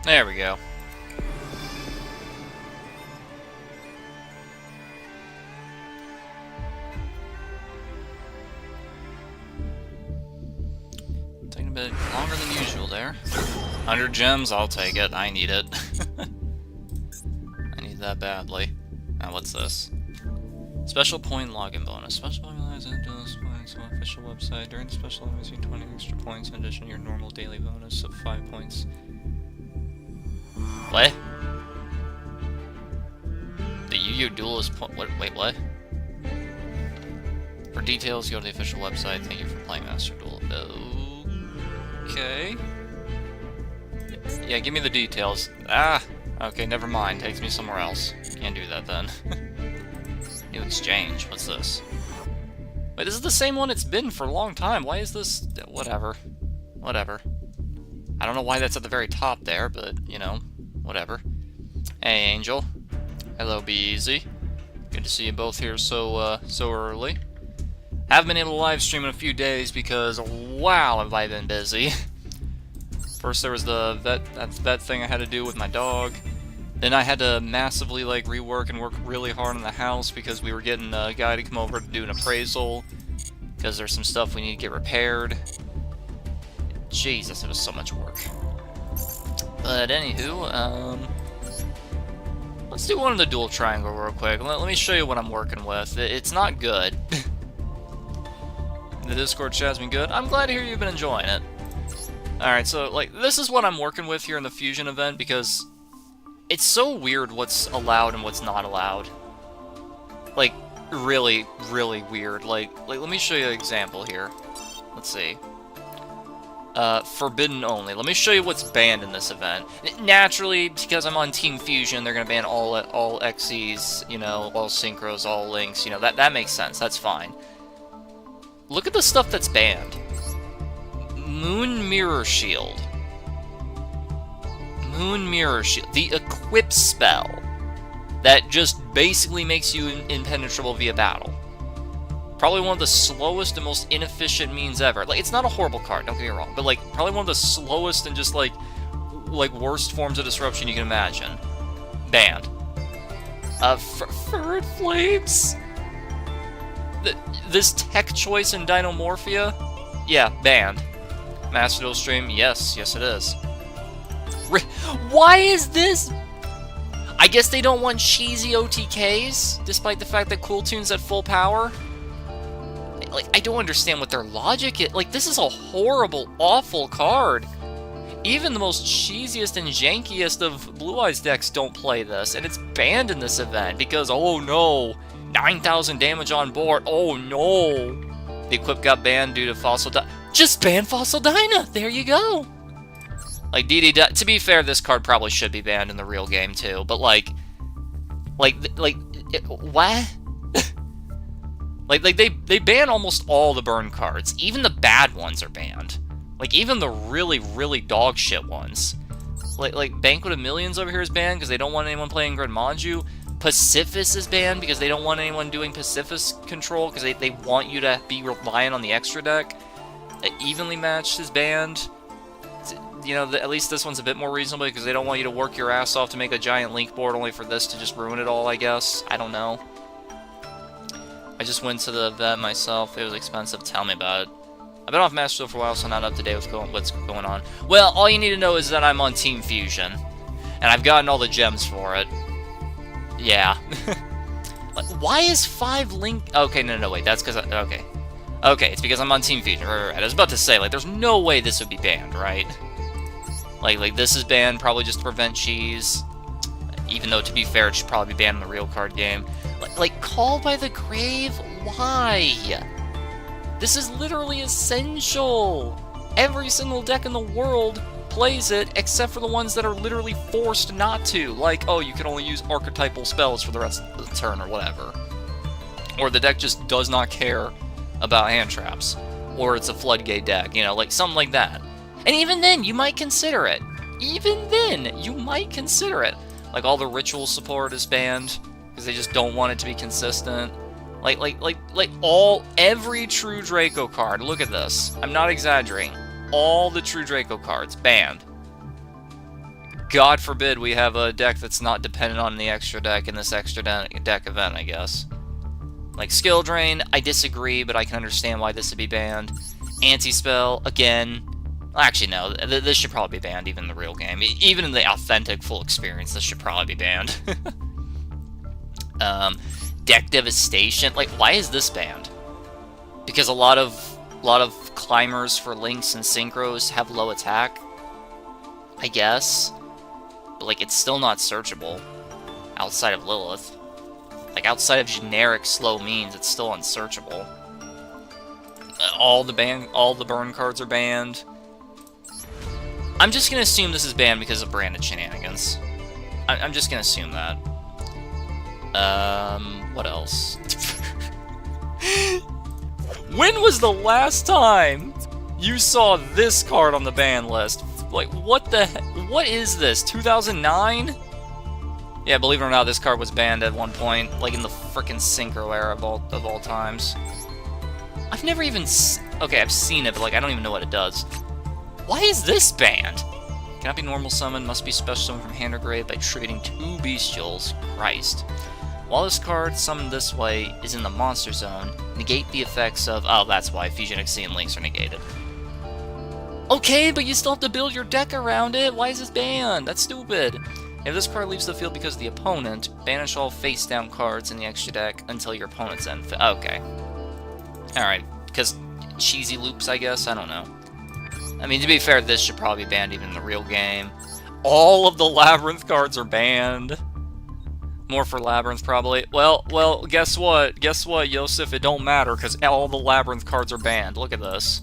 There we go. Taking a bit longer than usual there. 100 gems, I'll take it. I need it. I need that badly. Now, what's this? Special point login bonus. Special point points on official website. During the special event, you 20 extra points in addition to your normal daily bonus of 5 points. What? The YUGIOH Duelist point. What? Wait, what? For details, go to the official website. Thank you for playing Master Duel. Okay. Yeah, give me the details. Ah! Okay, never mind. Takes me somewhere else. Can't do that then. New exchange. What's this? Wait, this is the same one it's been for a long time. Why is this... Whatever. Whatever. I don't know why that's at the very top there, but, you know, whatever. Hey, Angel. Hello, Be Easy. Good to see you both here so early. Haven't been able to live stream in a few days because, wow, have I been busy. First there was the vet thing I had to do with my dog. Then I had to massively, like, rework and work really hard on the house because we were getting a guy to come over to do an appraisal. Because there's some stuff we need to get repaired. Jesus, it was so much work. But anywho, let's do one of the dual triangle real quick. Let me show you what I'm working with. It's not good. The Discord chat's been good. I'm glad to hear you've been enjoying it. Alright, so, like, this is what I'm working with here in the Fusion event because it's so weird what's allowed and what's not allowed. Like, really, really weird. Like, let me show you an example here. Let's see. Forbidden only. Let me show you what's banned in this event. Naturally, because I'm on Team Fusion, they're gonna ban all XCs, you know, all synchros, all links, you know, that makes sense, that's fine. Look at the stuff that's banned. Moon Mirror Shield. Moon Mirror Shield. The equip spell that just basically makes you impenetrable via battle. Probably one of the slowest and most inefficient means ever. Like, it's not a horrible card, don't get me wrong, but, like, probably one of the slowest and just, like worst forms of disruption you can imagine. Banned. Ferret Flames? This tech choice in Dinomorphia? Yeah, banned. Master Duel stream? Yes, yes it is. Why is this? I guess they don't want cheesy OTKs, despite the fact that Cool Tune's at full power. Like, I don't understand what their logic is. Like, this is a horrible, awful card. Even the most cheesiest and jankiest of Blue Eyes decks don't play this, and it's banned in this event because, oh no, 9,000 damage on board, oh no. The equip got banned due to Fossil Dyna. Just ban Fossil Dyna, there you go. Like, to be fair, this card probably should be banned in the real game too, but what? Like they ban almost all the burn cards. Even the bad ones are banned. Like, even the really, really dog shit ones. Like Banquet of Millions over here is banned because they don't want anyone playing Grid Manju. Pacifist is banned because they don't want anyone doing Pacifist control because they want you to be reliant on the extra deck. Evenly Matched is banned. You know, at least this one's a bit more reasonable because they don't want you to work your ass off to make a giant link board only for this to just ruin it all, I guess. I don't know. I just went to the event myself. It was expensive. Tell me about it. I've been off Master Duel for a while, so I'm not up to date with what's going on. Well, all you need to know is that I'm on Team Fusion. And I've gotten all the gems for it. Yeah. Like, why is 5 link... Okay, no, wait. That's because okay. Okay, it's because I'm on Team Fusion. Right. I was about to say, like, there's no way this would be banned, right? Like this is banned probably just to prevent cheese. Even though, to be fair, it should probably be banned in the real card game. Like, Call by the Grave? Why? This is literally essential! Every single deck in the world plays it, except for the ones that are literally forced not to. Like, oh, you can only use archetypal spells for the rest of the turn, or whatever. Or the deck just does not care about hand traps. Or it's a floodgate deck, you know, like something like that. And even then, you might consider it. Even then, you might consider it. Like, all the ritual support is banned, because they just don't want it to be consistent. Every true Draco card, look at this. I'm not exaggerating. All the true Draco cards, banned. God forbid we have a deck that's not dependent on the extra deck in this extra deck event, I guess. Like, Skill Drain, I disagree, but I can understand why this would be banned. Anti-Spell, again. Actually, no, this should probably be banned, even in the real game. Even in the authentic full experience, this should probably be banned. Deck Devastation, like, why is this banned? Because a lot of climbers for links and synchros have low attack, I guess. But, like, it's still not searchable outside of Lilith. Like, outside of generic slow means, it's still unsearchable. All the burn cards are banned. I'm just gonna assume this is banned because of branded shenanigans. I'm just gonna assume that. What else? When was the last time you saw this card on the ban list? Like, what is this, 2009? Yeah, believe it or not, this card was banned at one point, like in the frickin' Synchro era of all times. I've never even... Okay, I've seen it, but like, I don't even know what it does. Why is this banned? Cannot be normal summon, must be special summon from hand or grave by triggering 2 bestials. Christ. While this card, summoned this way, is in the monster zone, negate the effects of... Oh, that's why Fusion XC and Links are negated. Okay, but you still have to build your deck around it. Why is this banned? That's stupid. If this card leaves the field because of the opponent, banish all face-down cards in the extra deck until your opponent's end. Okay. Alright, because cheesy loops, I guess? I don't know. I mean, to be fair, this should probably be banned even in the real game. All of the Labyrinth cards are banned. More for Labyrinth, probably. Well, guess what? Guess what, Yosef? It don't matter, because all the Labyrinth cards are banned. Look at this.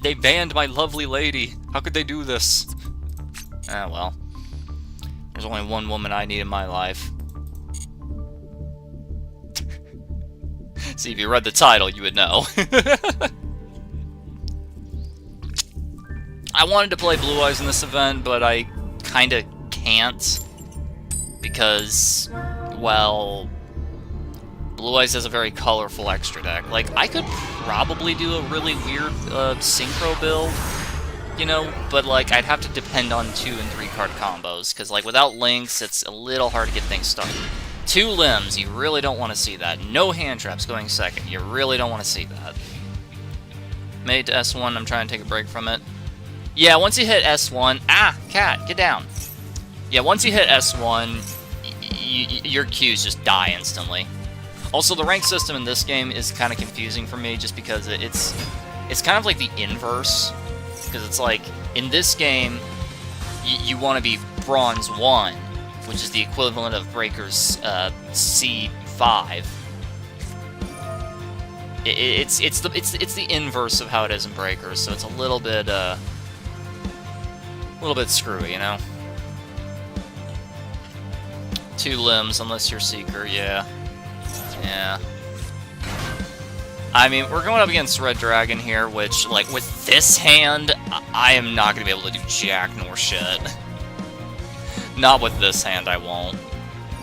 They banned my lovely lady. How could they do this? Ah, well. There's only one woman I need in my life. See, if you read the title, you would know. I wanted to play Blue Eyes in this event, but I kinda can't. Because, well... Blue Eyes has a very colorful extra deck. Like, I could probably do a really weird synchro build, you know, but like I'd have to depend on 2 and 3 card combos, because like without links, it's a little hard to get things started. 2 limbs, you really don't want to see that. No hand traps going second, you really don't want to see that. Made to S1, I'm trying to take a break from it. Yeah, once you hit S1, cat, get down. Yeah, once you hit S1, your Qs just die instantly. Also, the rank system in this game is kind of confusing for me, just because it's kind of like the inverse. Because it's like, in this game, you want to be Bronze 1, which is the equivalent of Breaker's C5. It's the inverse of how it is in Breakers, so it's a little bit screwy, you know. 2 limbs, unless you're Seeker, yeah. Yeah. I mean, we're going up against Red Dragon here, which, like, with this hand, I am not going to be able to do jack nor shit. Not with this hand, I won't.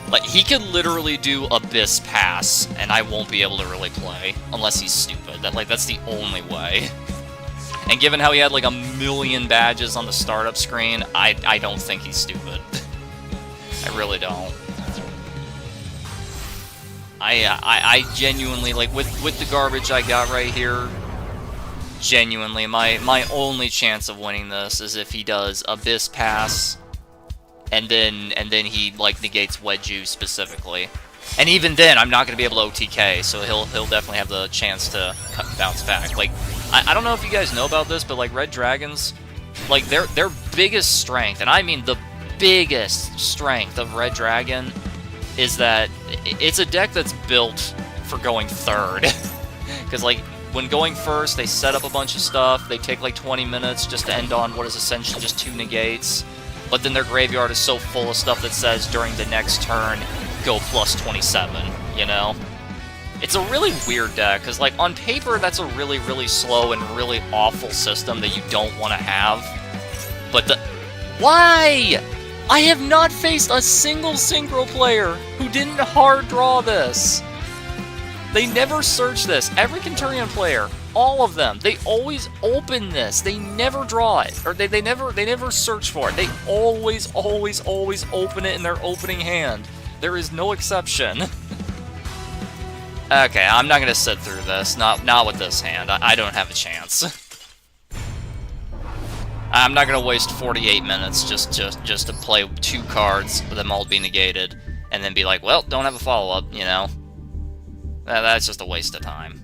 Like, he could literally do Abyss Pass, and I won't be able to really play, unless he's stupid. That's the only way. And given how he had, like, 1,000,000 badges on the startup screen, I don't think he's stupid. I really don't. I genuinely, like, with the garbage I got right here, genuinely, my only chance of winning this is if he does Abyss Pass, and then he, like, negates Wedju specifically. And even then, I'm not going to be able to OTK, so he'll definitely have the chance to bounce back. Like, I don't know if you guys know about this, but, like, Red Dragons, like, their biggest strength, and I mean the biggest strength of Red Dragon, is that it's a deck that's built for going third. Because, like, when going first, they set up a bunch of stuff, they take, like, 20 minutes just to end on what is essentially just 2 negates, but then their graveyard is so full of stuff that says, during the next turn, go plus 27, you know? It's a really weird deck, because, like, on paper, that's a really, really slow and really awful system that you don't want to have. But why? I have not faced a single Synchro player who didn't hard draw this. They never searched this. Every Quinturian player All of them. They always open this. They never draw it. Or they never search for it. They always open it in their opening hand. There is no exception. Okay, I'm not gonna sit through this. Not with this hand. I don't have a chance. I'm not gonna waste 48 minutes just to play 2 cards with them all be negated, and then be like, well, don't have a follow-up, you know? That's just a waste of time.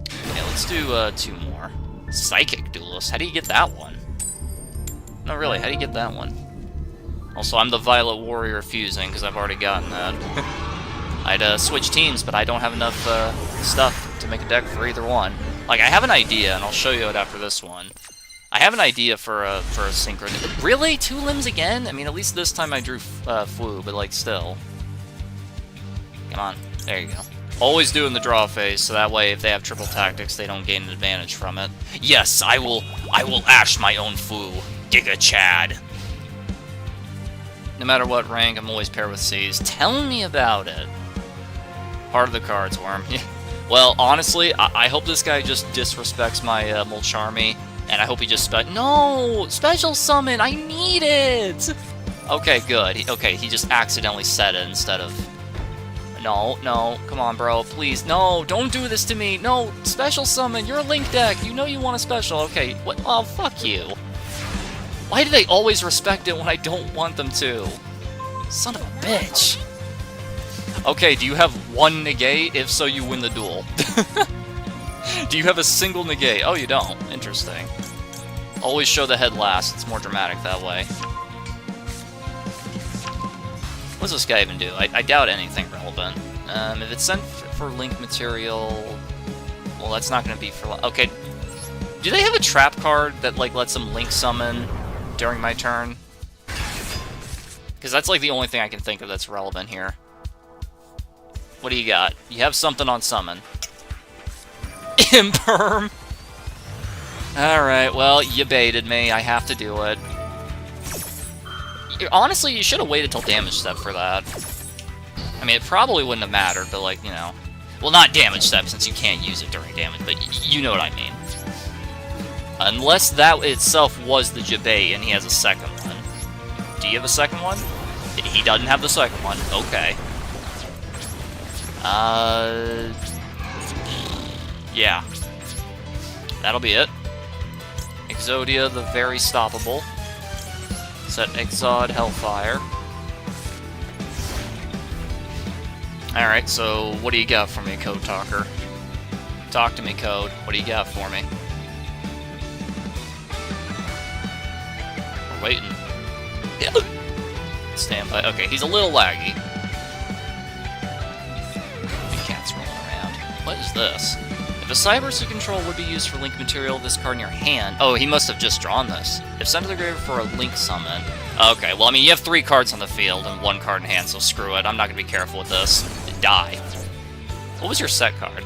Okay, let's do 2 more. Psychic Duelist. How do you get that one? No, really, how do you get that one? Also, I'm the Violet Warrior fusing, because I've already gotten that. I'd switch teams, but I don't have enough stuff to make a deck for either one. Like, I have an idea, and I'll show you it after this one. I have an idea for a synchro. Really? 2 limbs again? I mean, at least this time I drew Flu, but, like, still. Come on. There you go. Always doing the draw phase, so that way if they have triple tactics, they don't gain an advantage from it. Yes, I will ash my own Flu. Giga Chad. No matter what rank, I'm always paired with C's. Tell me about it. Part of the cards, Worm. Well, honestly, I hope this guy just disrespects my Mulcharmy, and I hope he just no! Special summon! I need it! Okay, good. Okay, he just accidentally said it instead of... No, come on, bro, please. No, don't do this to me! No, special summon! You're a Link deck! You know you want a special. Okay, what? Oh, fuck you. Why do they always respect it when I don't want them to? Son of a bitch. Okay, do you have 1 negate? If so, you win the duel. Do you have a single negate? Oh, you don't. Interesting. Always show the head last. It's more dramatic that way. What does this guy even do? I doubt anything relevant. If it's sent for Link material... Well, that's not going to be for... Okay. Do they have a trap card that, like, lets them Link summon during my turn? Because that's, like, the only thing I can think of that's relevant here. What do you got? You have something on summon. Imperm! Alright, well, you baited me. I have to do it. Honestly, you should have waited till damage step for that. I mean, it probably wouldn't have mattered, but, like, you know... Well, not damage step, since you can't use it during damage, but you know what I mean. Unless that itself was the Jabate, and he has a second one. Do you have a second one? He doesn't have the second one. Okay. Yeah. That'll be it. Exodia, the very stoppable. Set Exod Hellfire. Alright, so what do you got for me, Code Talker? Talk to me, Code. What do you got for me? We're waiting. Yeah. Stand by. Okay, he's a little laggy. Cat's rolling around. What is this? If a Cyberse control would be used for Link material, this card in your hand... Oh, he must have just drawn this. If sent to the grave for a Link summon... Okay, well, I mean, you have 3 cards on the field and 1 card in hand, so screw it. I'm not going to be careful with this. Die. What was your set card?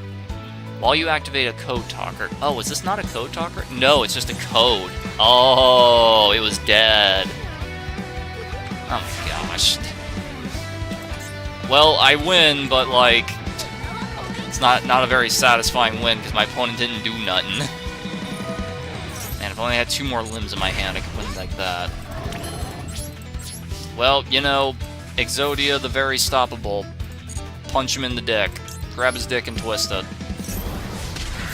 While you activate a Code Talker... Oh, is this not a Code Talker? No, it's just a code. Oh, it was dead. Oh my gosh. Well, I win, but, like... It's not a very satisfying win, because my opponent didn't do nothing. And if I only had 2 more limbs in my hand, I could win like that. Well, you know, Exodia, the very stoppable. Punch him in the dick. Grab his dick and twist it.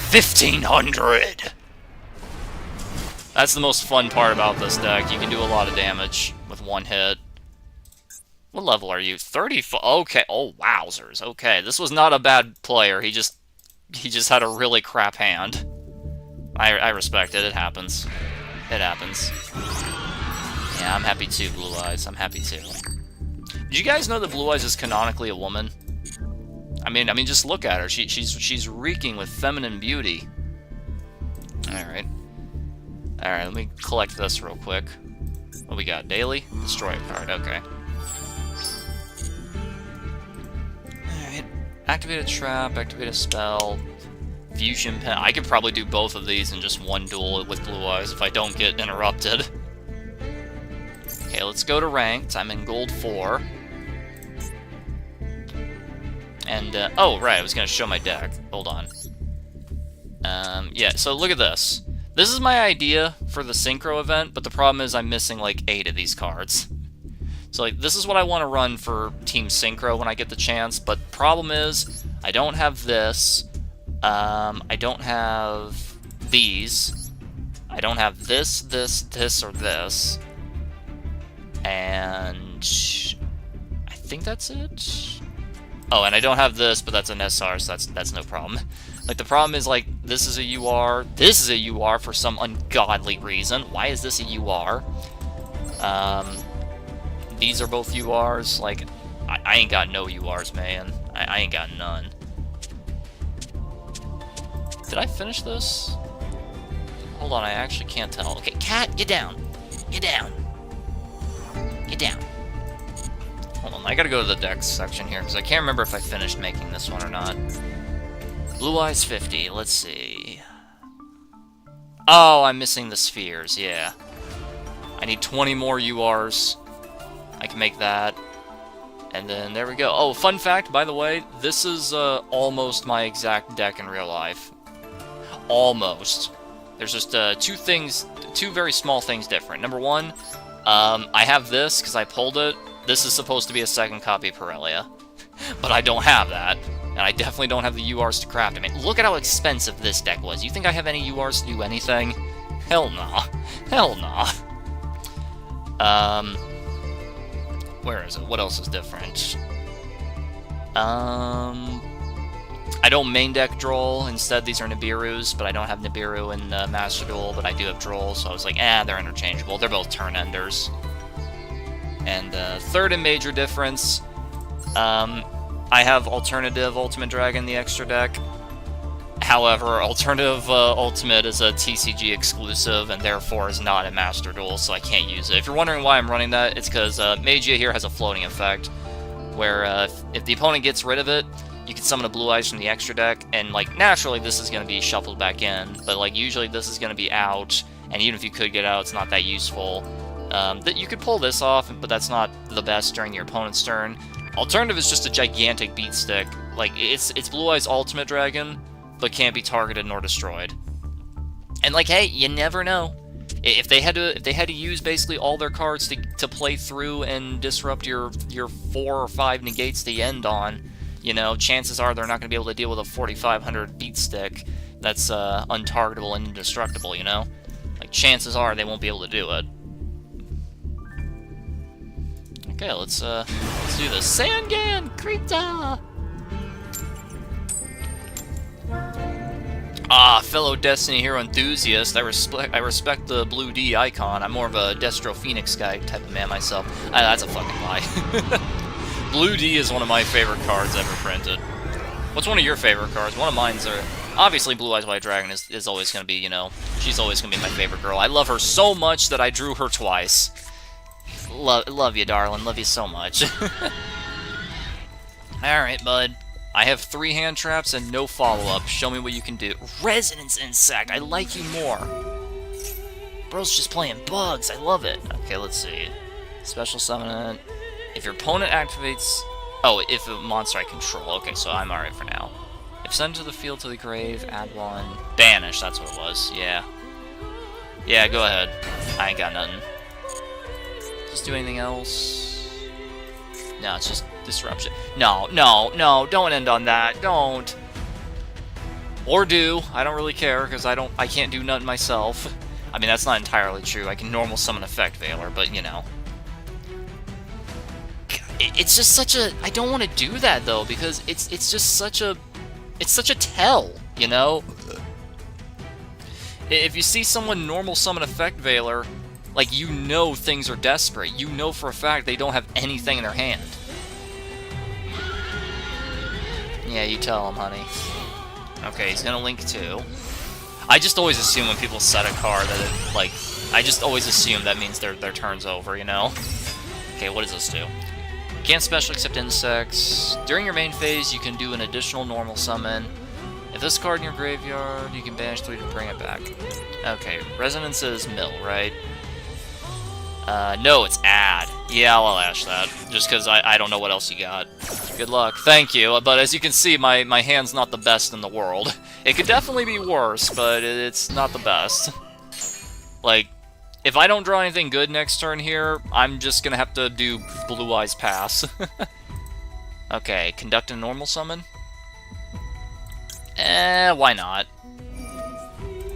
1,500! That's the most fun part about this deck. You can do a lot of damage with 1 hit. What level are you? 34. Okay. Oh, wowzers. Okay, this was not a bad player. He just had a really crap hand. I respect it. It happens. It happens. Yeah, I'm happy too, Blue Eyes. I'm happy too. Did you guys know that Blue Eyes is canonically a woman? I mean, just look at her. She's reeking with feminine beauty. All right. Let me collect this real quick. What we got? Daily? Destroy a card. Okay. Alright. Activate a trap, activate a spell, fusion pen. I could probably do both of these in just 1 duel with Blue Eyes if I don't get interrupted. Okay, let's go to ranked. I'm in gold 4. And, oh, right, I was gonna show my deck. Hold on. Yeah, so look at this. This is my idea for the Synchro event, but the problem is I'm missing, like, 8 of these cards. So, like, this is what I want to run for Team Synchro when I get the chance, but the problem is I don't have this. I don't have these. I don't have this, or this. And I think that's it. Oh, and I don't have this, but that's an SR, so that's no problem. Like, the problem is, like, this is a UR, this is a UR for some ungodly reason. Why is this a UR? These are both URs. Like, I ain't got no URs, man. I ain't got none. Did I finish this? Hold on, I actually can't tell. Okay, cat, get down. Get down. Get down. Hold on, I gotta go to the decks section here, because I can't remember if I finished making this one or not. Blue Eyes 50, let's see. Oh, I'm missing the spheres, yeah. I need 20 more URs. I can make that. And then there we go. Oh, fun fact, by the way, this is almost my exact deck in real life. Almost. There's just two very small things different. Number one, I have this because I pulled it. This is supposed to be a second copy Pirellia, but I don't have that. And I definitely don't have the URs to craft. I mean, look at how expensive this deck was. You think I have any URs to do anything? Hell nah. Hell nah. Where is it? What else is different? I don't main deck Droll. Instead, these are Nibiru's, but I don't have Nibiru in Master Duel, but I do have Droll, so I was like, they're interchangeable. They're both turn enders. And third and major difference, I have Alternative Ultimate Dragon, the extra deck. However, Alternative Ultimate is a TCG exclusive, and therefore is not a Master Duel, so I can't use it. If you're wondering why I'm running that, it's because Magia here has a floating effect, where if the opponent gets rid of it, you can summon a Blue Eyes from the extra deck, and, like, naturally this is going to be shuffled back in, but, like, usually this is going to be out, and even if you could get out, it's not that useful. That you could pull this off, but that's not the best during your opponent's turn. Alternative is just a gigantic beat stick. Like, it's Blue Eyes Ultimate Dragon, but can't be targeted nor destroyed. And, like, hey, you never know. If they had to use basically all their cards to play through and disrupt your 4 or 5 negates to end on, you know, chances are they're not going to be able to deal with a 4500 beat stick that's untargetable and indestructible, you know? Like, chances are they won't be able to do it. Okay, let's do this. Sangan! Krita! Ah, fellow Destiny hero enthusiast, I respect the Blue D icon. I'm more of a Destro Phoenix guy type of man myself. That's a fucking lie. Blue D is one of my favorite cards ever printed. What's one of your favorite cards? One of mine's are... Obviously, Blue Eyes White Dragon is always going to be, you know... She's always going to be my favorite girl. I love her so much that I drew her twice. Love you, darling. Love you so much. Alright, bud. I have 3 hand traps and no follow-up. Show me what you can do. Resonance Insect! I like you more. Bro's just playing bugs. I love it. Okay, let's see. Special summon it. If your opponent activates... Oh, if a monster I control. Okay, so I'm alright for now. If sent to the field to the grave, add 1. Banish, that's what it was. Yeah. Yeah, go ahead. I ain't got nothing. Just do anything else? No, it's just disruption. No, don't end on that. Don't. Or do. I don't really care, because I can't do nothing myself. I mean, that's not entirely true. I can normal summon Effect Veiler, but, you know. It's just such a... I don't want to do that, though, because it's just such a... It's such a tell, you know? If you see someone normal summon Effect Veiler, like, you know things are desperate. You know for a fact they don't have anything in their hand. Yeah, you tell him, honey. Okay, he's gonna link 2. I just always assume when people set a card that it, like... I just always assume that means their turn's over, you know? Okay, what does this do? Can't special accept insects. During your main phase, you can do an additional normal summon. If this card in your graveyard, you can banish 3 to bring it back. Okay, Resonance is mill, right? No, it's add. Yeah, I'll Ash that, just because I don't know what else you got. Good luck. Thank you, but as you can see, my hand's not the best in the world. It could definitely be worse, but it's not the best. Like, if I don't draw anything good next turn here, I'm just gonna have to do Blue Eyes Pass. Okay, conduct a normal summon? Why not?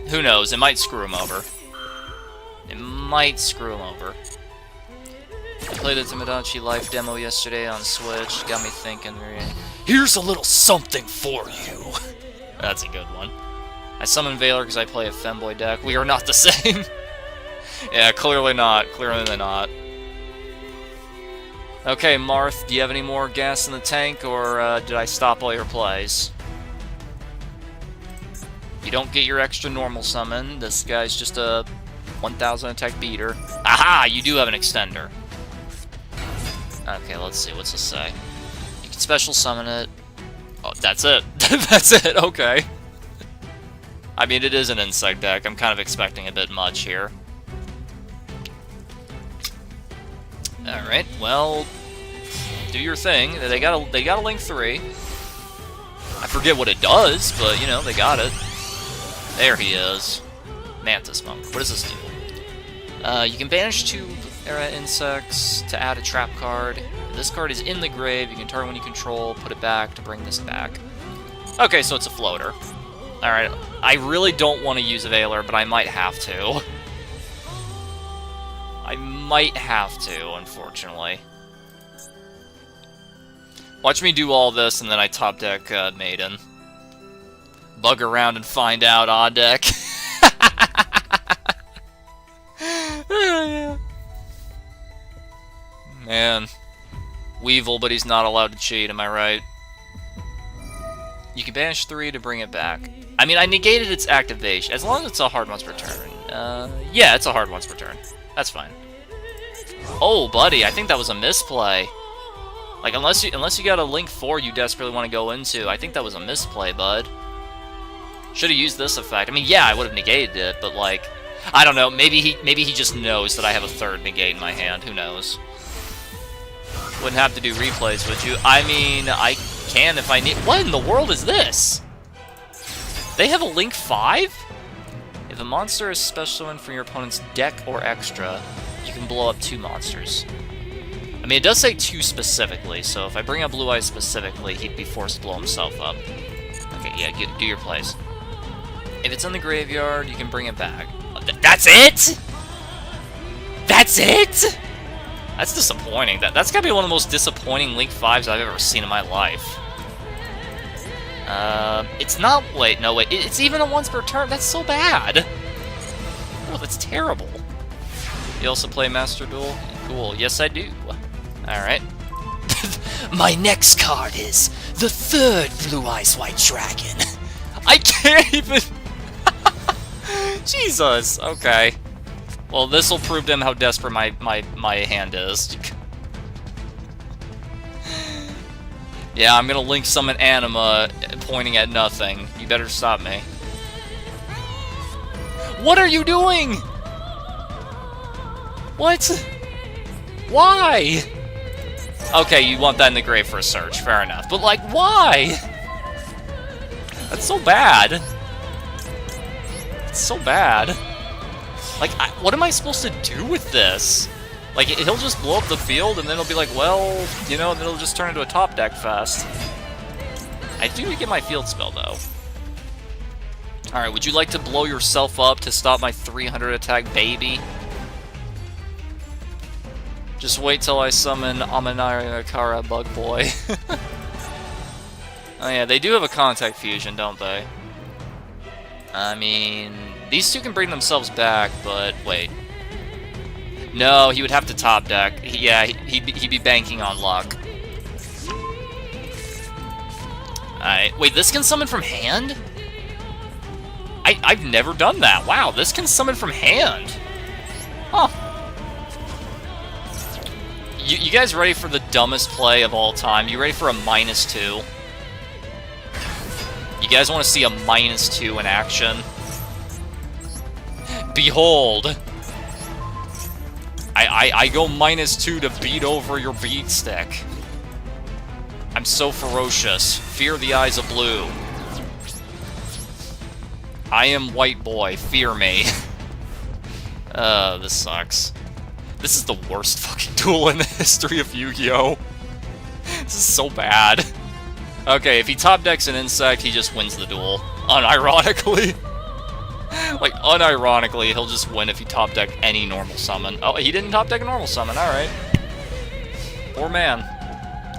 Who knows, it might screw him over. It might screw him over. I played the Tomodachi Life demo yesterday on Switch, got me thinking, here's a little something for you! That's a good one. I summon Valor because I play a femboy deck. We are not the same! Yeah, clearly not. Clearly not. Okay, Marth, do you have any more gas in the tank, or did I stop all your plays? You don't get your extra normal summon. This guy's just a 1000 attack beater. Aha! You do have an extender. Okay, let's see. What's this say? You can special summon it. Oh, that's it. That's it. Okay. I mean, it is an insect deck. I'm kind of expecting a bit much here. Alright, well, do your thing. They got a Link 3. I forget what it does, but, you know, they got it. There he is. Mantis Monk. What does this do? You can banish 2 Era Insects to add a trap card. If this card is in the grave, you can target one you control, put it back to bring this back. Okay, so it's a floater. Alright, I really don't want to use a Valor, but I might have to. I might have to, unfortunately. Watch me do all this, and then I top deck Maiden. Bug around and find out, odd deck. Man. Weevil, but he's not allowed to cheat, am I right? You can banish 3 to bring it back. I mean, I negated its activation, as long as it's a hard once per turn. Yeah, it's a hard once per turn. That's fine. Oh, buddy, I think that was a misplay. Like, unless you got a Link 4 you desperately want to go into, I think that was a misplay, bud. Should have used this effect. I mean, yeah, I would have negated it, but, like, I don't know. Maybe he just knows that I have a third negate in my hand. Who knows? Wouldn't have to do replays, would you? I mean, I can if I need... What in the world is this? They have a Link 5? If a monster is special one from your opponent's deck or extra, you can blow up 2 monsters. I mean, it does say 2 specifically, so if I bring up Blue Eyes specifically, he'd be forced to blow himself up. Okay, yeah, do your plays. If it's in the graveyard, you can bring it back. That's it?! That's it?! That's disappointing. That's gotta be one of the most disappointing Link 5s I've ever seen in my life. It's not... Wait, no, wait. It's even a once per turn. That's so bad. Oh, that's terrible. You also play Master Duel? Cool. Yes, I do. Alright. My next card is the 3rd Blue Eyes White Dragon. I can't even... Jesus. Okay. Well, this'll prove to him how desperate my hand is. Yeah, I'm gonna Link summon Anima, pointing at nothing. You better stop me. What are you doing? What? Why? Okay, you want that in the grave for a search, fair enough. But, like, why? That's so bad. It's so bad. Like, what am I supposed to do with this? Like, he'll just blow up the field, and then he'll be like, well, you know, then it'll just turn into a top deck fest. I do get my field spell, though. Alright, would you like to blow yourself up to stop my 300 attack baby? Just wait till I summon Amanari Akara Bug Boy. Oh yeah, they do have a contact fusion, don't they? I mean, these two can bring themselves back, but wait. No, he would have to top deck. Yeah, he'd be banking on luck. Alright, wait, this can summon from hand? I've never done that. Wow, this can summon from hand. Huh. You guys ready for the dumbest play of all time? You ready for a -2? You guys want to see a -2 in action? Behold! I go -2 to beat over your beat stick. I'm so ferocious. Fear the eyes of blue. I am white boy. Fear me. This sucks. This is the worst fucking duel in the history of Yu-Gi-Oh! This is so bad. Okay, if he top decks an insect, he just wins the duel. Unironically. Like, unironically, he'll just win if he top deck any normal summon. Oh, he didn't top deck a normal summon, alright. Poor man.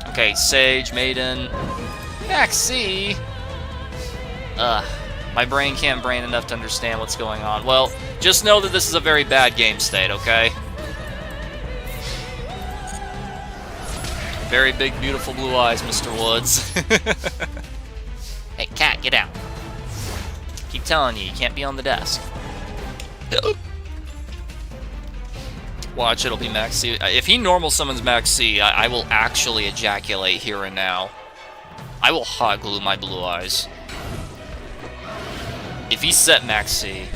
Okay, Sage, Maiden, Maxi. My brain can't brain enough to understand what's going on. Well, just know that this is a very bad game state, okay? Very big, beautiful blue eyes, Mr. Woods. Hey, cat, get out. Keep telling you, you can't be on the desk. Watch, it'll be Max C. If he normal summons Max C, I will actually ejaculate here and now. I will hot glue my blue eyes. If he set Max C.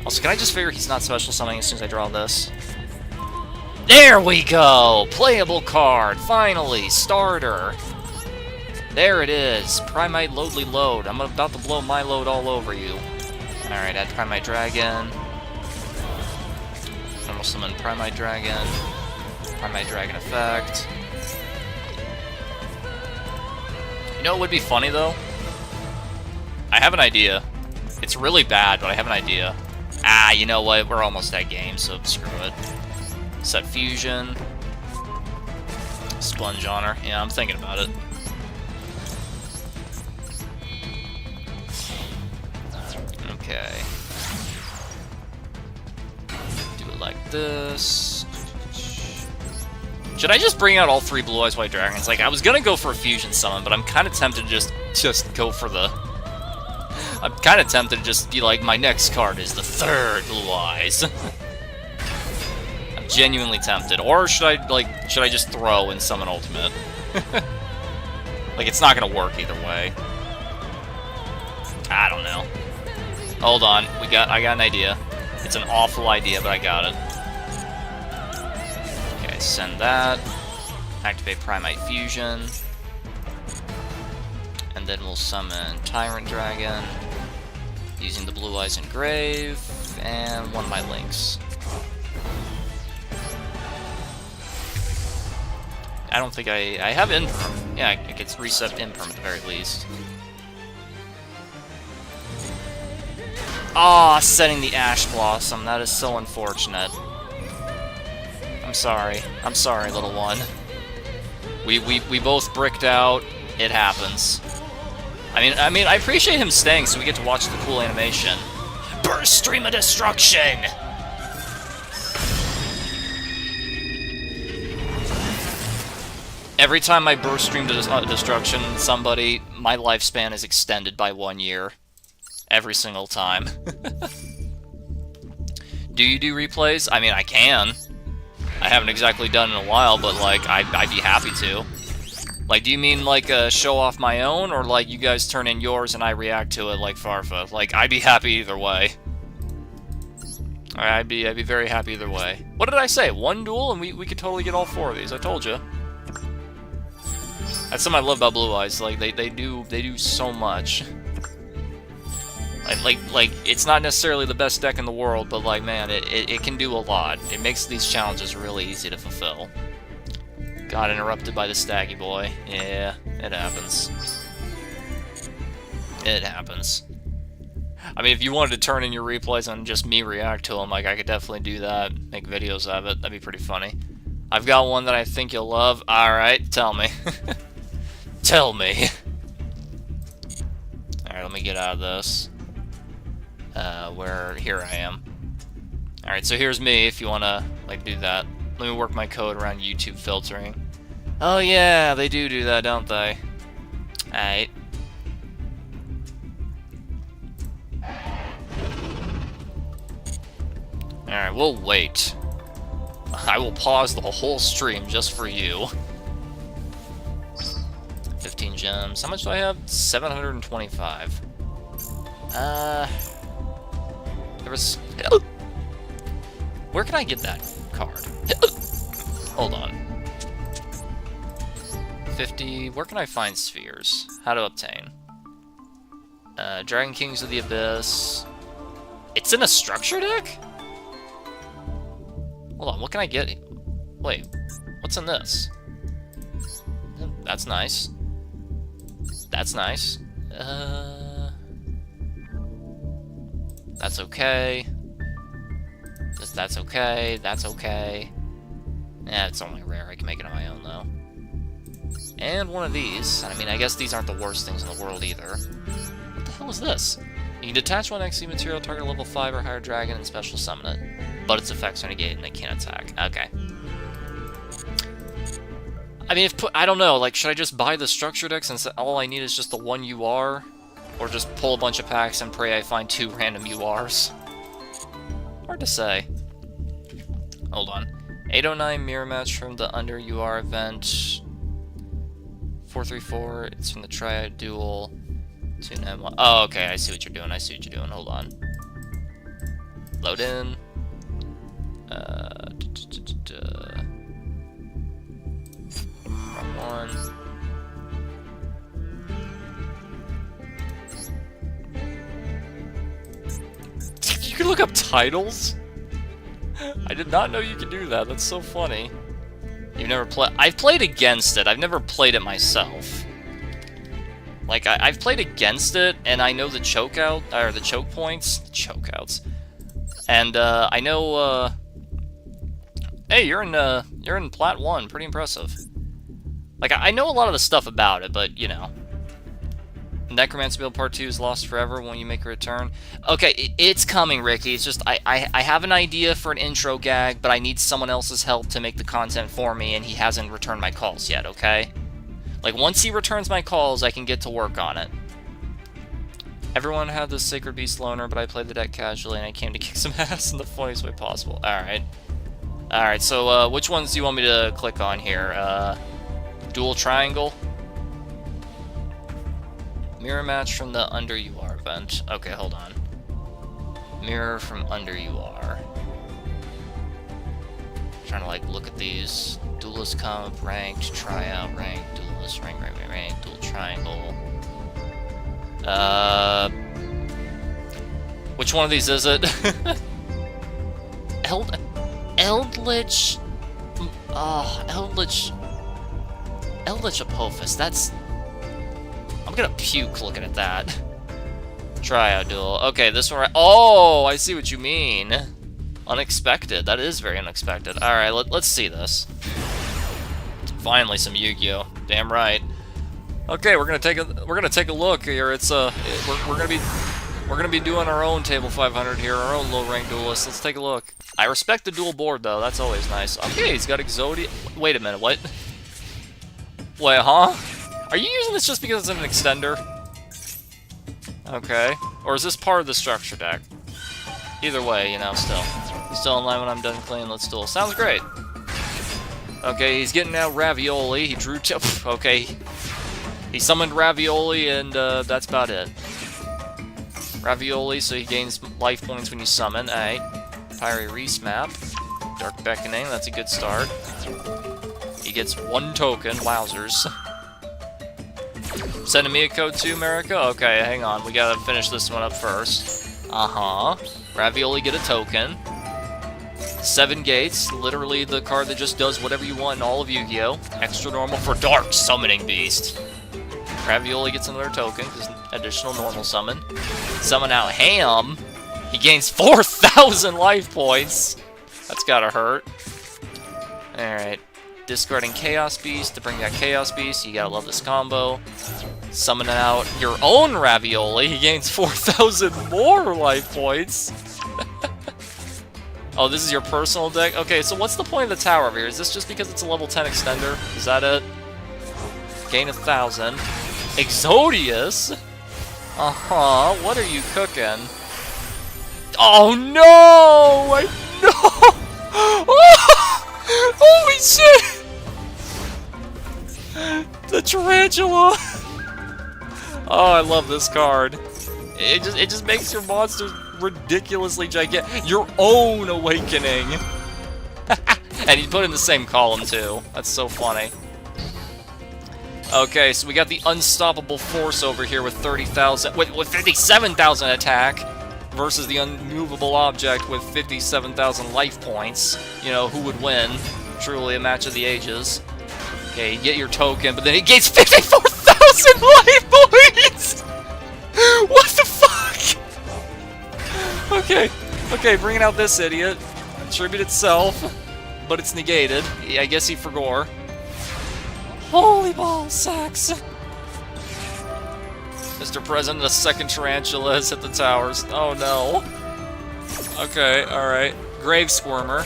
Also, can I just figure he's not special summoning as soon as I draw this? There we go! Playable card, finally! Starter! There it is! Primite Loadly Load. I'm about to blow my load all over you. Alright, add Primite Dragon. Normal summon Primite Dragon. Primite Dragon effect. You know what would be funny, though? I have an idea. It's really bad, but I have an idea. Ah, you know what? We're almost at game, so screw it. Set Fusion. Sponge on her. Yeah, I'm thinking about it. Okay. Do it like this. Should I just bring out all 3 Blue Eyes White Dragons? Like, I was gonna go for a Fusion Summon, but I'm kind of tempted to just go for the... I'm kind of tempted to just be like, my next card is the 3rd Blue Eyes. I'm genuinely tempted. Or should I just throw and summon Ultimate? Like, it's not gonna work either way. I don't know. Hold on, I got an idea. It's an awful idea, but I got it. Okay, send that. Activate Primite Fusion. And then we'll summon Tyrant Dragon. Using the Blue Eyes Engrave. And one of my links. I don't think I have Imperm. Yeah, I could reset Imperm at the very least. Ah, setting the Ash Blossom. That is so unfortunate. I'm sorry. I'm sorry, little one. We both bricked out. It happens. I mean, I appreciate him staying so we get to watch the cool animation. Burst Stream of Destruction! Every time I burst stream to destruction somebody, my lifespan is extended by 1 year. Every single time. Do you do replays? I mean, I can. I haven't exactly done it in a while, but, like, I'd be happy to. Like, do you mean, like, show off my own, or, like, you guys turn in yours and I react to it like Farfa? Like, I'd be happy either way. Alright, I'd be very happy either way. What did I say? 1 duel, and we could totally get all 4 of these. I told you. That's something I love about Blue Eyes. Like, they do so much. Like, it's not necessarily the best deck in the world, but, like, man, it can do a lot. It makes these challenges really easy to fulfill. Got interrupted by the Staggy Boy. Yeah, it happens. It happens. I mean, if you wanted to turn in your replays and just me react to them, like, I could definitely do that. Make videos of it. That'd be pretty funny. I've got one that I think you'll love. Alright, tell me. Tell me. Alright, let me get out of this. Here I am. Alright, so here's me if you want to, like, do that. Let me work my code around YouTube filtering. Oh yeah, they do that, don't they? Alright. Alright, we'll wait. I will pause the whole stream just for you. 15 gems. How much do I have? 725. There was... Where can I get that card? Hold on. 50. Where can I find spheres? How to obtain? Dragon Kings of the Abyss. It's in a structure deck? Hold on, what can I get? Wait, what's in this? That's nice. That's nice. That's okay. That's okay. That's okay. Yeah, it's only rare. I can make it on my own, though. And one of these. I mean, I guess these aren't the worst things in the world, either. What the hell is this? You can detach one XC material, target level 5 or higher dragon, and special summon it. But its effects are negated and they can't attack. Okay. I mean, I don't know, like, should I just buy the structure deck since all I need is just the one UR? Or just pull a bunch of packs and pray I find 2 random URs? Hard to say. Hold on. 809 mirror match from the under UR event. 434, it's from the Triad Duel. 291. Oh, okay, I see what you're doing. I see what you're doing. Hold on. Load in. Wrong one. You can look up titles? I did not know you could do that. That's so funny. You've never played... I've played against it. I've never played it myself. Like, I've played against it, and I know the choke out, or the choke points. The choke outs. And, I know, hey, you're in Plat 1. Pretty impressive. Like, I know a lot of the stuff about it, but, you know. Necromancer Build Part 2 is lost forever when you make a return. Okay, it's coming, Ricky. It's just, I have an idea for an intro gag, but I need someone else's help to make the content for me, and he hasn't returned my calls yet, okay? Like, once he returns my calls, I can get to work on it. Everyone had this Sacred Beast loner, but I played the deck casually, and I came to kick some ass in the funniest way possible. Alright. Alright, so, which ones do you want me to click on here? Dual Triangle? Mirror match from the Under UR event. Okay, hold on. Mirror from Under UR. Trying to, like, look at these. Duelist comp, ranked, tryout, ranked, duelist, rank, dual triangle. Which one of these is it? Eldritch... Oh, Eldritch Apophis, that's... I'm gonna puke looking at that. Tryout duel. Okay, this one right... Oh, I see what you mean. Unexpected. That is very unexpected. Alright, let's see this. Finally some Yu-Gi-Oh! Damn right. Okay, we're gonna take a look here. It's we're gonna be doing our own table 500 here, our own low rank duelist. Let's take a look. I respect the dual board though. That's always nice. Okay, he's got Exodia. Wait a minute, what? Wait, huh? Are you using this just because it's an extender? Okay. Or is this part of the structure deck? Either way, you know, still in line when I'm done cleaning. Let's duel. Sounds great. Okay, he's getting out Ravioli. He drew okay. He summoned Ravioli, and that's about it. Ravioli, so he gains life points when you summon. Alright. Pyre Reese map. Dark Beckoning, that's a good start. He gets 1 token. Wowzers. Sending me a code to America? Okay, hang on. We gotta finish this one up first. Uh-huh. Ravioli get a token. 7 gates, literally the card that just does whatever you want in all of Yu-Gi-Oh! Extra normal for Dark Summoning Beast. Ravioli gets another token, because additional normal summon. Summon out Ham. He gains 4,000 life points. That's gotta hurt. Alright. Discarding Chaos Beast to bring that Chaos Beast. You gotta love this combo. Summoning out your own Ravioli. He gains 4,000 more life points. Oh, this is your personal deck? Okay, so what's the point of the tower over here? Is this just because it's a level 10 extender? Is that it? Gain 1,000. Exodius? Uh-huh. What are you cooking? Oh, no! No! Oh! Holy shit! The Tarantula! Oh, I love this card. It just makes your monsters ridiculously gigantic. Your own awakening. And he put in the same column, too. That's so funny. Okay, so we got the unstoppable force over here with 30,000... with 57,000 attack versus the unmovable object with 57,000 life points. You know, who would win? Truly a match of the ages. Okay, you get your token, but then he gains 54,000 life points! What the fuck? Okay, bringing out this idiot. Tribute itself, but it's negated. Yeah, I guess he forgot. Holy ball sacks! Mr. President, the second tarantula has hit the towers. Oh no. Okay, alright. Grave Squirmer.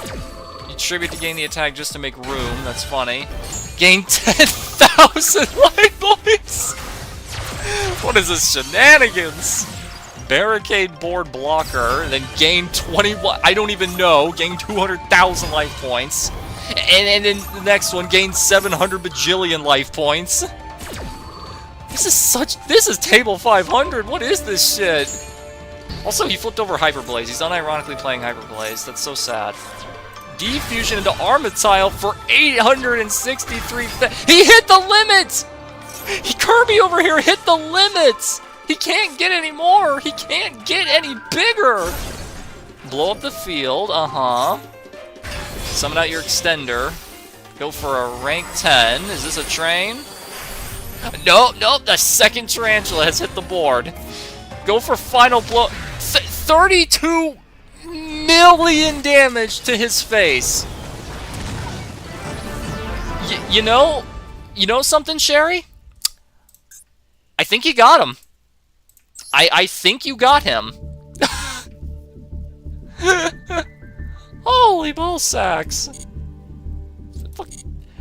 You tribute to gain the attack just to make room. That's funny. Gain 10,000 life points! What is this shenanigans? Barricade board blocker, then gain 21. I don't even know. Gain 200,000 life points. And then the next one gains 700 bajillion life points. This is table 500. What is this shit? Also, he flipped over Hyperblaze. He's unironically playing Hyperblaze. That's so sad. Defusion into Armatile for 863. He hit the limit! Kirby over here hit the limit! He can't get any more! He can't get any bigger! Blow up the field, Summon out your extender. Go for a rank 10. Is this a train? Nope, the second tarantula has hit the board. Go for final blow. 32 million damage to his face. You know something, Sherry? I think you got him. I think you got him. Holy ball sacks.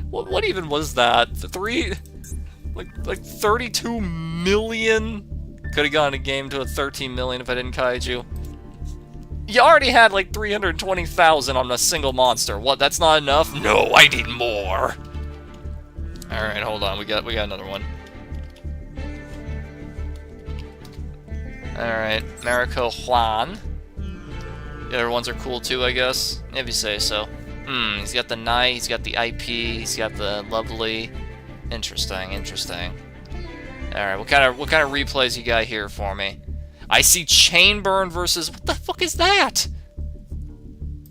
What even was that? Like 32 million? Could have gone a game to a 13 million if I didn't kaiju. You already had like 320,000 on a single monster. What, that's not enough? No, I need more. Alright, hold on, we got another one. Alright, Mariko Juan. The other ones are cool too, I guess. If you say so. He's got the Knight, he's got the IP, he's got the Lovely. Interesting. Alright, what kind of replays you got here for me? I see Chainburn versus... What the fuck is that?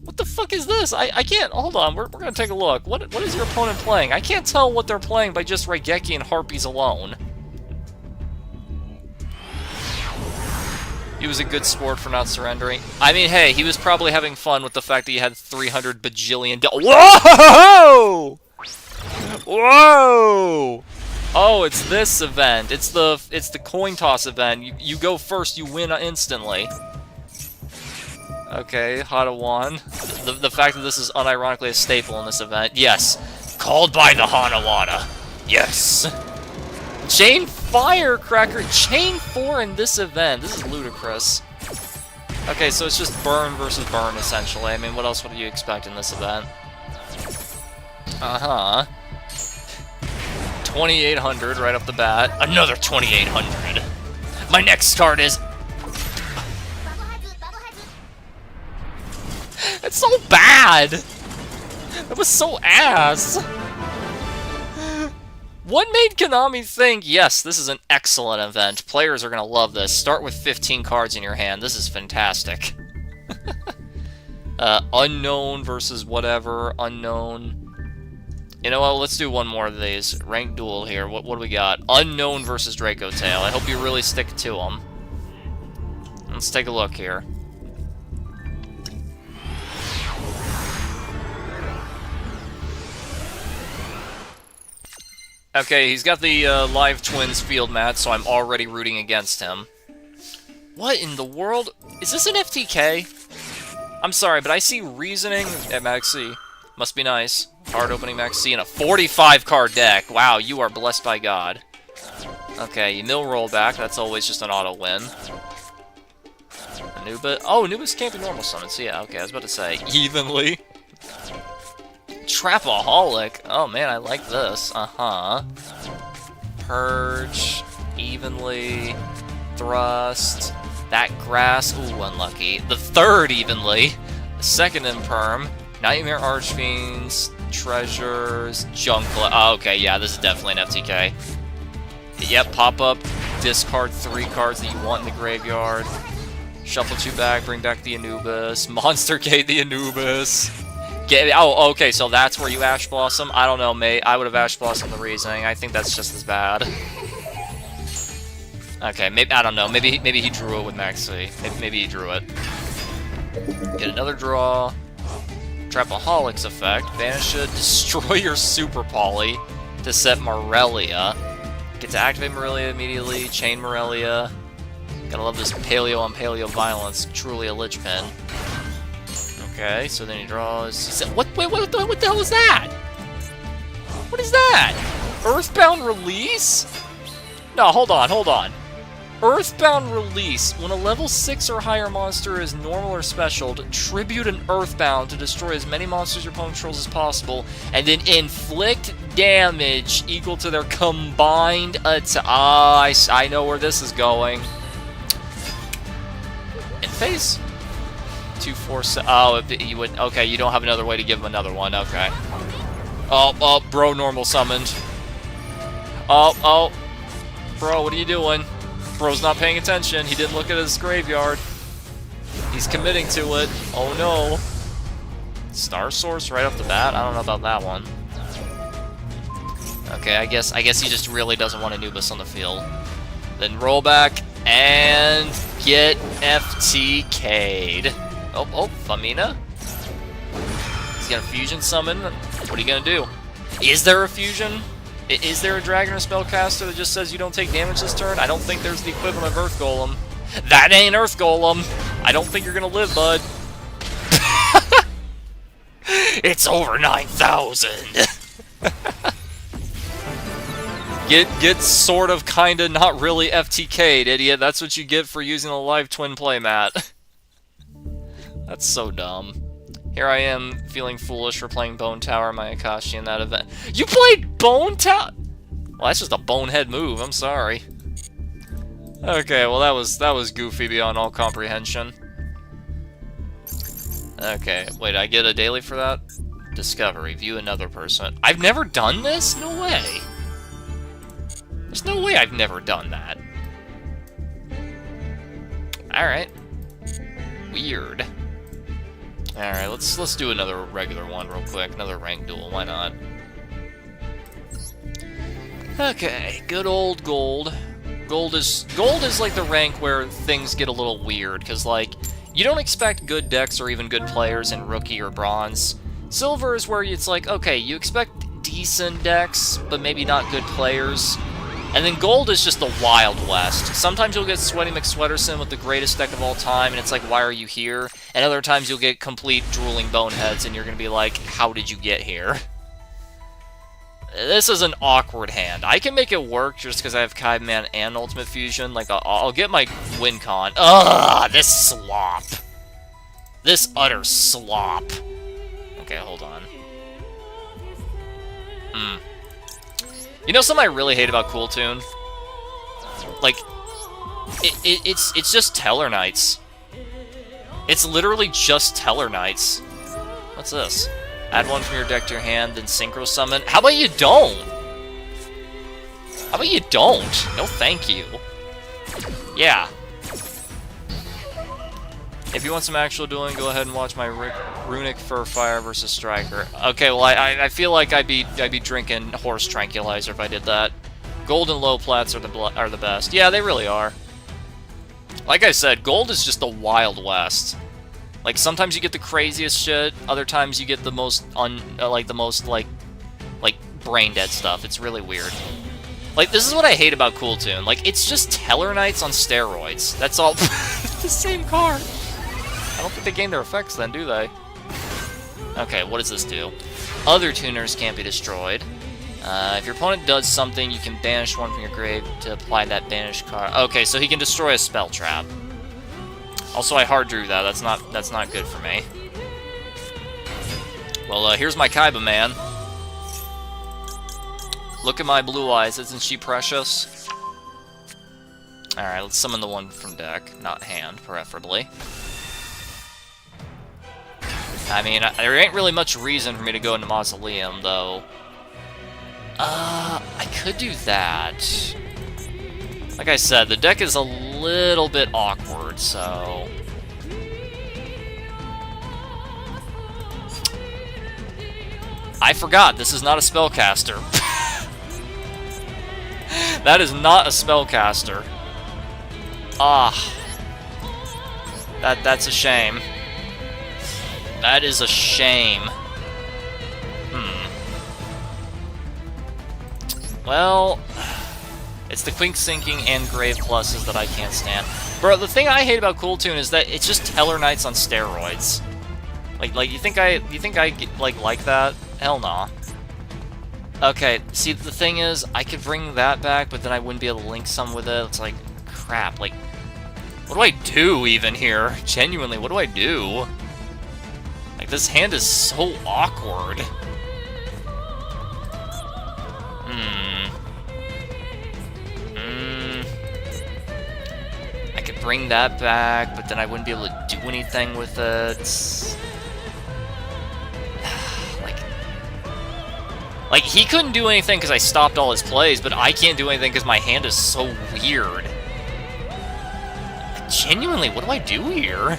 What the fuck is this? I can't... Hold on, we're gonna take a look. What is your opponent playing? I can't tell what they're playing by just Raigeki and Harpies alone. He was a good sport for not surrendering. I mean, hey, he was probably having fun with the fact that he had 300 bajillion... Whoa! Whoa! Oh, it's this event. It's the coin toss event. You go first, you win instantly. Okay, Hana-wan. The fact that this is unironically a staple in this event. Yes. Called by the Hanawada. Yes. Chain Firecracker. Chain 4 in this event. This is ludicrous. Okay, so it's just burn versus burn, essentially. I mean, what else would you expect in this event? 2,800 right off the bat. Another 2,800. My next card is... It's so bad! That was so ass! What made Konami think, yes, this is an excellent event. Players are gonna love this. Start with 15 cards in your hand. This is fantastic. Unknown versus whatever. Unknown. You know what, let's do one more of these. Ranked duel here. What do we got? Unknown versus Draco Tail. I hope you really stick to them. Let's take a look here. Okay, he's got the Live Twins field mat, so I'm already rooting against him. What in the world? Is this an FTK? I'm sorry, but I see Reasoning at Max C. Must be nice. Card opening Max C in a 45-card deck. Wow, you are blessed by God. Okay, you mill rollback. That's always just an auto win. Anubis. Oh, Anubis can't be normal summon, so yeah, okay, I was about to say. Evenly. Trapaholic. Oh man, I like this. Purge. Evenly. Thrust. That grass, ooh, unlucky. The third, evenly. The second imperm. Nightmare Archfiends, treasures, junk. Oh, okay, yeah, this is definitely an FTK. Yep, pop up, discard 3 cards that you want in the graveyard. Shuffle 2 back, bring back the Anubis. Monster Gate the Anubis. Oh, okay, so that's where you Ash Blossom? I don't know, mate. I would have Ash Blossom the reasoning. I think that's just as bad. Okay, maybe, I don't know. Maybe he drew it with Maxi. Maybe he drew it. Get another draw. Trapaholics effect. Banish it. Destroy your Super Poly to set Morelia. Get to activate Morelia immediately. Chain Morelia. Gotta love this paleo on paleo violence. Truly a Lich Pin. Okay, so then he draws. What the hell is that? What is that? Earthbound Release? No, hold on. Earthbound Release. When a level 6 or higher monster is normal or special, tribute an Earthbound to destroy as many monsters your opponent controls as possible, and then inflict damage equal to their combined attack. I know where this is going. In phase. 2, 4, 7. Oh, you would. Okay, you don't have another way to give him another one. Okay. Oh, bro, normal summoned. Oh, bro, what are you doing? Bro's not paying attention. He didn't look at his graveyard. He's committing to it. Oh no. Star Source right off the bat? I don't know about that one. Okay, I guess he just really doesn't want Anubis on the field. Then roll back and get FTK'd. Oh, Famina. He's gonna fusion summon. What are you gonna do? Is there a fusion? Is there a dragon or spellcaster that just says you don't take damage this turn? I don't think there's the equivalent of Earth Golem. That ain't Earth Golem. I don't think you're gonna live, bud. It's over 9,000. Get sort of, kinda, not really FTK'd, idiot. That's what you get for using a live twin playmat. That's so dumb. Here I am, feeling foolish for playing Bone Tower Mayakashi in that event. You played Bone Tower? Well, that's just a bonehead move, I'm sorry. Okay, well that was goofy beyond all comprehension. Okay, wait, I get a daily for that? Discovery, view another person. I've never done this? No way. There's no way I've never done that. Alright. Weird. Alright, let's do another regular one real quick. Another ranked duel, why not? Okay, good old gold. Gold is like the rank where things get a little weird, because like, you don't expect good decks or even good players in rookie or bronze. Silver is where it's like, okay, you expect decent decks, but maybe not good players. And then gold is just the Wild West. Sometimes you'll get Sweaty McSweaterson with the greatest deck of all time, and it's like, why are you here? And other times you'll get complete drooling boneheads, and you're gonna be like, how did you get here? This is an awkward hand. I can make it work just because I have Kaiban and Ultimate Fusion. Like, I'll get my win con. Ugh, this slop. This utter slop. Okay, hold on. You know something I really hate about Cool Tune? Like, it's just Teller Knights. It's literally just Teller Knights. What's this? Add one from your deck to your hand, then Synchro Summon. How about you don't? How about you don't? No thank you. Yeah. If you want some actual dueling, go ahead and watch my Runic Furfire versus Striker. Okay, well, I feel like I'd be drinking horse tranquilizer if I did that. Gold and low plats are the best. Yeah, they really are. Like I said, gold is just the Wild West. Like, sometimes you get the craziest shit, other times you get the most brain dead stuff. It's really weird. Like, this is what I hate about Cool Tune. Like, it's just Teller Knights on steroids. That's all. The same card. I don't think they gain their effects then, do they? Okay, what does this do? Other tuners can't be destroyed. If your opponent does something, you can banish one from your grave to apply that banish card. Okay, so he can destroy a spell trap. Also, I hard drew that. That's not good for me. Well, here's my Kaiba man. Look at my blue eyes. Isn't she precious? Alright, let's summon the one from deck, not hand, preferably. I mean, there ain't really much reason for me to go into Mausoleum, though. I could do that. Like I said, the deck is a little bit awkward, so... I forgot, this is not a spellcaster. That is not a spellcaster. Ah. That's a shame. That is a shame. Well, it's the Quink Sinking and Grave Pluses that I can't stand. Bro, the thing I hate about Cool Tune is that it's just Teller Knights on steroids. Like you think I like that? Hell nah. Okay, see, the thing is, I could bring that back, but then I wouldn't be able to link some with it. It's like, crap, like, what do I do even here? Genuinely, what do I do? Like, this hand is so awkward. I could bring that back, but then I wouldn't be able to do anything with it. Like, he couldn't do anything because I stopped all his plays, but I can't do anything because my hand is so weird. Genuinely, what do I do here?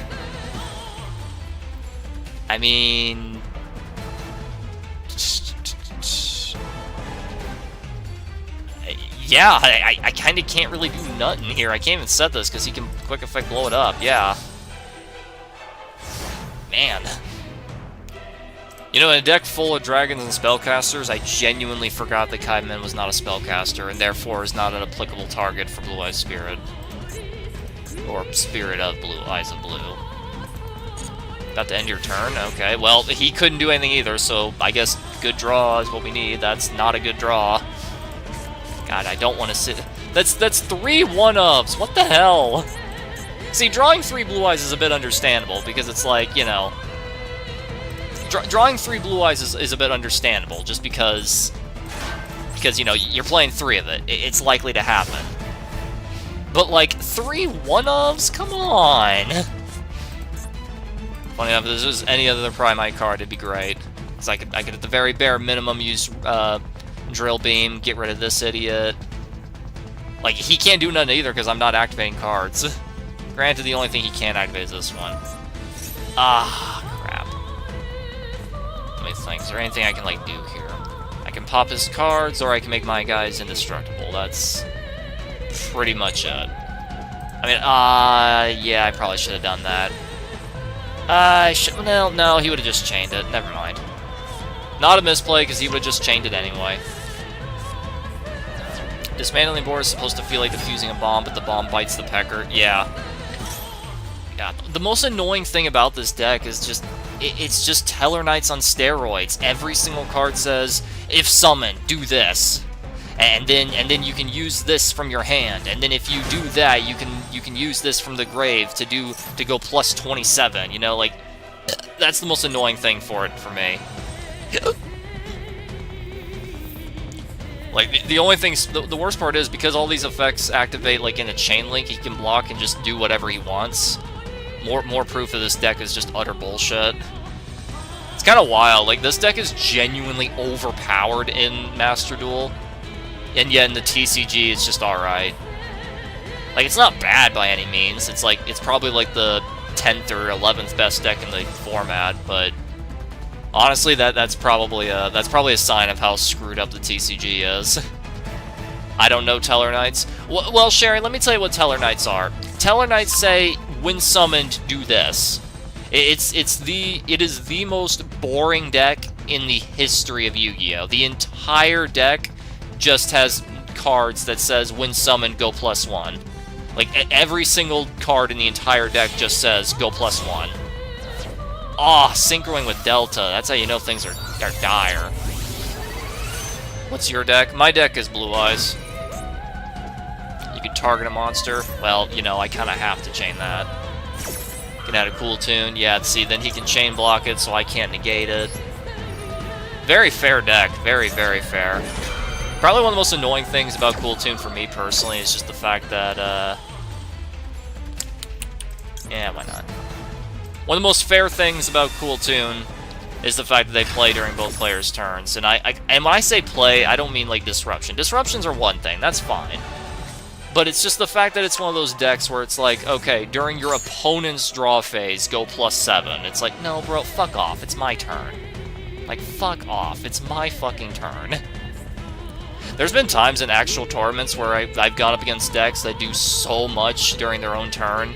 I mean... Yeah, I kind of can't really do nothing here. I can't even set this because he can quick effect blow it up, yeah. Man. You know, in a deck full of dragons and spellcasters, I genuinely forgot that Kaiman was not a spellcaster, and therefore is not an applicable target for Blue Eyes Spirit. Or Spirit of Blue Eyes of Blue. About to end your turn? Okay, well, he couldn't do anything either, so I guess good draw is what we need. That's not a good draw. God, I don't want to sit... That's 3 one-ofs! What the hell? See, drawing 3 Blue Eyes is a bit understandable, because it's like, you know... Drawing 3 Blue Eyes is a bit understandable, just because, you know, you're playing 3 of it. It's likely to happen. But, like, 3 one-ofs? Come on! Funny enough, if this was any other Primite card, it'd be great. Because I could at the very bare minimum use Drill Beam, get rid of this idiot. Like, he can't do nothing either because I'm not activating cards. Granted, the only thing he can activate is this one. Ah, crap. Let me think. Is there anything I can, like, do here? I can pop his cards, or I can make my guys indestructible. That's pretty much it. I mean, yeah, I probably should have done that. No, he would have just chained it. Never mind. Not a misplay, because he would have just chained it anyway. Dismantling board is supposed to feel like defusing a bomb, but the bomb bites the pecker. Yeah. Yeah. The most annoying thing about this deck is just... It's just Teller Knights on steroids. Every single card says, if summoned, do this. And then you can use this from your hand. And then if you do that, you can use this from the grave to go plus 27. You know, like, that's the most annoying thing for me. Like, the only thing, the worst part is, because all these effects activate, like, in a chain link, he can block and just do whatever he wants. More proof of this deck is just utter bullshit. It's kind of wild. Like, this deck is genuinely overpowered in Master Duel. And yet in the TCG, it's just alright. Like, it's not bad by any means. It's like, it's probably like the 10th or 11th best deck in the format, but honestly, that's probably a sign of how screwed up the TCG is. I don't know Teller Knights. Well, Sherry, let me tell you what Teller Knights are. Teller Knights say, when summoned, do this. It is the most boring deck in the history of Yu-Gi-Oh! The entire deck just has cards that says, when summoned, go +1. Like, every single card in the entire deck just says, go +1. Ah, synchroing with Delta. That's how you know things are dire. What's your deck? My deck is Blue Eyes. You could target a monster. Well, you know, I kind of have to chain that. Can add a cool tune. Yeah, see, then he can chain block it, so I can't negate it. Very fair deck. Very, very fair. Probably one of the most annoying things about Cool Tune for me personally is just the fact that, yeah, why not? One of the most fair things about Cool Tune is the fact that they play during both players' turns. And and when I say play, I don't mean like disruption. Disruptions are one thing, that's fine. But it's just the fact that it's one of those decks where it's like, okay, during your opponent's draw phase, go +7. It's like, no, bro, fuck off. It's my turn. Like, fuck off. It's my fucking turn. There's been times in actual tournaments where I've gone up against decks that do so much during their own turn,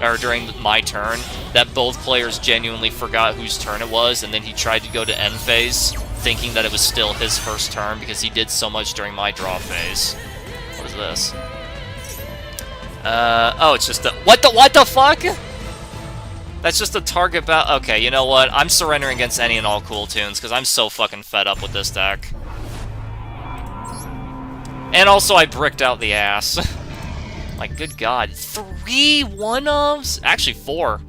or during my turn, that both players genuinely forgot whose turn it was, and then he tried to go to end phase, thinking that it was still his first turn because he did so much during my draw phase. What is this? Oh, it's just a... What the fuck? That's just a target okay, you know what? I'm surrendering against any and all Cool Tunes, because I'm so fucking fed up with this deck. And also, I bricked out the ass. Like, good god. 3 one-ofs? Actually, 4.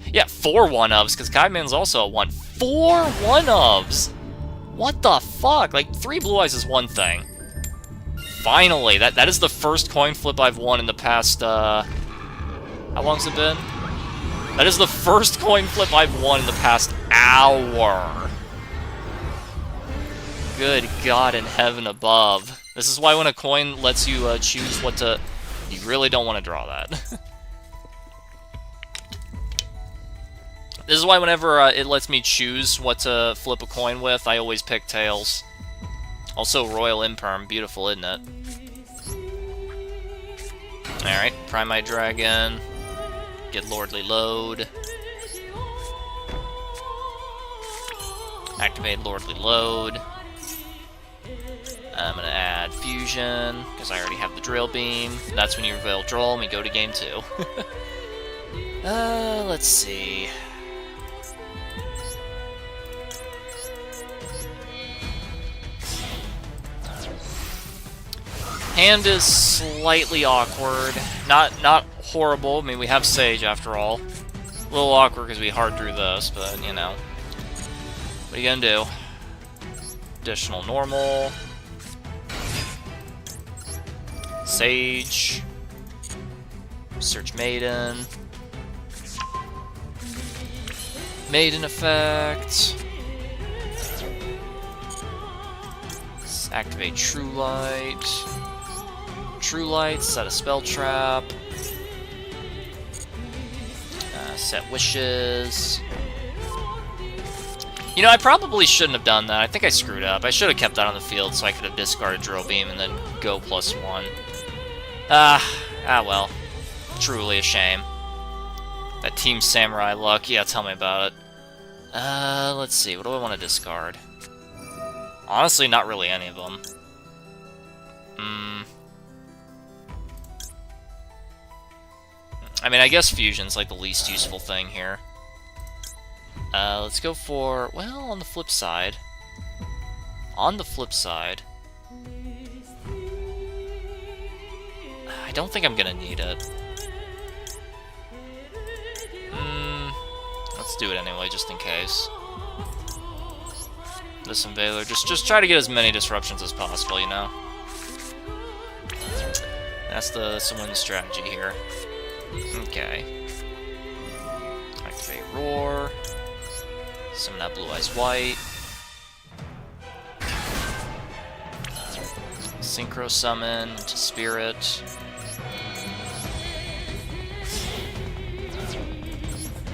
Yeah, 4 one-ofs, because Kaiman's also a 1. 4 one-ofs! What the fuck? Like, 3 Blue Eyes is one thing. Finally, that is the first coin flip I've won in the past, how long's it been? That is the first coin flip I've won in the past hour. Good God in heaven above. This is why when a coin lets you choose what to... You really don't want to draw that. This is why whenever it lets me choose what to flip a coin with, I always pick tails. Also, Royal Imperm. Beautiful, isn't it? Alright, Primite Dragon. Get Lordly Load. Activate Lordly Load. I'm gonna add Fusion, because I already have the Drill Beam. That's when you reveal Droll, and we go to game 2. Let's see. Hand is slightly awkward. Not horrible. I mean, we have Sage after all. A little awkward because we hard drew this, but you know. What are you gonna do? Additional normal. Sage. Search Maiden. Maiden effect. Activate True Light. True Light, set a spell trap. Set wishes. You know, I probably shouldn't have done that. I think I screwed up. I should have kept that on the field so I could have discarded Drill Beam and then go +1. Well. Truly a shame. That Team Samurai luck, yeah, tell me about it. Let's see, what do I want to discard? Honestly, not really any of them. I mean, I guess Fusion's like the least useful thing here. Let's go for... Well, on the flip side... I don't think I'm gonna need it. Let's do it anyway, just in case. This Invader, just try to get as many disruptions as possible, you know? That's the win strategy here. Okay. Activate Roar. Summon that Blue Eyes White. Synchro Summon to Spirit.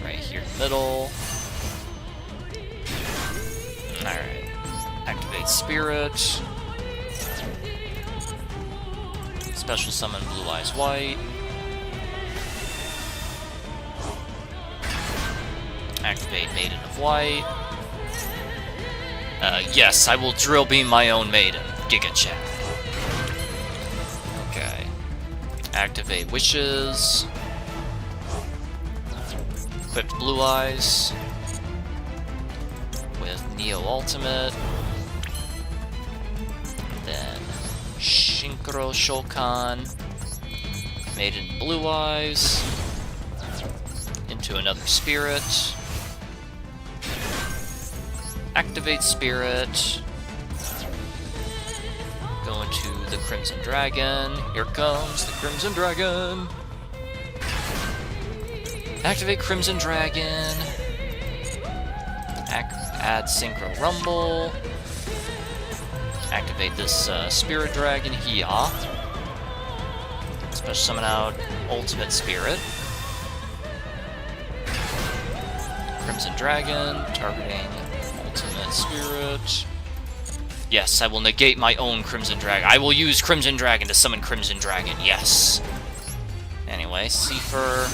Right here in the middle. Alright. Activate Spirit. Special Summon Blue Eyes White. Activate Maiden of White. Yes, I will Drill Beam my own Maiden. Giga Chat. Okay. Activate Wishes. Equipped Blue Eyes. With Neo Ultimate. Then Synchro Shokan. Maiden Blue Eyes. Into another Spirit. Activate Spirit. to the Crimson Dragon. Here comes the Crimson Dragon. Activate Crimson Dragon. Add Synchro Rumble. Activate this Spirit Dragon here. Special summon out Ultimate Spirit. Crimson Dragon, targeting Ultimate Spirit. Yes, I will negate my own Crimson Dragon. I will use Crimson Dragon to summon Crimson Dragon, yes. Anyway, Seifer.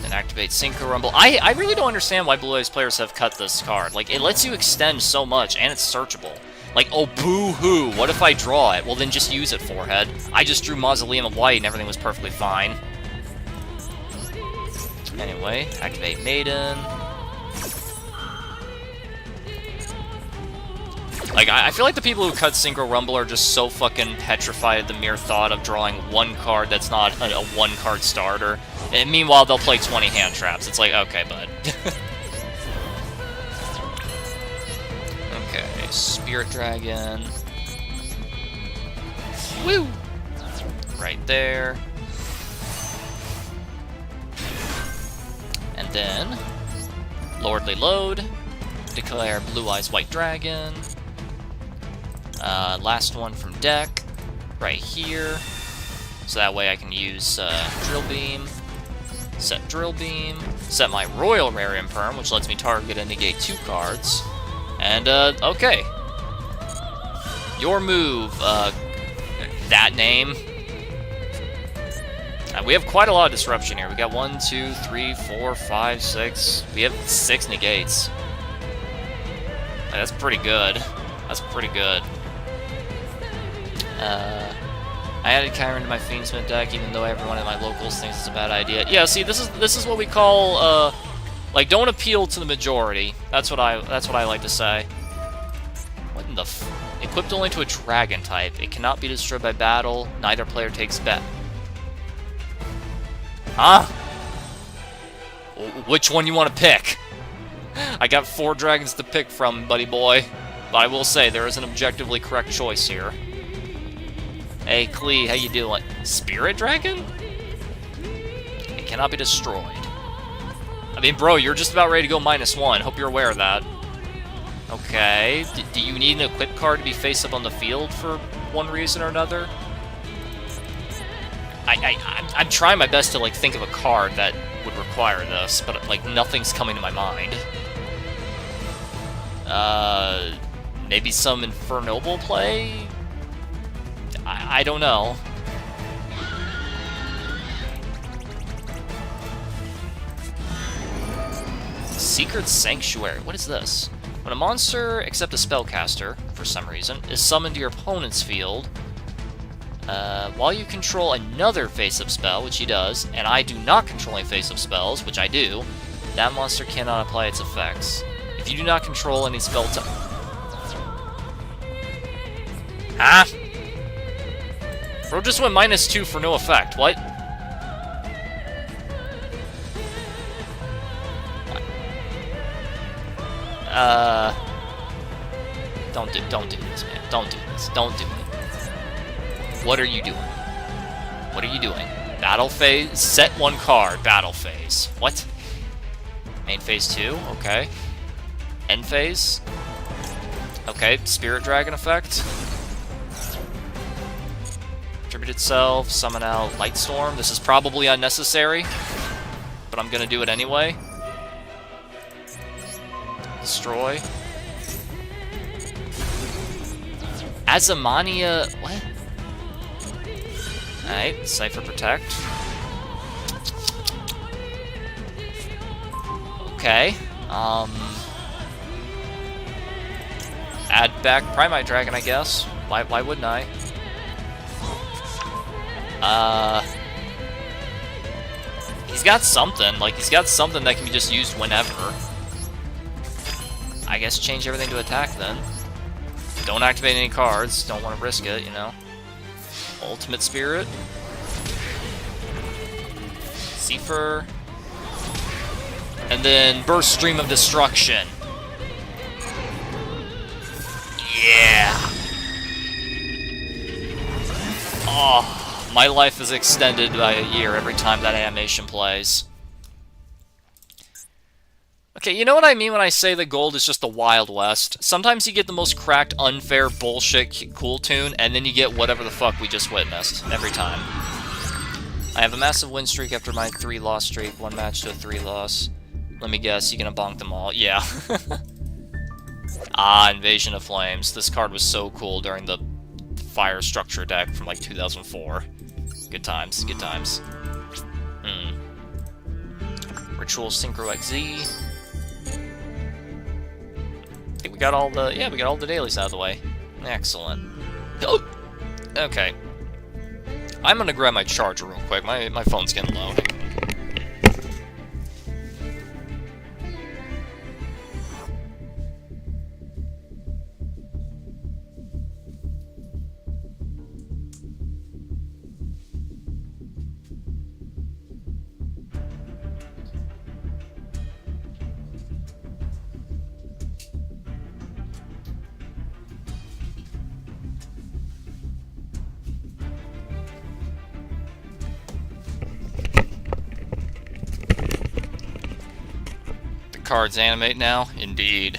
Then activate Synchro Rumble. I really don't understand why Blue Eyes players have cut this card. Like, it lets you extend so much, and it's searchable. Like, oh, boo-hoo, what if I draw it? Well, then just use it, Forehead. I just drew Mausoleum of Light, and everything was perfectly fine. Anyway, activate Maiden. Like, I feel like the people who cut Synchro Rumble are just so fucking petrified at the mere thought of drawing one card that's not a one-card starter. And meanwhile, they'll play 20 hand traps. It's like, okay, bud. Okay, Spirit Dragon. Woo! Right there. And then, Lordly Load, declare Blue Eyes White Dragon. Last one from deck, right here. So that way I can use Drill Beam, set Drill Beam, set my Royal Rare Imperm, which lets me target and negate 2 cards. And, okay. Your move, that name. We have quite a lot of disruption here. We got 1, 2, 3, 4, 5, 6. We have 6 negates. That's pretty good. That's pretty good. I added Chiron to my Fiendsmith deck, even though everyone in my locals thinks it's a bad idea. Yeah, see, this is what we call, like, don't appeal to the majority. That's what I like to say. What in the equipped only to a dragon type. It cannot be destroyed by battle. Neither player takes bet. Huh? Which one you want to pick? I got 4 dragons to pick from, buddy boy. But I will say, there is an objectively correct choice here. Hey, Klee, how you doing? Spirit Dragon? It cannot be destroyed. I mean, bro, you're just about ready to go -1. Hope you're aware of that. Okay. Do you need an equip card to be face up on the field for one reason or another? I'm trying my best to, like, think of a card that would require this, but, like, nothing's coming to my mind. Maybe some Infernoble play? I don't know. Secret Sanctuary. What is this? When a monster, except a spellcaster, for some reason, is summoned to your opponent's field, while you control another face-up spell, which he does, and I do not control any face-up spells, which I do, that monster cannot apply its effects. If you do not control any spell type... Ah! Bro just went -2 for no effect. What? Don't do this, man. Don't do this. Don't do it. What are you doing? What are you doing? Battle phase? Set 1 card. Battle phase. What? Main phase 2? Okay. End phase? Okay. Spirit Dragon effect. Attribute itself. Summon out Lightstorm. This is probably unnecessary, but I'm gonna do it anyway. Destroy. Azamania... What? Alright, Cypher Protect. Okay. Add back Primite Dragon, I guess. Why wouldn't I? He's got something. Like, he's got something that can be just used whenever. I guess change everything to attack, then. Don't activate any cards. Don't want to risk it, you know. Ultimate Spirit. Seifer. And then Burst Stream of Destruction. Yeah! Oh, my life is extended by a year every time that animation plays. Okay, you know what I mean when I say that gold is just the Wild West? Sometimes you get the most cracked, unfair, bullshit, cool tune, and then you get whatever the fuck we just witnessed. Every time. I have a massive win streak after my 3-loss streak. 1 match to a 3-loss. Let me guess, you gonna bonk them all? Yeah. Ah, Invasion of Flames. This card was so cool during the Fire Structure deck from, like, 2004. Good times, good times. Ritual Synchro XZ. I think we got all the, yeah, we got all the dailies out of the way. Excellent. Oh! Okay. I'm gonna grab my charger real quick. My phone's getting low. Cards animate now? Indeed.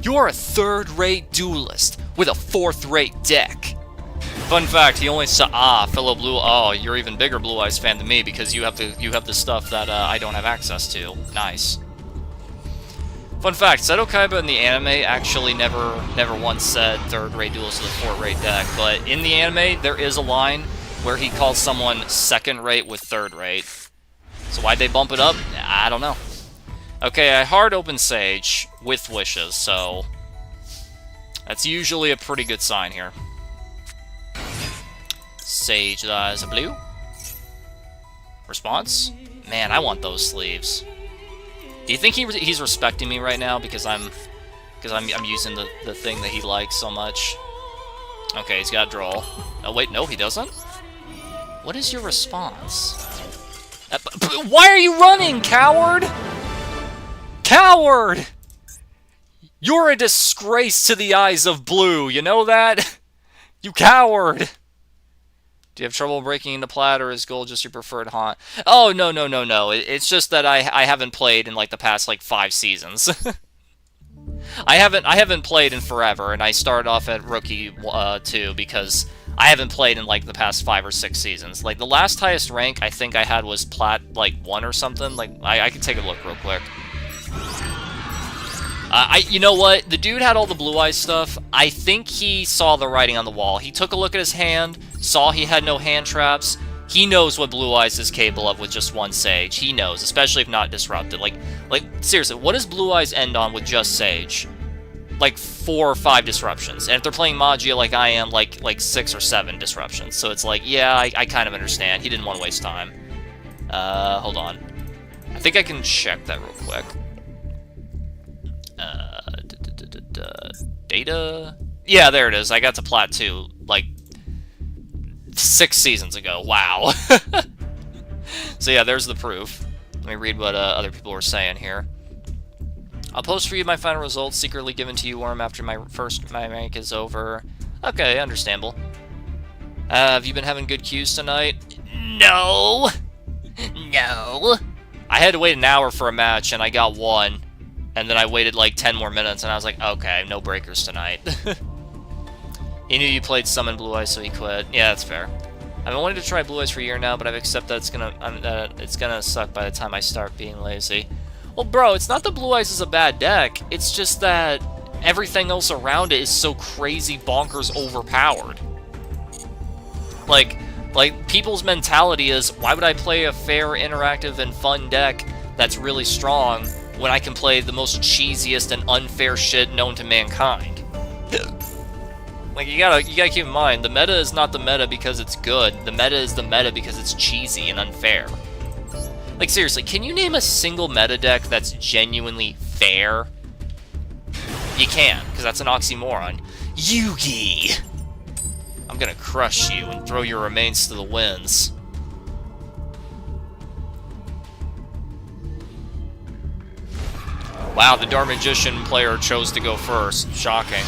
You're a third-rate duelist with a fourth-rate deck. Fun fact, he only saw fellow blue. Oh, you're even bigger Blue Eyes fan than me because you have the stuff that I don't have access to. Nice. Fun fact, Seto Kaiba in the anime actually never once said third-rate duelist with a fourth-rate deck, but in the anime there is a line where he calls someone second-rate with third-rate. So why'd they bump it up? I don't know. Okay, I hard open Sage with wishes, so that's usually a pretty good sign here. Sage is a blue. Response? Man, I want those sleeves. Do you think he's respecting me right now because I'm using the thing that he likes so much? Okay, he's got draw. Oh wait, no, he doesn't. What is your response? Why are you running, coward? Coward! You're a disgrace to the eyes of blue, you know that? You coward! Do you have trouble breaking into plat, or is gold just your preferred haunt? Oh, no. It's just that I haven't played in, like, the past, like, 5 seasons. I haven't played in forever, and I started off at Rookie 2 because I haven't played in, like, the past 5 or 6 seasons. Like, the last highest rank I think I had was plat, like, 1 or something. Like, I can take a look real quick. You know what? The dude had all the Blue Eyes stuff. I think he saw the writing on the wall. He took a look at his hand, saw he had no hand traps. He knows what Blue Eyes is capable of with just 1 Sage. He knows, especially if not disrupted. Like seriously, what does Blue Eyes end on with just Sage? Like 4 or 5 disruptions. And if they're playing Magia like I am, like 6 or 7 disruptions. So it's like, yeah, I kind of understand. He didn't want to waste time. Hold on. I think I can check that real quick. Data? Yeah, there it is. I got to Plat 2, like, 6 seasons ago. Wow. So yeah, there's the proof. Let me read what other people were saying here. I'll post for you my final results, secretly given to you, Worm, after my rank is over. Okay, understandable. Have you been having good queues tonight? No! No! I had to wait an hour for a match, and I got 1. And then I waited like 10 more minutes, and I was like, okay, no breakers tonight. He knew you played Summon Blue Eyes, so he quit. Yeah, that's fair. I've been wanting to try Blue Eyes for a year now, but I've accepted that it's gonna suck by the time I start being lazy. Well, bro, it's not that Blue Eyes is a bad deck. It's just that everything else around it is so crazy bonkers overpowered. Like people's mentality is, why would I play a fair, interactive, and fun deck that's really strong when I can play the most cheesiest and unfair shit known to mankind? Like, you gotta keep in mind, the meta is not the meta because it's good. The meta is the meta because it's cheesy and unfair. Like, seriously, can you name a single meta deck that's genuinely fair? You can't, because that's an oxymoron. Yugi! I'm gonna crush you and throw your remains to the winds. Wow, the Dark Magician player chose to go first. Shocking.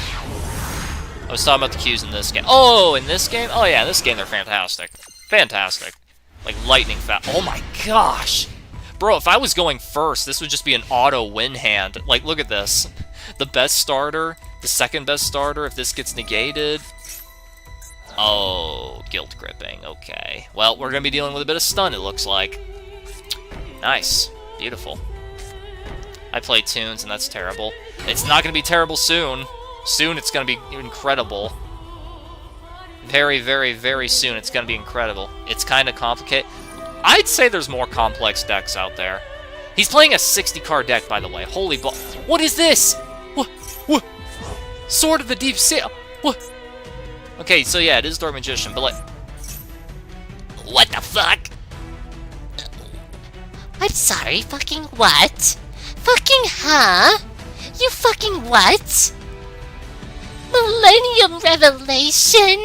I was talking about the cues in this game. Oh, in this game? Oh yeah, this game they're fantastic. Fantastic. Like lightning fast. Oh my gosh! Bro, if I was going first, this would just be an auto win hand. Like, look at this. The best starter, the second best starter, if this gets negated... Oh, guilt gripping. Okay. Well, we're going to be dealing with a bit of stun, it looks like. Nice. Beautiful. I play tunes, and that's terrible. It's not going to be terrible soon. Soon, it's going to be incredible. Very, very, very soon, it's going to be incredible. It's kind of complicated. I'd say there's more complex decks out there. He's playing a 60-card deck, by the way. Holy ball. What is this? What? Sword of the Deep Sea. What? Okay, so yeah, it is Dark Magician, but like... What the fuck? I'm sorry, fucking what? Fucking huh? You fucking what? Millennium Revelation?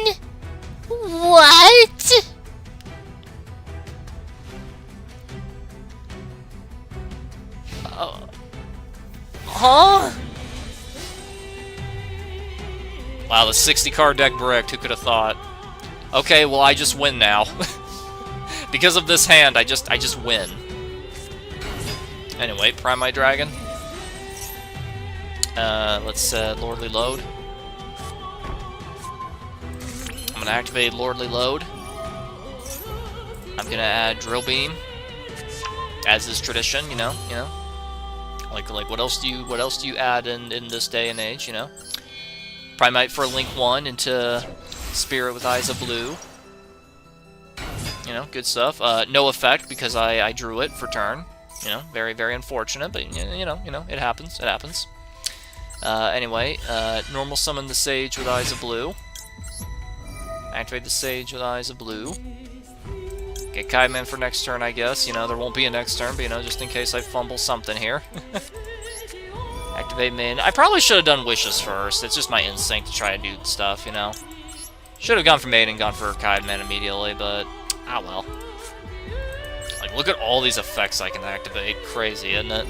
What? Huh? Wow, the 60-card deck bricked. Who could have thought? Okay, well, I just win now. Because of this hand, I just win. Anyway, prime my dragon. Let's Lordly Load. I'm gonna activate Lordly Load. I'm gonna add Drill Beam, as is tradition. You know. Like what else do you add in this day and age? You know. Primite for Link 1 into Spirit with Eyes of Blue. You know, good stuff. No effect because I drew it for turn. You know, very, very unfortunate, but you know, it happens. It happens. Anyway, normal summon the Sage with Eyes of Blue. Activate the Sage with Eyes of Blue. Get Kaiman for next turn, I guess. You know, there won't be a next turn, but you know, just in case I fumble something here. Activate Min. I probably should have done Wishes first. It's just my instinct to try to do stuff, you know. Should have gone for Maiden and gone for Kaiman immediately, but ah well. Like, look at all these effects I can activate. Crazy, isn't it?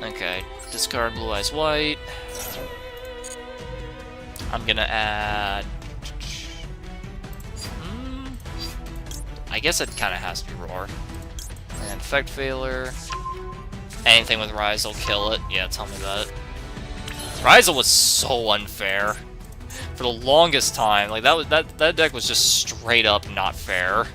Okay, discard Blue Eyes White. I'm gonna add... I guess it kind of has to be Roar. And Effect Failure. Anything with Rise will kill it. Yeah, tell me about it. Rise was so unfair. For the longest time, like that deck was just straight up not fair.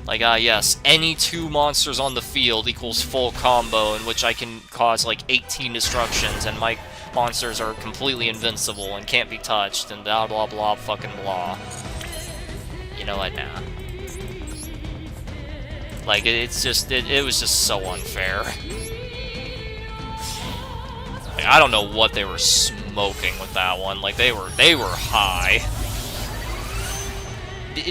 Like, yes, any 2 monsters on the field equals full combo, in which I can cause like 18 destructions, and my monsters are completely invincible and can't be touched, and blah blah blah fucking blah. You know what, nah. Like, it was just so unfair. Like, I don't know what they were smoking with that one. Like, they were high.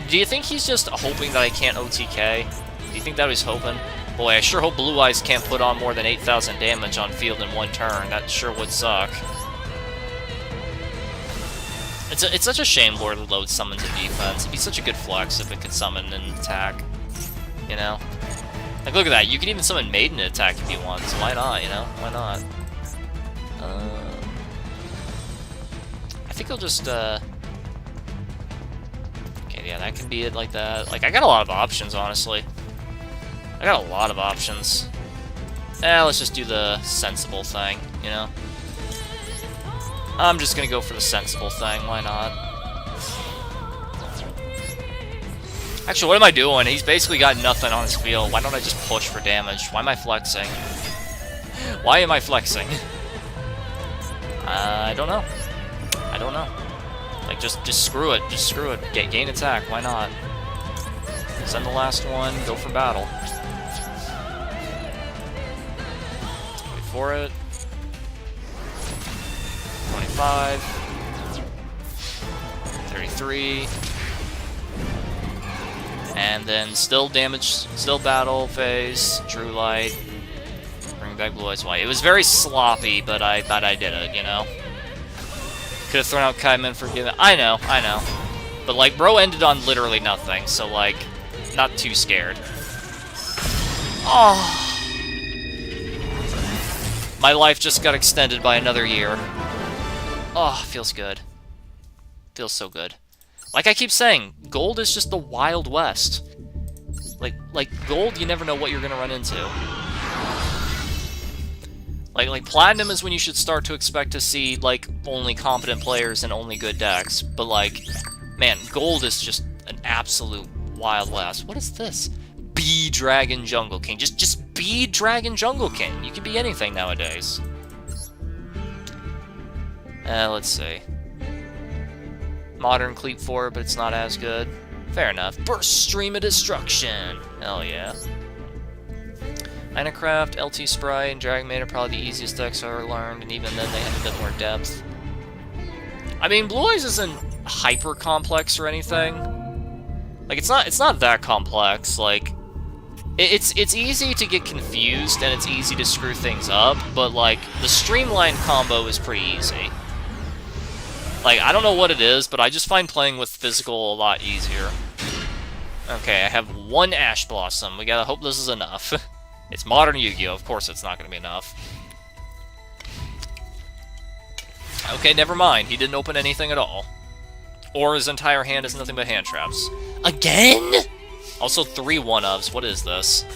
Do you think he's just hoping that I can't OTK? Do you think that he's hoping? Boy, I sure hope Blue Eyes can't put on more than 8,000 damage on field in 1 turn. That sure would suck. It's such a shame Lordly Load summons in defense. It'd be such a good flex if it could summon and attack. You know? Like, look at that. You can even summon Maiden to attack if you want, so why not, you know? Why not? I think I'll just, Okay, yeah, that could be it like that. Like, I got a lot of options, honestly. I got a lot of options. Let's just do the sensible thing, you know? I'm just gonna go for the sensible thing, why not? Actually, what am I doing? He's basically got nothing on his field. Why don't I just push for damage? Why am I flexing? Why am I flexing? I don't know. I don't know. Like, just screw it. Just screw it. Gain attack. Why not? Send the last one. Go for battle. Wait for it. 25. 33. And then still damage, still battle phase, Drew Light, bring back Blue Eyes White. It was very sloppy, but I did it, you know? Could have thrown out Kaiman for giving... I know. But, like, bro ended on literally nothing, so, like, not too scared. Oh! My life just got extended by another year. Oh, feels good. Feels so good. Like I keep saying, gold is just the Wild West. Like gold, you never know what you're gonna run into. Like platinum is when you should start to expect to see like only competent players and only good decks. But like, man, gold is just an absolute Wild West. What is this? Be Dragon Jungle King. Just be Dragon Jungle King. You can be anything nowadays. Let's see. Modern Cleat 4, but it's not as good. Fair enough. Burst Stream of Destruction. Hell yeah. Minecraft, LT Sprite, and Dragon Maid are probably the easiest decks I've ever learned, and even then they have a bit more depth. I mean, Blue Eyes isn't hyper complex or anything. Like it's not that complex. Like it's easy to get confused and it's easy to screw things up, but like the streamlined combo is pretty easy. Like, I don't know what it is, but I just find playing with physical a lot easier. Okay, I have one Ash Blossom. We gotta hope this is enough. It's modern Yu-Gi-Oh! Of course it's not gonna be enough. Okay, never mind. He didn't open anything at all. Or his entire hand is nothing but hand traps. Again?! Also, 3 one-ofs. What is this?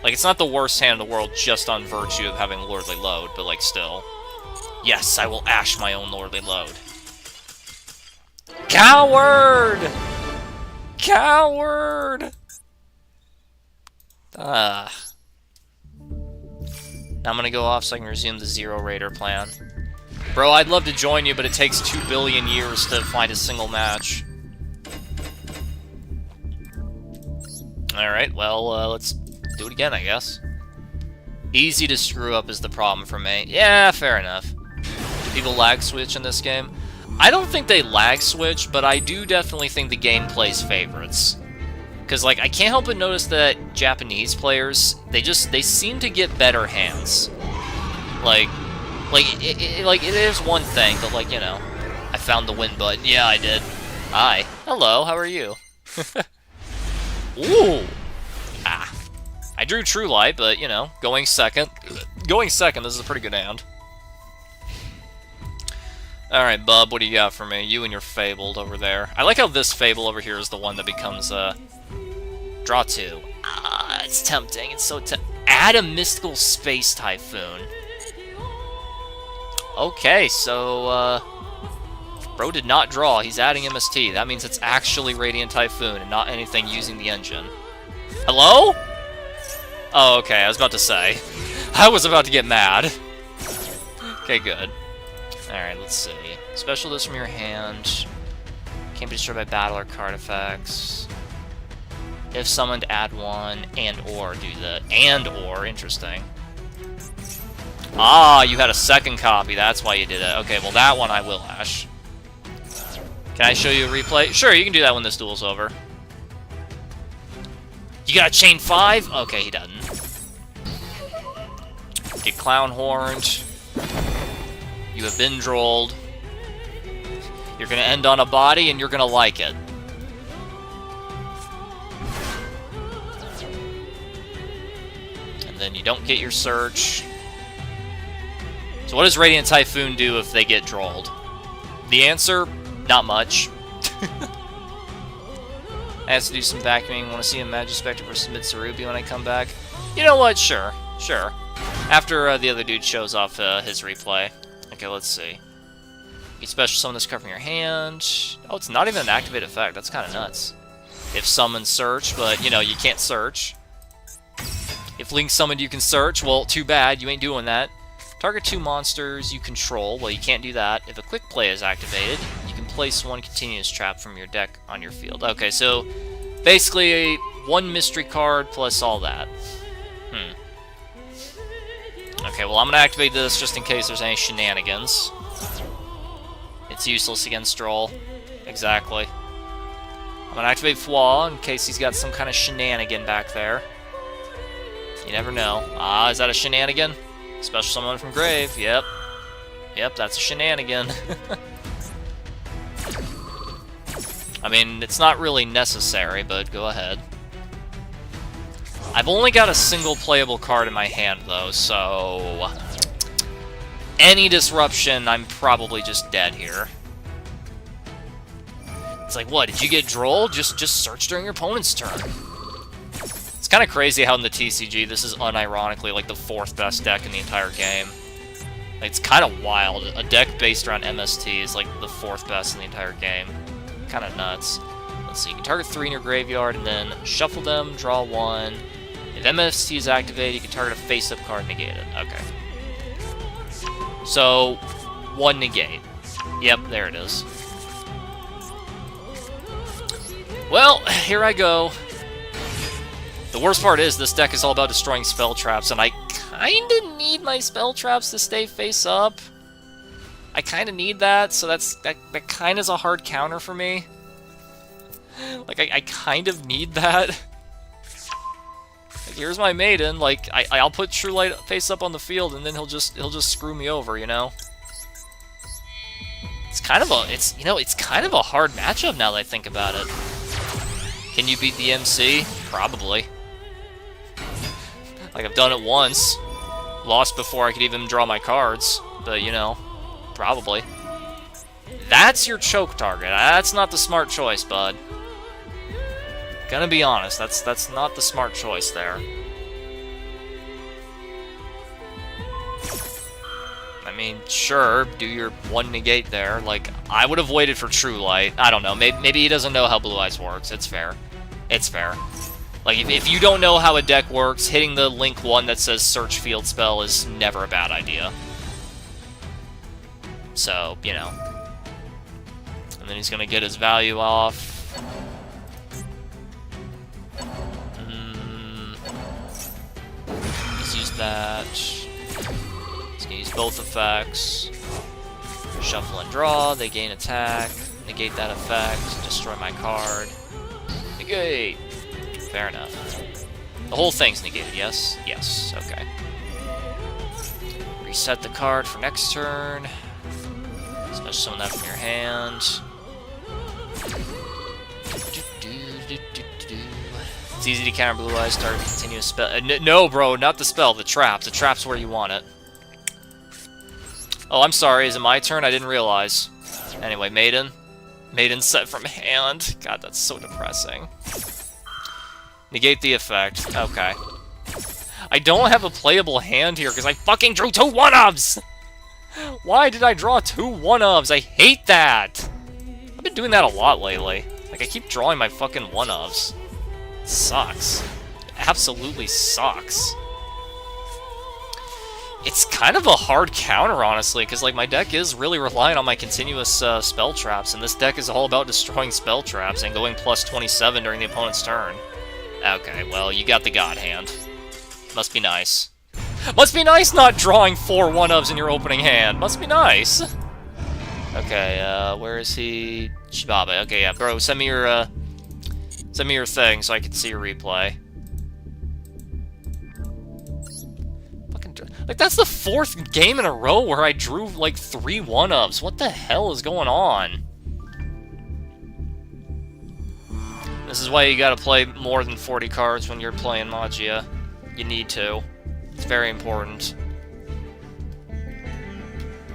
Like, it's not the worst hand in the world just on virtue of having Lordly Load, but, like, still. Yes, I will Ash my own Lordly Load. Coward! Coward! Now I'm gonna go off so I can resume the Zero Raider plan. Bro, I'd love to join you, but it takes 2 billion years to find a single match. Alright, well, let's do it again, I guess. Easy to screw up is the problem for me. Yeah, fair enough. Do people lag switch in this game? I don't think they lag switch, but I do definitely think the game plays favorites. Because, like, I can't help but notice that Japanese players, they seem to get better hands. It is one thing, but, like, you know, I found the win button. Yeah, I did. Hi. Hello, how are you? Ooh! Ah. I drew True Light, but, you know, going second. Going second, this is a pretty good hand. Alright, Bub, what do you got for me? You and your Fabled over there. I like how this Fable over here is the one that becomes, draw 2. Ah, it's tempting. It's so tempting. Add a Mystical Space Typhoon. Okay, so, bro did not draw. He's adding MST. That means it's actually Radiant Typhoon and not anything using the engine. Hello? Oh, okay, I was about to say. I was about to get mad. Okay, good. Alright, let's see. Special this from your hand. Can't be destroyed by battle or card effects. If summoned, add 1, and or do the... And or, interesting. Ah, you had a second copy, that's why you did it. Okay, well that one I will Ash. Can I show you a replay? Sure, you can do that when this duel's over. You got a chain 5? Okay, he doesn't. Get clown horned. You have been drolled. You're gonna end on a body and you're gonna like it. And then you don't get your search. So what does Radiant Typhoon do if they get drolled? The answer, not much. I have to do some vacuuming. Want to see a Magispector versus Mitsurugi when I come back? You know what? Sure. Sure. After the other dude shows off his replay. Okay, let's see. You special summon this card from your hand. Oh, it's not even an activate effect. That's kind of nuts. If summoned, search, but, you know, you can't search. If Link summoned, you can search. Well, too bad. You ain't doing that. Target 2 monsters you control. Well, you can't do that. If a quick play is activated, you can place 1 continuous trap from your deck on your field. Okay, so basically 1 mystery card plus all that. Okay, well, I'm going to activate this just in case there's any shenanigans. It's useless against Droll. Exactly. I'm going to activate Flaw in case he's got some kind of shenanigan back there. You never know. Ah, is that a shenanigan? Special summon from grave. Yep. Yep, that's a shenanigan. I mean, it's not really necessary, but go ahead. I've only got a single playable card in my hand, though, so... any disruption, I'm probably just dead here. It's like, what, did you get drolled? Just search during your opponent's turn. It's kind of crazy how in the TCG, this is unironically like the 4th best deck in the entire game. Like, it's kind of wild. A deck based around MST is like the 4th best in the entire game. Kind of nuts. Let's see, you can target 3 in your graveyard and then shuffle them, draw 1. If MST is activated, you can target a face-up card and negate it. Okay. So, 1 negate. Yep, there it is. Well, here I go. The worst part is, this deck is all about destroying spell traps, and I kinda need my spell traps to stay face up. I kinda need that, so that kinda is a hard counter for me. Like, I kind of need that. Like, here's my Maiden, like, I'll put True Light face up on the field, and then he'll just screw me over, you know? It's kind of a hard matchup now that I think about it. Can you beat the MC? Probably. Like, I've done it once. Lost before I could even draw my cards. But, you know, probably. That's your choke target. That's not the smart choice, bud. Gonna be honest, that's not the smart choice there. I mean, sure, do your 1 negate there. Like, I would have waited for True Light. I don't know, maybe he doesn't know how Blue Eyes works. It's fair. It's fair. Like, if you don't know how a deck works, hitting the Link 1 that says Search Field Spell is never a bad idea. So, you know. And then he's gonna get his value off. Let's use that. He's gonna use both effects. Shuffle and draw, they gain attack. Negate that effect, destroy my card. Negate! Fair enough. The whole thing's negated, yes? Yes, okay. Reset the card for next turn. Special summon that from your hand. It's easy to counter Blue Eyes, start continuous spell. No, bro, not the spell, the trap. The trap's where you want it. Oh, I'm sorry, is it my turn? I didn't realize. Anyway, Maiden. Maiden set from hand. God, that's so depressing. Negate the effect. Okay. I don't have a playable hand here because I fucking drew 2 1-ofs! Why did I draw 2 1-ofs? I hate that! I've been doing that a lot lately. Like, I keep drawing my fucking 1-ofs. It sucks. It absolutely sucks. It's kind of a hard counter, honestly, because, like, my deck is really relying on my continuous spell traps, and this deck is all about destroying spell traps and going plus 27 during the opponent's turn. Okay, well, you got the God Hand. Must be nice. Must be nice not drawing 4 1-ofs in your opening hand. Must be nice. Okay, where is he? Shibaba. Okay, yeah, bro, send me your thing so I can see your replay. Like, that's the 4th game in a row where I drew, like, 3 1-ofs. What the hell is going on? This is why you gotta play more than 40 cards when you're playing Magia. You need to. It's very important.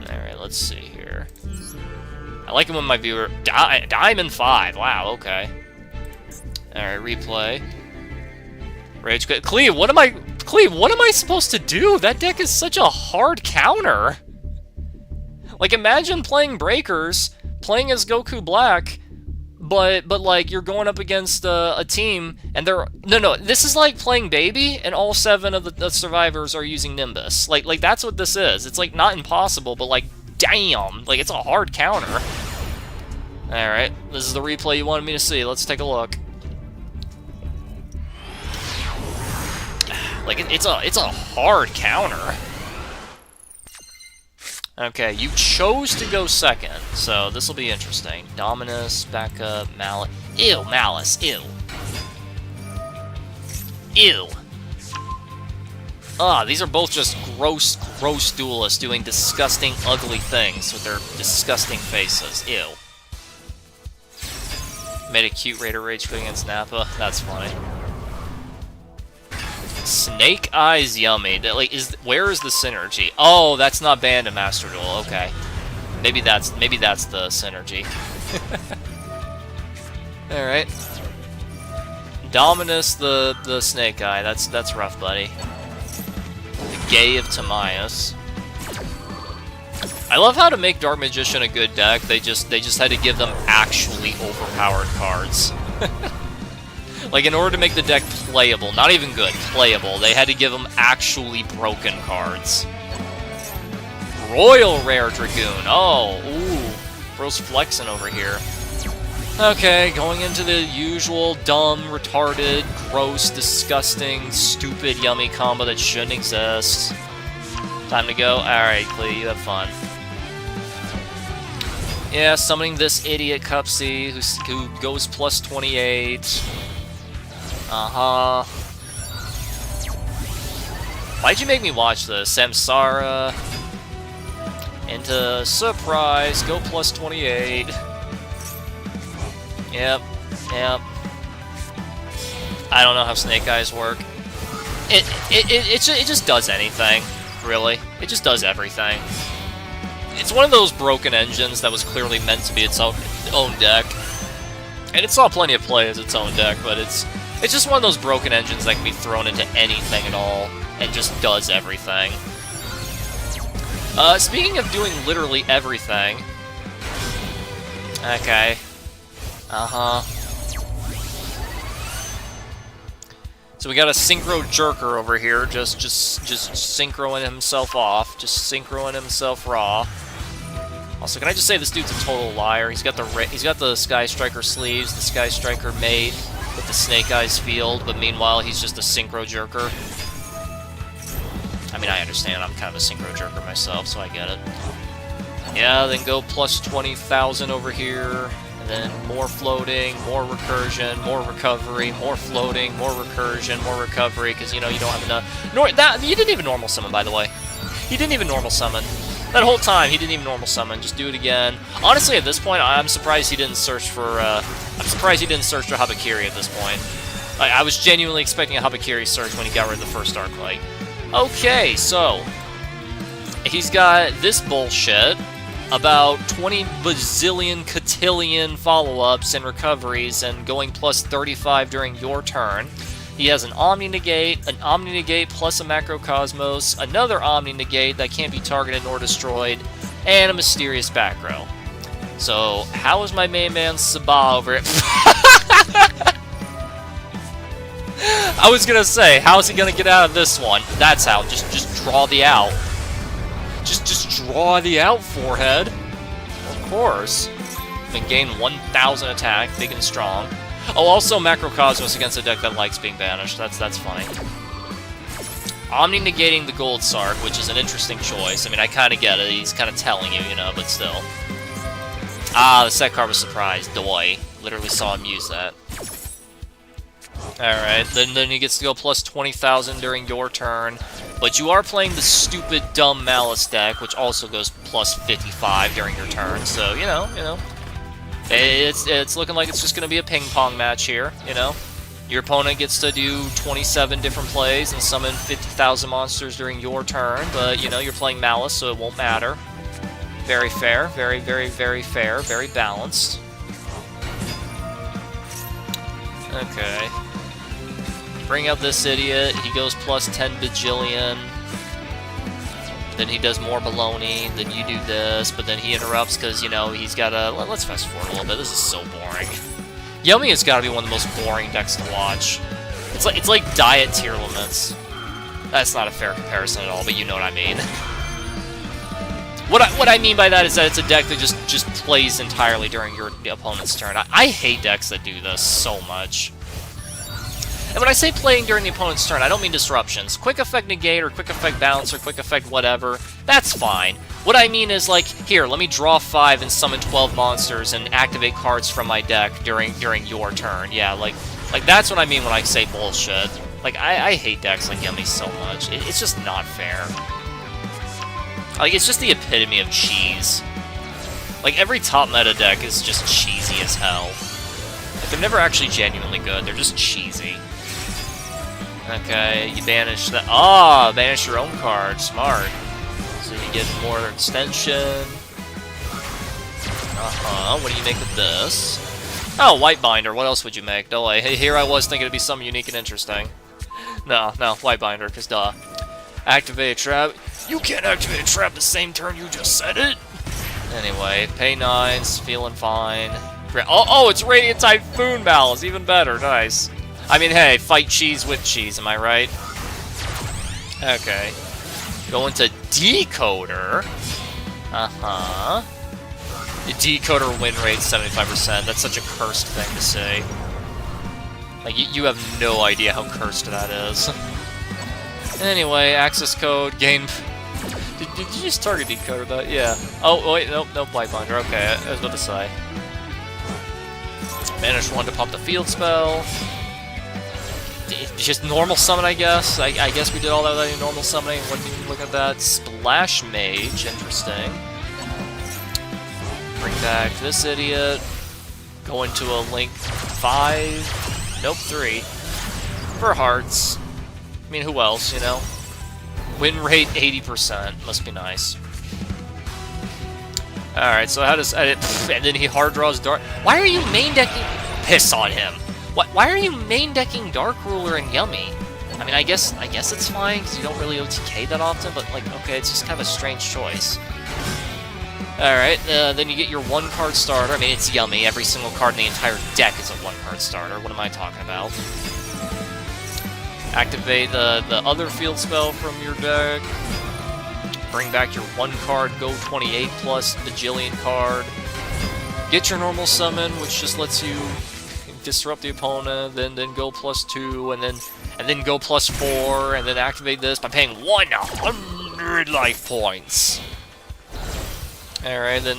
Alright, let's see here. I like it when my viewer... Diamond 5, wow, okay. Alright, replay. Rage Quit. Cleve, what am I supposed to do? That deck is such a hard counter. Like, imagine playing Breakers, playing as Goku Black, but like, you're going up against a team, and they're... No, this is like playing Baby, and all 7 of the survivors are using Nimbus. Like, that's what this is. It's, like, not impossible, but, like, damn! Like, it's a hard counter. Alright, this is the replay you wanted me to see. Let's take a look. Like, it's a hard counter. Okay, you chose to go second, so this will be interesting. Dominus, backup, Malice. Ew, Malice, ew. Ew. Ah, these are both just gross duelists doing disgusting, ugly things with their disgusting faces. Ew. Made a cute Raider Rage Quit against Nappa. That's funny. Snake Eyes Yummy. Like, where is the synergy? Oh, that's not banned in Master Duel. Okay, maybe that's the synergy. All right. Dominus the Snake Eye. That's rough, buddy. The Gay of Timaeus. I love how to make Dark Magician a good deck. They just had to give them actually overpowered cards. Like, in order to make the deck playable, not even good, playable, they had to give them actually broken cards. Royal Rare Dragoon. Oh, ooh. Bro's flexing over here. Okay, going into the usual dumb, retarded, gross, disgusting, stupid, yummy combo that shouldn't exist. Time to go? Alright, Klee, you have fun. Yeah, summoning this idiot Cupsy who goes plus 28. Uh-huh. Why'd you make me watch this? Samsara. Into surprise. Go plus 28. Yep. I don't know how Snake Eyes work. It just does anything, really. It just does everything. It's one of those broken engines that was clearly meant to be its own deck. And it saw plenty of play as its own deck, but it's just one of those broken engines that can be thrown into anything at all, and just does everything. Speaking of doing literally everything... Okay. Uh-huh. So we got a Synchro Jerker over here, just synchroing himself off, just synchroing himself raw. Also, can I just say this dude's a total liar? He's got the Sky Striker sleeves, the Sky Striker mate with the Snake Eyes field, but meanwhile he's just a Synchro Jerker. I mean, I understand. I'm kind of a Synchro Jerker myself, so I get it. Yeah, then go plus 20,000 over here. And then more floating, more recursion, more recovery, more floating, more recursion, more recovery, because, you know, you don't have enough... You didn't even normal summon, by the way. He didn't even normal summon. That whole time, he didn't even normal summon. Just do it again. Honestly, at this point, I'm surprised he didn't search for, Habakiri at this point. I was genuinely expecting a Habakiri search when he got rid of the first Arclight. Okay, so... He's got this bullshit. About 20 bazillion cotillion follow-ups and recoveries, and going plus 35 during your turn. He has an Omni-Negate plus a Macrocosmos, another Omni-Negate that can't be targeted nor destroyed, and a Mysterious back row. So, how is my main man Sabah over it? I was gonna say, how's he gonna get out of this one? That's how. Just draw the out. Just draw the out, forehead. Of course. And gain 1,000 attack, big and strong. Oh, also Macrocosmos against a deck that likes being banished. That's funny. Omni-negating the Gold Sark, which is an interesting choice. I mean, I kind of get it. He's kind of telling you, you know, but still. Ah, the set card was surprised. Doi. Literally saw him use that. Alright, then he gets to go plus 20,000 during your turn. But you are playing the stupid, dumb Malice deck, which also goes plus 55 during your turn. So, you know. It's looking like it's just going to be a ping-pong match here, you know. Your opponent gets to do 27 different plays and summon 50,000 monsters during your turn. But, you know, you're playing Malice, so it won't matter. Very fair. Very, very, very fair. Very balanced. Okay. Bring out this idiot. He goes plus 10 bajillion. Then he does more baloney. Then you do this, but then he interrupts because, you know, he's got a... Let's fast forward a little bit. This is so boring. Yummy has got to be one of the most boring decks to watch. It's like diet tier limits. That's not a fair comparison at all, but you know what I mean. What I mean by that is that it's a deck that just plays entirely during your opponent's turn. I hate decks that do this so much. And when I say playing during the opponent's turn, I don't mean disruptions. Quick effect negate, or quick effect bounce, or quick effect whatever, that's fine. What I mean is, like, here, let me draw 5 and summon 12 monsters and activate cards from my deck during your turn. Yeah, like that's what I mean when I say bullshit. Like, I hate decks like Yummy so much. It's just not fair. Like, it's just the epitome of cheese. Like, every top meta deck is just cheesy as hell. Like, they're never actually genuinely good, they're just cheesy. Okay, you banish that. Ah, banish your own card. Smart. So you get more extension. What do you make with this? Oh, White Binder. What else would you make? No way. Hey, here I was thinking it'd be something unique and interesting. No, White Binder, because duh. Activate a trap. You can't activate a trap the same turn you just said it. Anyway, pay 9s, feeling fine. Oh, it's Radiant Typhoon Balance, even better. Nice. I mean, hey, fight cheese with cheese. Am I right? Okay. Go into Decoder. The Decoder win rate 75%. That's such a cursed thing to say. Like, you have no idea how cursed that is. Anyway, access code, game... Did you just target Decoder that? Yeah. Oh, wait, nope, White Binder. Okay, I was about to say. Banish 1 to pop the field spell. Just normal summon, I guess. I guess we did all that without any normal summoning. What do you look at that? Splash Mage, interesting. Bring back this idiot. Go into a Link 5. Nope, 3. For hearts. I mean, who else, you know? Win rate 80%. Must be nice. Alright, so how does... and then he hard draws Dark... Why are you main decking... Piss on him. Why are you main decking Dark Ruler and Yummy? I mean, I guess it's fine, because you don't really OTK that often, but, like, okay, it's just kind of a strange choice. Alright, then you get your 1-card starter. I mean, it's Yummy. Every single card in the entire deck is a 1-card starter. What am I talking about? Activate the other field spell from your deck. Bring back your 1-card, go 28 plus bajillion card. Get your normal summon, which just lets you disrupt the opponent, then go +2, and then go +4, and then activate this by paying 100 life points. Alright, then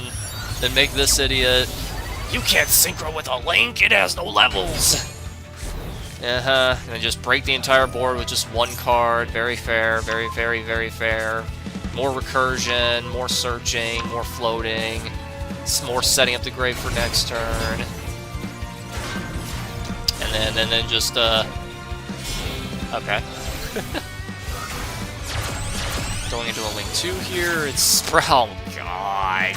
make this idiot. You can't synchro with a Link, it has no levels! And then just break the entire board with just 1 card. Very fair, very fair. More recursion, more searching, more floating. More setting up the grave for next turn. And then just, okay. Going into a Link 2 here, it's... Oh, God.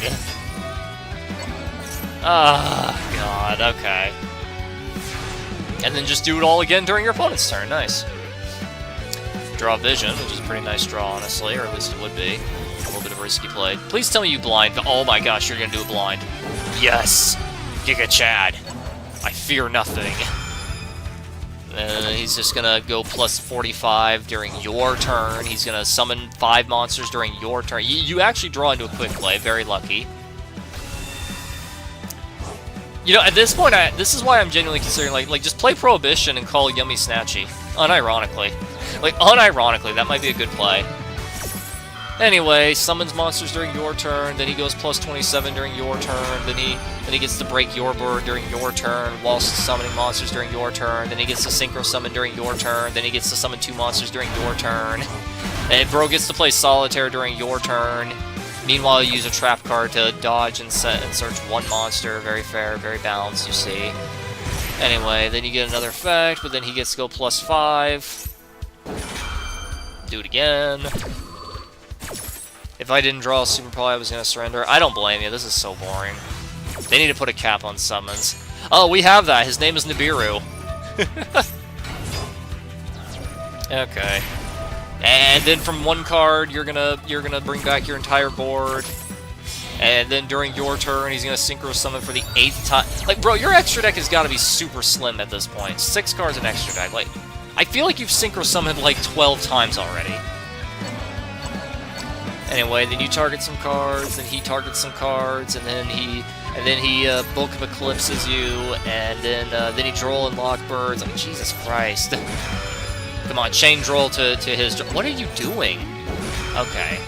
Oh, God, okay. And then just do it all again during your opponent's turn, nice. Draw Vision, which is a pretty nice draw, honestly, or at least it would be. A little bit of risky play. Please tell me you blind. Oh my gosh, you're gonna do a blind. Yes! Giga Chad. I fear nothing. And he's just gonna go +45 during your turn. He's gonna summon 5 monsters during your turn. You actually draw into a quick play, very lucky. You know, at this point, this is why I'm genuinely considering, like, just play Prohibition and call Yummy Snatchy. Unironically. Like, unironically, that might be a good play. Anyway, summons monsters during your turn, then he goes +27 during your turn, then he gets to break your board during your turn, whilst summoning monsters during your turn, then he gets to synchro summon during your turn, then he gets to summon 2 monsters during your turn, and bro gets to play Solitaire during your turn. Meanwhile, you use a trap card to dodge and set and search 1 monster. Very fair, very balanced, you see. Anyway, then you get another effect, but then he gets to go +5. Do it again. If I didn't draw a super play, I was gonna surrender. I don't blame you, this is so boring. They need to put a cap on summons. Oh, we have that. His name is Nibiru. Okay. And then from 1 card, you're gonna bring back your entire board. And then during your turn, he's gonna synchro summon for the 8th time. Like, bro, your extra deck has got to be super slim at this point. 6 cards in extra deck. Like, I feel like you've synchro summoned like 12 times already. Anyway, then you target some cards, then he targets some cards, and then he Bulk of Eclipses you, and then he Droll and lock birds. Like, Jesus Christ. Come on, chain Droll to his... What are you doing? Okay.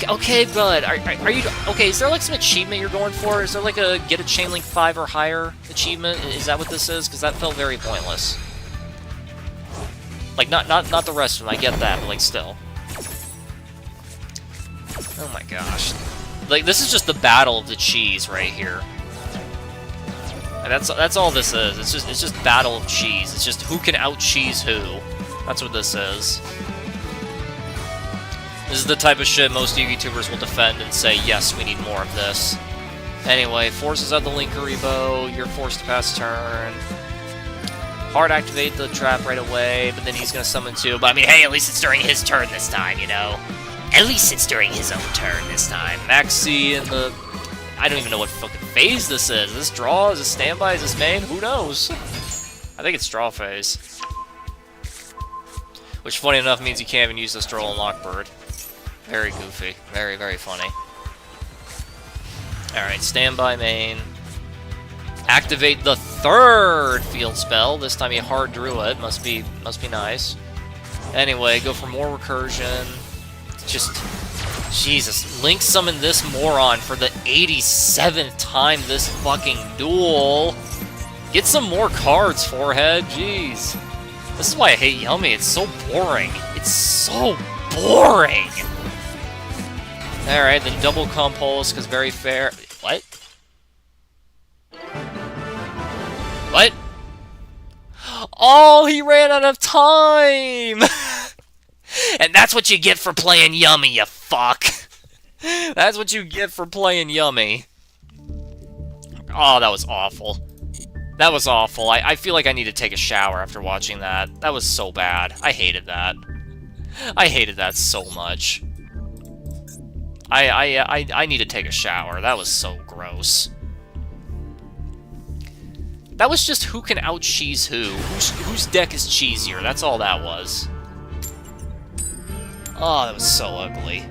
Okay, bud. Are you... Okay, is there like some achievement you're going for? Is there like a get a chain link 5 or higher achievement? Is that what this is? Because that felt very pointless. Like, not the rest of them, I get that, but like, still. Oh my gosh. Like, this is just the battle of the cheese right here. And that's all this is. It's just battle of cheese. It's just who can out-cheese who. That's what this is. This is the type of shit most YouTubers will defend and say, yes, we need more of this. Anyway, forces out the Linkuriboh, you're forced to pass turn. Hard activate the trap right away, but then he's gonna summon too. But I mean, hey, at least it's during his turn this time, you know? At least it's during his own turn this time. Maxi and the... I don't even know what fucking phase this is. Is this draw? Is this standby? Is this main? Who knows? I think it's draw phase. Which, funny enough, means you can't even use this draw on Lockbird. Very goofy. Very, very funny. Alright, standby main. Activate the third field spell. This time he hard drew it. Must be nice. Anyway, go for more recursion. Just... Jesus, Link summoned this moron for the 87th time this fucking duel. Get some more cards, Forehead. Jeez. This is why I hate Yummy. It's so boring. It's so boring. Alright, then double Compulse, because very fair. What? What? Oh, he ran out of time! And that's what you get for playing Yummy, you fuck. That's what you get for playing Yummy. Oh, that was awful. That was awful. I feel like I need to take a shower after watching that. That was so bad. I hated that. I hated that so much. I need to take a shower. That was so gross. That was just who can out-cheese who. Whose deck is cheesier. That's all that was. Oh, that was so ugly.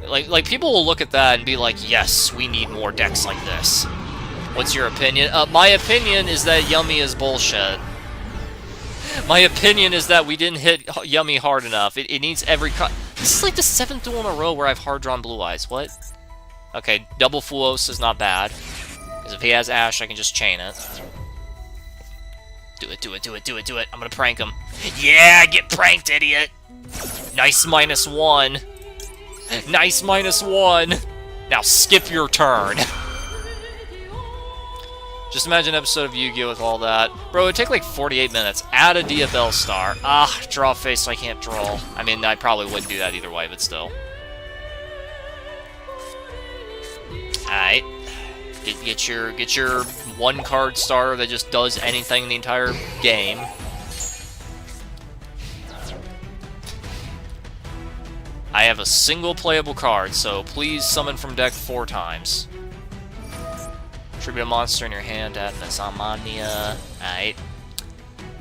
Like people will look at that and be like, yes, we need more decks like this. What's your opinion? My opinion is that Yummy is bullshit. My opinion is that we didn't hit Yummy hard enough. It needs every card. This is like the 7th duel in a row where I've hard-drawn Blue Eyes. What? Okay, double Fuos is not bad. Because if he has Ash, I can just chain it. Do it, do it, do it, do it, do it. I'm gonna prank him. Yeah, get pranked, idiot! Nice -1. Nice -1. Now skip your turn. Just imagine an episode of Yu-Gi-Oh! With all that. Bro, it'd take like 48 minutes. Add a Diabell Star. Ah, draw face so I can't draw. I mean, I probably wouldn't do that either way, but still. Alright. Get your one-card star that just does anything the entire game. I have a single playable card, so please summon from deck 4 times. Tribute a monster in your hand, add Miss Amania. Alright.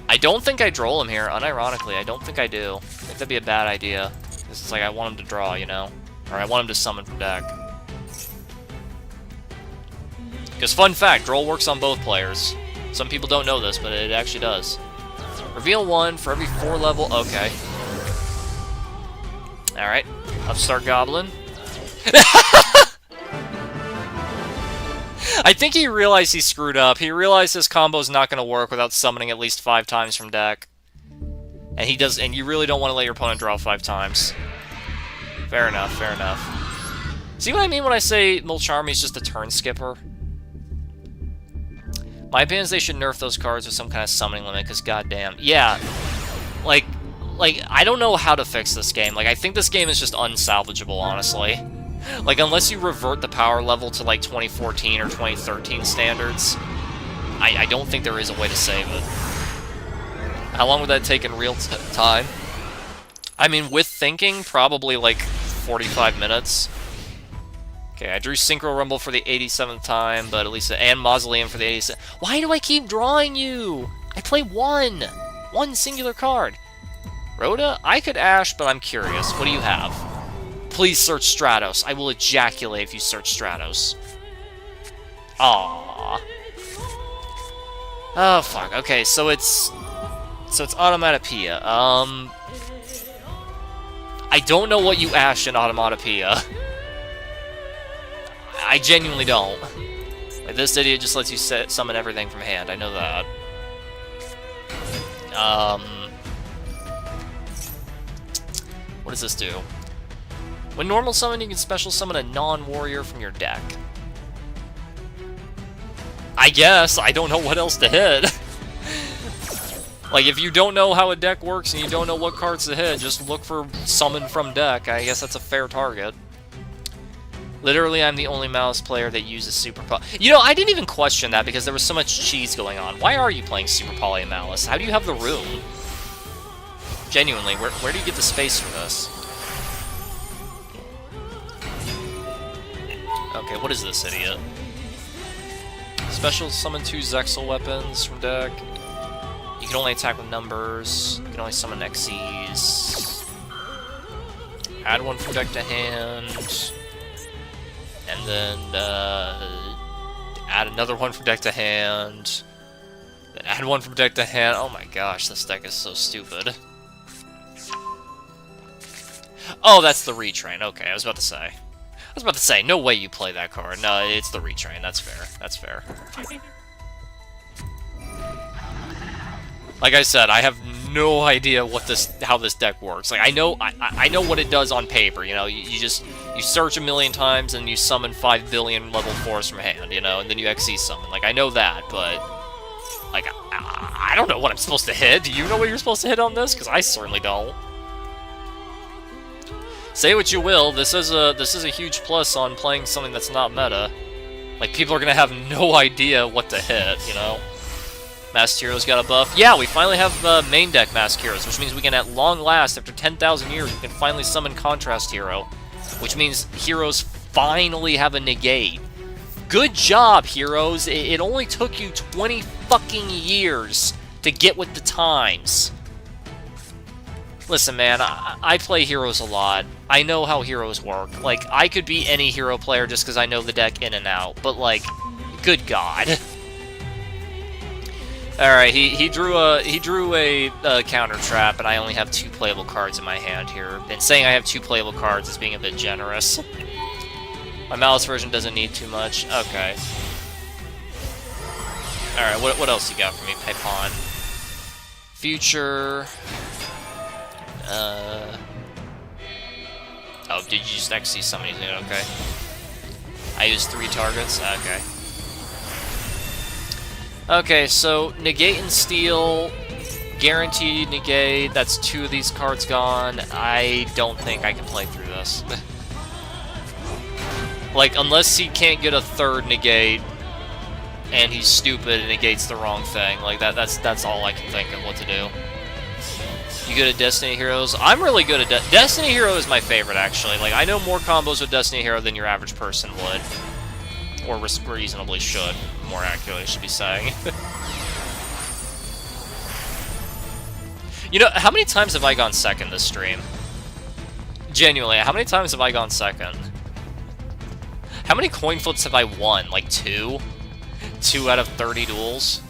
I don't think I droll him here, unironically. I don't think I do. I think that'd be a bad idea. Because it's like I want him to draw, you know? Or I want him to summon from deck. Because, fun fact, droll works on both players. Some people don't know this, but it actually does. Reveal 1 for every 4 level... Okay. Alright. Upstart Goblin. I think he realized he screwed up. He realized his combo's not going to work without summoning at least 5 times from deck. And he does, and you really don't want to let your opponent draw 5 times. Fair enough, fair enough. See what I mean when I say Mulcharmy's just a turn skipper? My opinion is they should nerf those cards with some kind of summoning limit, because goddamn. Yeah. Like, I don't know how to fix this game. Like, I think this game is just unsalvageable, honestly. Like, unless you revert the power level to, like, 2014 or 2013 standards, I don't think there is a way to save it. How long would that take in real time? I mean, with thinking, probably, like, 45 minutes. Okay, I drew Synchro Rumble for the 87th time, but at least... And Mausoleum for the 87th... Why do I keep drawing you? I play one! One singular card. Rhoda, I could Ash, but I'm curious. What do you have? Please search Stratos. I will ejaculate if you search Stratos. Aww. Oh, fuck. Okay, so it's Automatopoeia. I don't know what you Ash in Automatopoeia. I genuinely don't. Like, this idiot just lets you summon everything from hand. I know that. What does this do? When normal summon, you can special summon a non-warrior from your deck. I guess. I don't know what else to hit. Like, if you don't know how a deck works and you don't know what cards to hit, just look for summon from deck. I guess that's a fair target. Literally, I'm the only Malice player that uses Super Poly. You know, I didn't even question that because there was so much cheese going on. Why are you playing Super Poly and Malice? How do you have the room? Genuinely, where do you get the space for this? Okay, what is this idiot? Special summon 2 Zexal weapons from deck. You can only attack with numbers. You can only summon Xyz. Add 1 from deck to hand. And then add another 1 from deck to hand. Then add 1 from deck to hand. Oh my gosh, this deck is so stupid. Oh, that's the retrain. Okay, I was about to say, no way you play that card. No, it's the retrain. That's fair. That's fair. Like I said, I have no idea how this deck works. Like I know what it does on paper. You know, you search a million times and you summon 5 billion level 4s from hand. You know, and then you Xyz summon. Like I know that, but like I don't know what I'm supposed to hit. Do you know what you're supposed to hit on this? Because I certainly don't. Say what you will, this is a huge plus on playing something that's not meta. Like people are gonna have no idea what to hit. You know. Masked Heroes got a buff. Yeah, we finally have main deck Masked Heroes, which means we can, at long last, after 10,000 years, we can finally summon Contrast Hero, which means Heroes finally have a negate. Good job, Heroes! It only took you 20 fucking years to get with the times. Listen, man, I play Heroes a lot. I know how Heroes work. Like, I could be any hero player just because I know the deck in and out, but, like, good God. Alright, he drew a counter trap, and I only have 2 playable cards in my hand here. And saying I have 2 playable cards is being a bit generous. My Malice version doesn't need too much. Okay. Alright, what else you got for me, Paipon? Future... Oh, did you just actually summon anything? Okay. I used 3 targets? Okay. Okay, so negate and steal, guaranteed negate, that's 2 of these cards gone. I don't think I can play through this. Like, unless he can't get a 3rd negate, and he's stupid and negates the wrong thing. Like, that's all I can think of what to do. You good at Destiny Heroes? I'm really good at Destiny Hero is my favorite, actually. Like, I know more combos with Destiny Hero than your average person would. Or reasonably should, more accurately, I should be saying. You know, how many times have I gone second this stream? Genuinely, how many times have I gone second? How many coin flips have I won? Like 2? 2 out of 30 duels?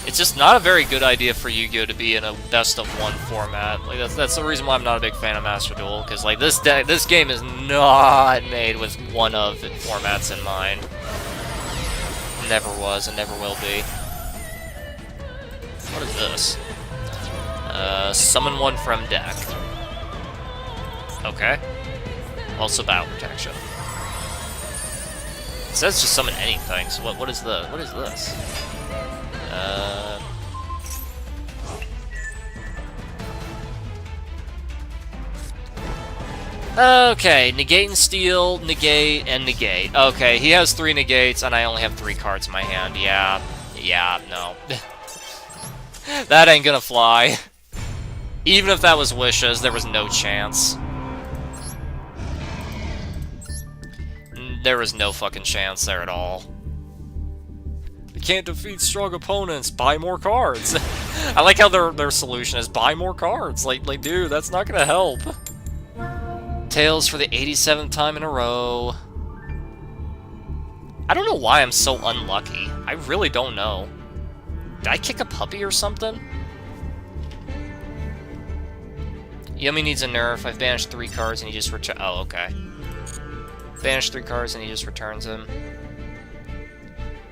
It's just not a very good idea for Yu-Gi-Oh! To be in a best-of-1 format. Like that's the reason why I'm not a big fan of Master Duel, because like this game is not made with one-of formats in mind. Never was and never will be. What is this? Summon 1 from deck. Okay. Also battle protection. It says just summon anything. So what is this? Okay, negate and steal, negate, and negate. Okay, he has 3 negates, and I only have 3 cards in my hand. Yeah, no. That ain't gonna fly. Even if that was wishes, there was no chance. There was no fucking chance there at all. You can't defeat strong opponents, buy more cards. I like how their solution is buy more cards. Like, dude, that's not gonna help. Tails for the 87th time in a row. I don't know why I'm so unlucky. I really don't know. Did I kick a puppy or something? Yumi needs a nerf. I've banished 3 cards and he just returns. Oh, okay. Banished 3 cards and he just returns them.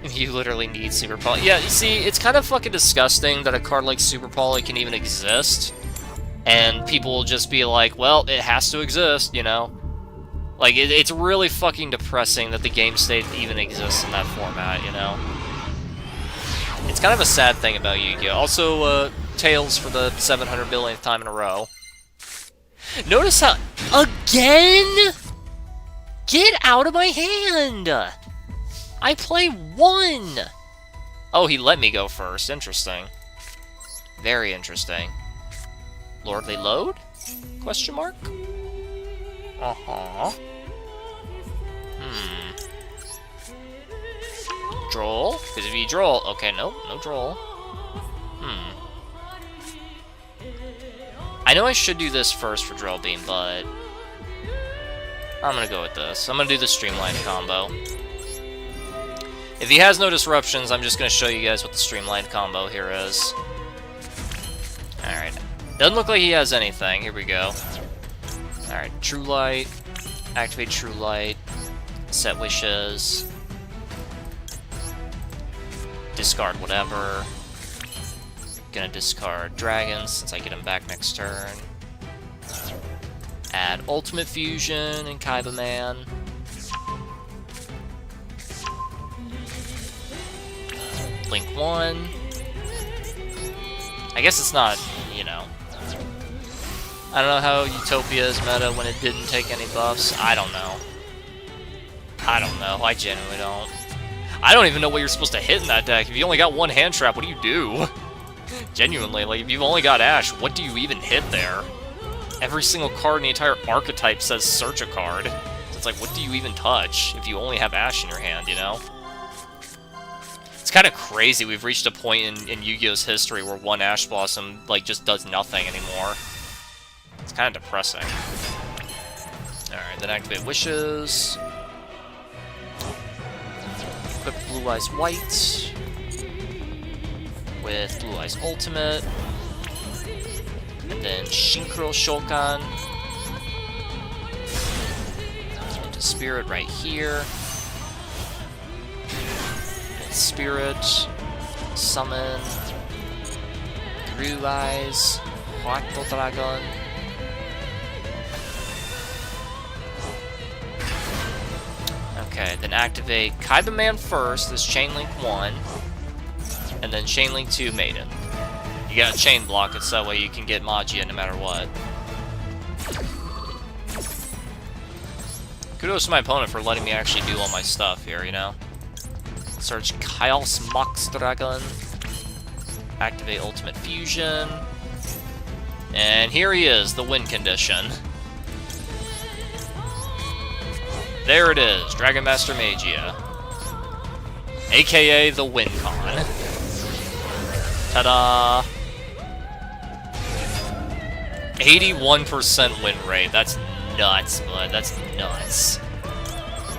You literally need Super Poly. Yeah, you see, it's kind of fucking disgusting that a card like Super Poly can even exist. And people will just be like, well, it has to exist, you know? Like, it's really fucking depressing that the game state even exists in that format, you know? It's kind of a sad thing about Yu-Gi-Oh! Also, Tails for the 700 billionth time in a row. Notice how... Again?! Get out of my hand! I play 1! Oh, he let me go first. Interesting. Very interesting. Lordly Load? Question mark? Uh-huh. Droll? Because if you droll... Okay, no droll. I know I should do this first for Drill Beam, but... I'm gonna go with this. I'm gonna do the Streamlined combo. If he has no disruptions, I'm just gonna show you guys what the Streamlined combo here is. Alright. Doesn't look like he has anything. Here we go. Alright, True Light. Activate True Light. Set Wishes. Discard whatever. Gonna discard Dragons since I get him back next turn. Add Ultimate Fusion and Kaiba Man. Link 1. I guess it's not, you know. I don't know how Utopia is meta when it didn't take any buffs. I don't know. I genuinely don't. I don't even know what you're supposed to hit in that deck. If you only got one hand trap, what do you do? Genuinely, like, if you've only got Ash, what do you even hit there? Every single card in the entire archetype says search a card. So it's like, what do you even touch if you only have Ash in your hand, you know? It's kind of crazy. We've reached a point in Yu-Gi-Oh's history where one Ash Blossom, like, just does nothing anymore. It's kind of depressing. Alright, then activate Wishes. Equip Blue Eyes White with Blue Eyes Ultimate. And then Synchro Shokan. Into Spirit right here. And Spirit. Summon. Blue Eyes. White Dragon. Okay, then activate Kaiba Man first, this Chain Link 1, and then Chain Link 2 Maiden. You gotta chain block it so that way you can get Magia no matter what. Kudos to my opponent for letting me actually do all my stuff here, you know? Search Chaos Mox Dragon. Activate Ultimate Fusion. And here he is, the win condition. There it is, Dragon Master Magia. AKA the win con. Ta-da! 81% win rate. That's nuts, bud. That's nuts.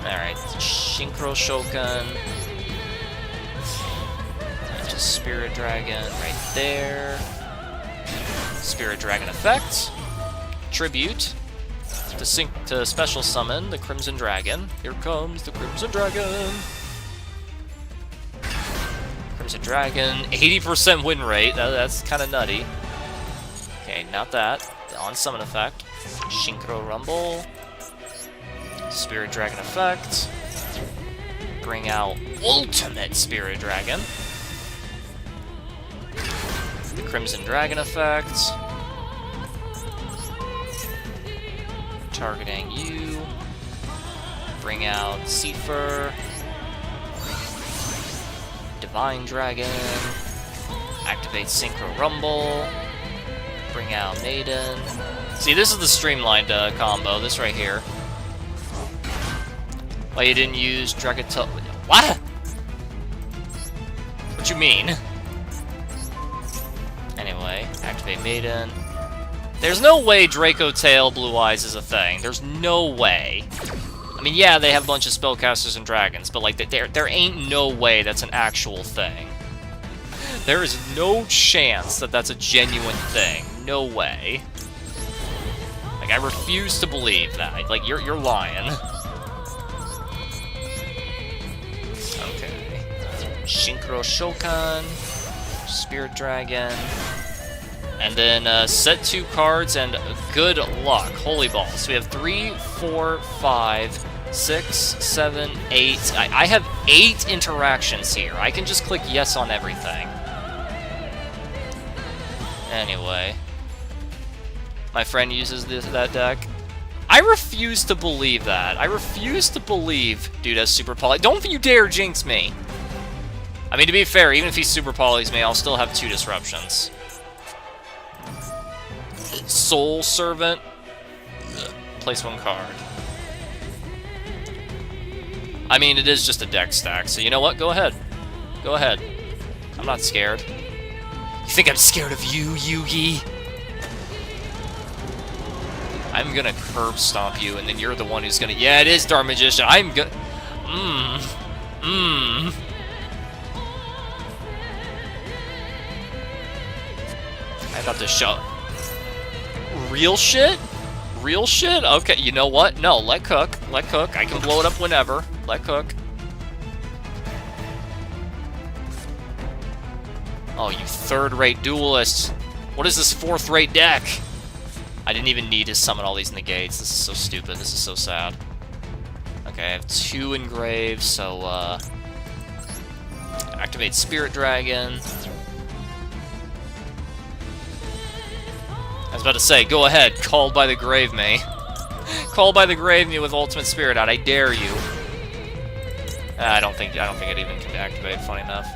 Alright, Synchro Shokan. Into Spirit Dragon right there. Spirit Dragon effect. Tribute. To special summon the Crimson Dragon. Here comes the Crimson Dragon. Crimson Dragon, 80% win rate. That's kind of nutty. Okay, not that. The on summon effect. Synchro Rumble. Spirit Dragon effect. Bring out Ultimate Spirit Dragon. The Crimson Dragon effect. Targeting you. Bring out Seifer. Divine Dragon. Activate Synchro Rumble. Bring out Maiden. See, this is the streamlined combo, this right here. Why you didn't use Dragon Tail? What? What you mean? Anyway, activate Maiden. There's no way Draco Tail Blue Eyes is a thing. There's no way. I mean, yeah, they have a bunch of spellcasters and dragons, but like, there ain't no way that's an actual thing. There is no chance that that's a genuine thing. No way. Like, I refuse to believe that. Like, you're lying. Okay. Synchro Shokan. Spirit Dragon. And then set 2 cards and good luck. Holy balls. So we have 3, 4, 5, 6, 7, 8. I have 8 interactions here. I can just click yes on everything. Anyway. My friend uses that deck. I refuse to believe that. I refuse to believe dude has Super Poly. Don't you dare jinx me. I mean, to be fair, even if he Super Polys me, I'll still have 2 disruptions. Soul Servant. Place 1 card. I mean, it is just a deck stack, so you know what? Go ahead. Go ahead. I'm not scared. You think I'm scared of you, Yugi? I'm gonna curb stomp you, and then you're the one who's gonna... Yeah, it is Dark Magician. I'm gonna... I got to show... Real shit? Real shit? Okay, you know what? No, let cook. Let cook. I can blow it up whenever. Let cook. Oh, you third-rate duelist. What is this 4th-rate deck? I didn't even need to summon all these negates. This is so stupid. This is so sad. Okay, I have 2 engraved, so, activate Spirit Dragon. I was about to say, go ahead, called by the grave me. Called by the grave me with Ultimate Spirit out. I dare you. I don't think it even can activate, funny enough.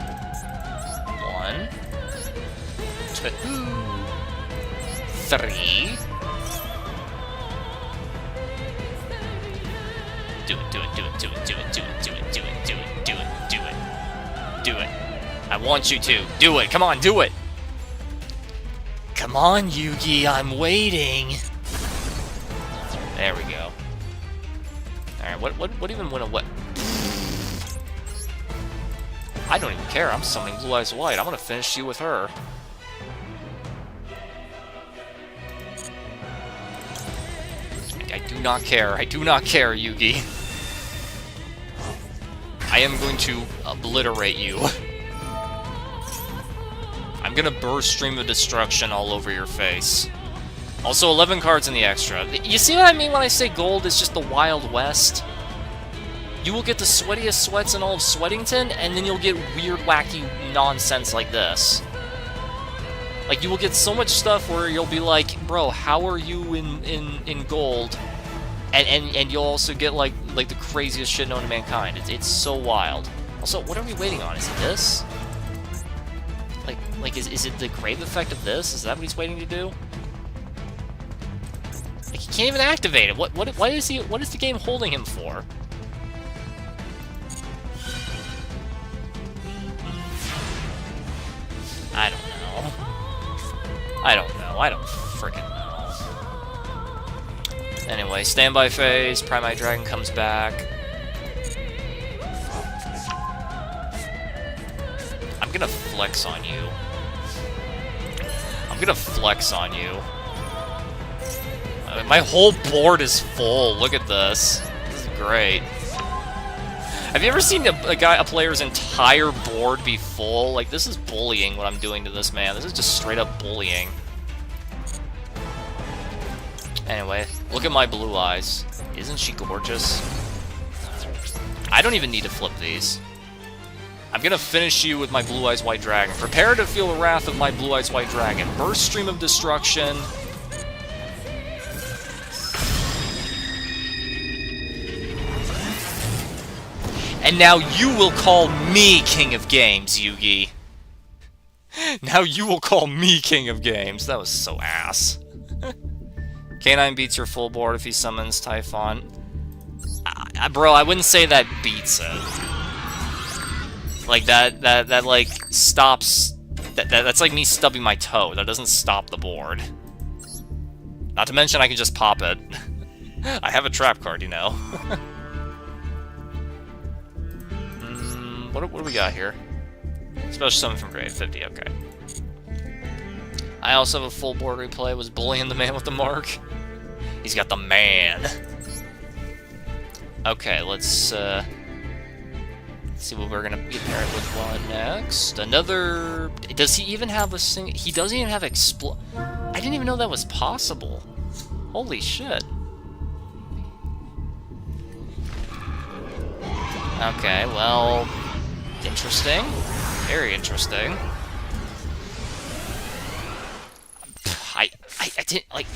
1, 2, 3. Do it, do it, do it, do it, do it, do it, do it, do it, do it, do it, do it. Do it. I want you to. Do it, come on, do it! Come on, Yugi, I'm waiting! There we go. Alright, what even went away? I don't even care, I'm summoning Blue Eyes White. I'm gonna finish you with her. I do not care. I do not care, Yugi. I am going to obliterate you. I'm gonna burst Stream of Destruction all over your face. Also, 11 cards in the extra. You see what I mean when I say gold is just the Wild West? You will get the sweatiest sweats in all of Sweatington, and then you'll get weird, wacky nonsense like this. Like, you will get so much stuff where you'll be like, bro, how are you in gold? And you'll also get, like the craziest shit known to mankind. It's so wild. Also, what are we waiting on? Is it this? Like, is it the grave effect of this? Is that what he's waiting to do? Like, he can't even activate it. What is the game holding him for? I don't know. I don't know. I don't freaking know. Anyway, standby phase. Primate Dragon comes back. I'm gonna flex on you. I'm gonna flex on you. I mean, my whole board is full. Look at this. This is great. Have you ever seen a player's entire board be full? Like, this is bullying what I'm doing to this man. This is just straight up bullying. Anyway, look at my blue eyes. Isn't she gorgeous? I don't even need to flip these. I'm gonna finish you with my Blue Eyes White Dragon. Prepare to feel the wrath of my Blue Eyes White Dragon. Burst Stream of Destruction. And now you will call me King of Games, Yugi. Now you will call me King of Games. That was so ass. K9 beats your full board if he summons Typhon. Bro, I wouldn't say that beats it. Like, that like, stops... That's like me stubbing my toe. That doesn't stop the board. Not to mention I can just pop it. I have a trap card, you know. What do we got here? Special summon from grade, 50, okay. I also have a full board replay. Was bullying the man with the mark. He's got the man. Okay, let's Let's see what we're gonna pair it with one next. Another... Does he even have a sing... He doesn't even have I didn't even know that was possible. Holy shit. Okay, well... Interesting. Very interesting. I didn't, like...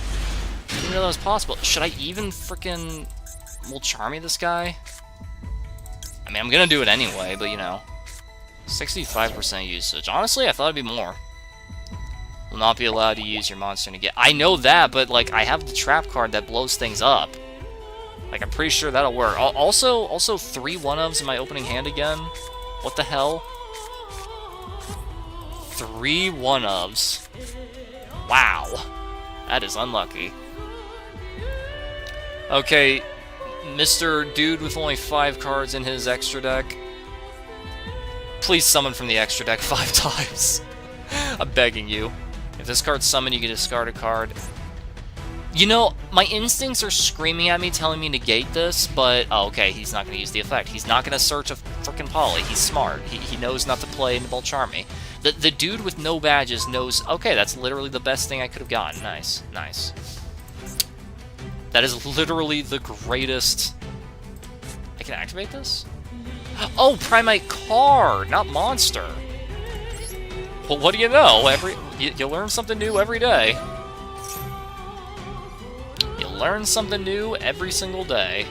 I didn't know that was possible. Should I even frickin' Will Charmy this guy? I mean, I'm gonna do it anyway, but you know. 65% usage. Honestly, I thought it'd be more. Will not be allowed to use your monster to get... I know that, but, like, I have the trap card that blows things up. Like, I'm pretty sure that'll work. Also 3 one-ofs in my opening hand again? What the hell? 3 one-ofs. Wow. That is unlucky. Okay, Mr. Dude with only 5 cards in his extra deck. Please summon from the extra deck 5 times. I'm begging you. If this card's summoned, you can discard a card. You know, my instincts are screaming at me, telling me to negate this, but... Oh, okay, he's not going to use the effect. He's not going to search a frickin' Poly. He's smart. He knows not to play into Bolcharmy. The dude with no badges knows... Okay, that's literally the best thing I could have gotten. Nice, nice. That is literally the greatest... I can activate this? Oh, Primate card, not monster. Well, what do you know? You learn something new every day. You learn something new every single day.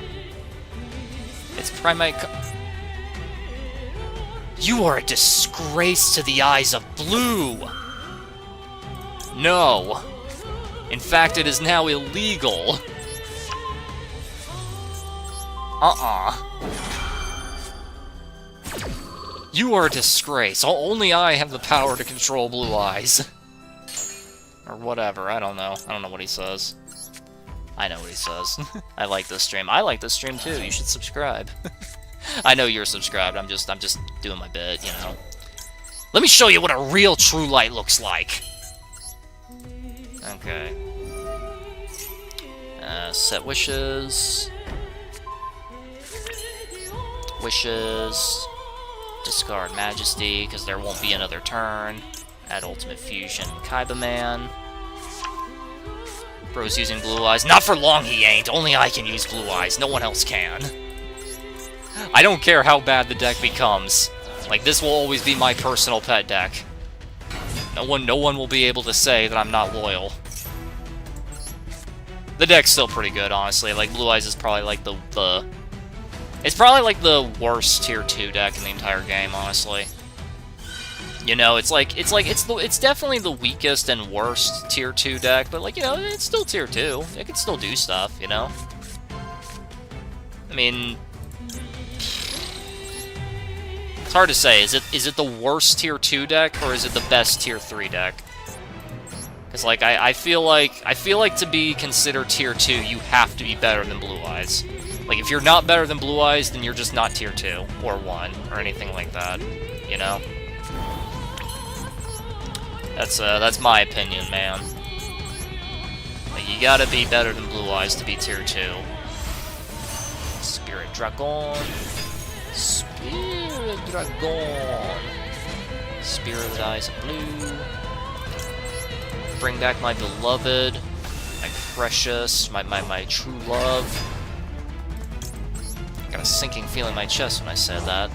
It's Primate You are a disgrace to the eyes of blue! No. In fact, it is now illegal. You are a disgrace. Only I have the power to control Blue Eyes. Or whatever, I don't know. I don't know what he says. I know what he says. I like this stream. I like this stream too. You should subscribe. I know you're subscribed. I'm just doing my bit, you know. Let me show you what a real True Light looks like. Okay. Set wishes. Wishes. Discard Majesty, because there won't be another turn. Add Ultimate Fusion, Kaiba Man. Bro's using Blue Eyes. Not for long he ain't. Only I can use Blue Eyes. No one else can. I don't care how bad the deck becomes. Like, this will always be my personal pet deck. No one will be able to say that I'm not loyal. The deck's still pretty good, honestly. Like, Blue Eyes is probably like the it's probably like the worst tier 2 deck in the entire game, honestly. You know, it's definitely the weakest and worst tier 2 deck, but like, you know, it's still tier 2. It can still do stuff, you know? I mean, it's hard to say. Is it the worst tier 2 deck or is it the best tier 3 deck? Cuz like I feel like to be considered tier 2, you have to be better than Blue Eyes. Like, if you're not better than Blue Eyes, then you're just not tier 2, or 1, or anything like that, you know? That's my opinion, man. Like, you gotta be better than Blue Eyes to be tier 2. Spirit Dragon. Spirit Dragon. Spirit Eyes of Blue. Bring back my beloved, my precious, my true love. I got a sinking feeling in my chest when I said that.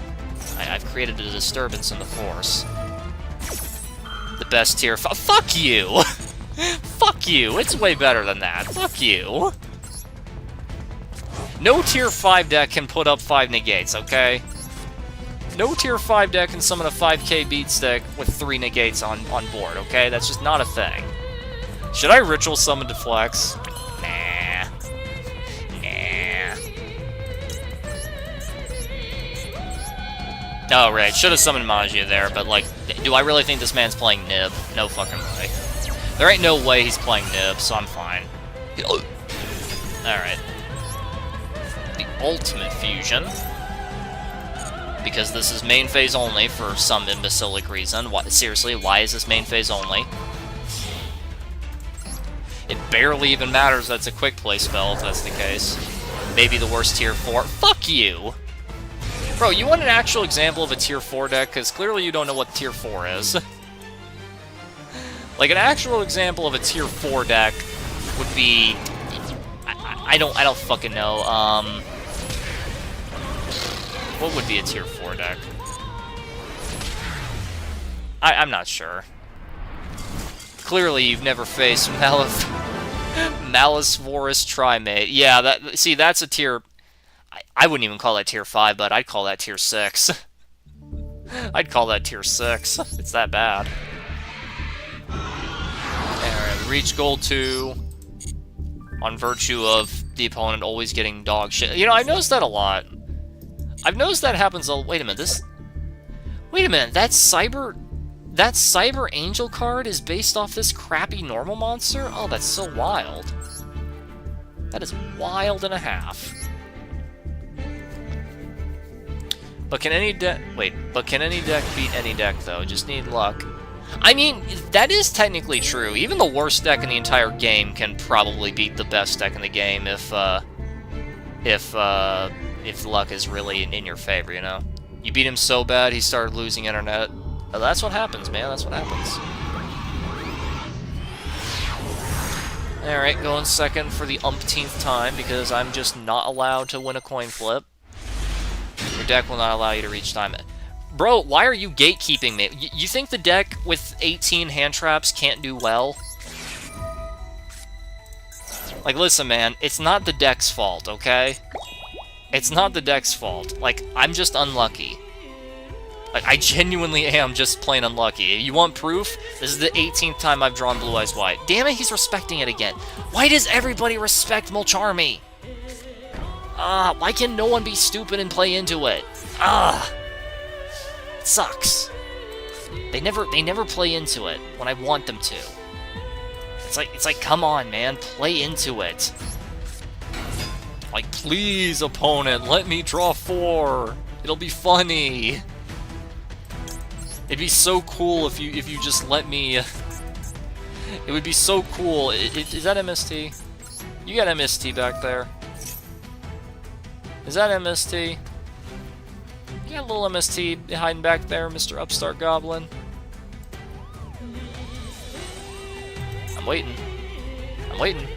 I've created a disturbance in the Force. The best tier... Fuck you! Fuck you! It's way better than that. Fuck you! No tier 5 deck can put up 5 negates, okay? No tier 5 deck can summon a 5k beat stick with 3 negates on board, okay? That's just not a thing. Should I ritual summon Deflex? Nah. Nah. Oh, right. Should have summoned Magia there, but, like, do I really think this man's playing Nib? No fucking way. There ain't no way he's playing Nib, so I'm fine. Alright. The Ultimate Fusion. Because this is main phase only for some imbecilic reason. Seriously, why is this main phase only? It barely even matters that's a quick play spell if that's the case. Maybe the worst tier 4. Fuck you! Bro, you want an actual example of a tier 4 deck? Because clearly you don't know what tier 4 is. Like, an actual example of a tier 4 deck would be... I don't fucking know. What would be a tier 4 deck? I'm not sure. Clearly, you've never faced Malicevorous Trimate. Yeah, see, that's a tier... I wouldn't even call that tier 5, but I'd call that tier 6. I'd call that tier 6. It's that bad. Alright, reach goal 2 on virtue of the opponent always getting dog shit. You know, I've noticed that a lot. I've noticed that happens a... Wait a minute, Wait a minute, that Cyber Angel card is based off this crappy normal monster? Oh, that's so wild. That is wild and a half. But can any deck... Wait, but can any deck beat any deck, though? Just need luck. I mean, that is technically true. Even the worst deck in the entire game can probably beat the best deck in the game if luck is really in your favor, you know? You beat him so bad, he started losing internet. That's what happens, man. That's what happens. Alright, going second for the umpteenth time, because I'm just not allowed to win a coin flip. Your deck will not allow you to reach time. Bro, why are you gatekeeping me? You think the deck with 18 hand traps can't do well? Like, listen, man, it's not the deck's fault, okay? It's not the deck's fault. Like, I'm just unlucky. Like, I genuinely am just plain unlucky. You want proof? This is the 18th time I've drawn Blue Eyes White. Damn it, he's respecting it again. Why does everybody respect Mulcharmy? Why can no one be stupid and play into it? It sucks. They never play into it when I want them to. It's like, come on, man, play into it. Like, please, opponent, let me draw 4. It'll be funny. It'd be so cool if you just let me. It would be so cool. Is that MST? You got MST back there. Is that MST? You got a little MST hiding back there, Mr. Upstart Goblin. I'm waiting. I'm waiting.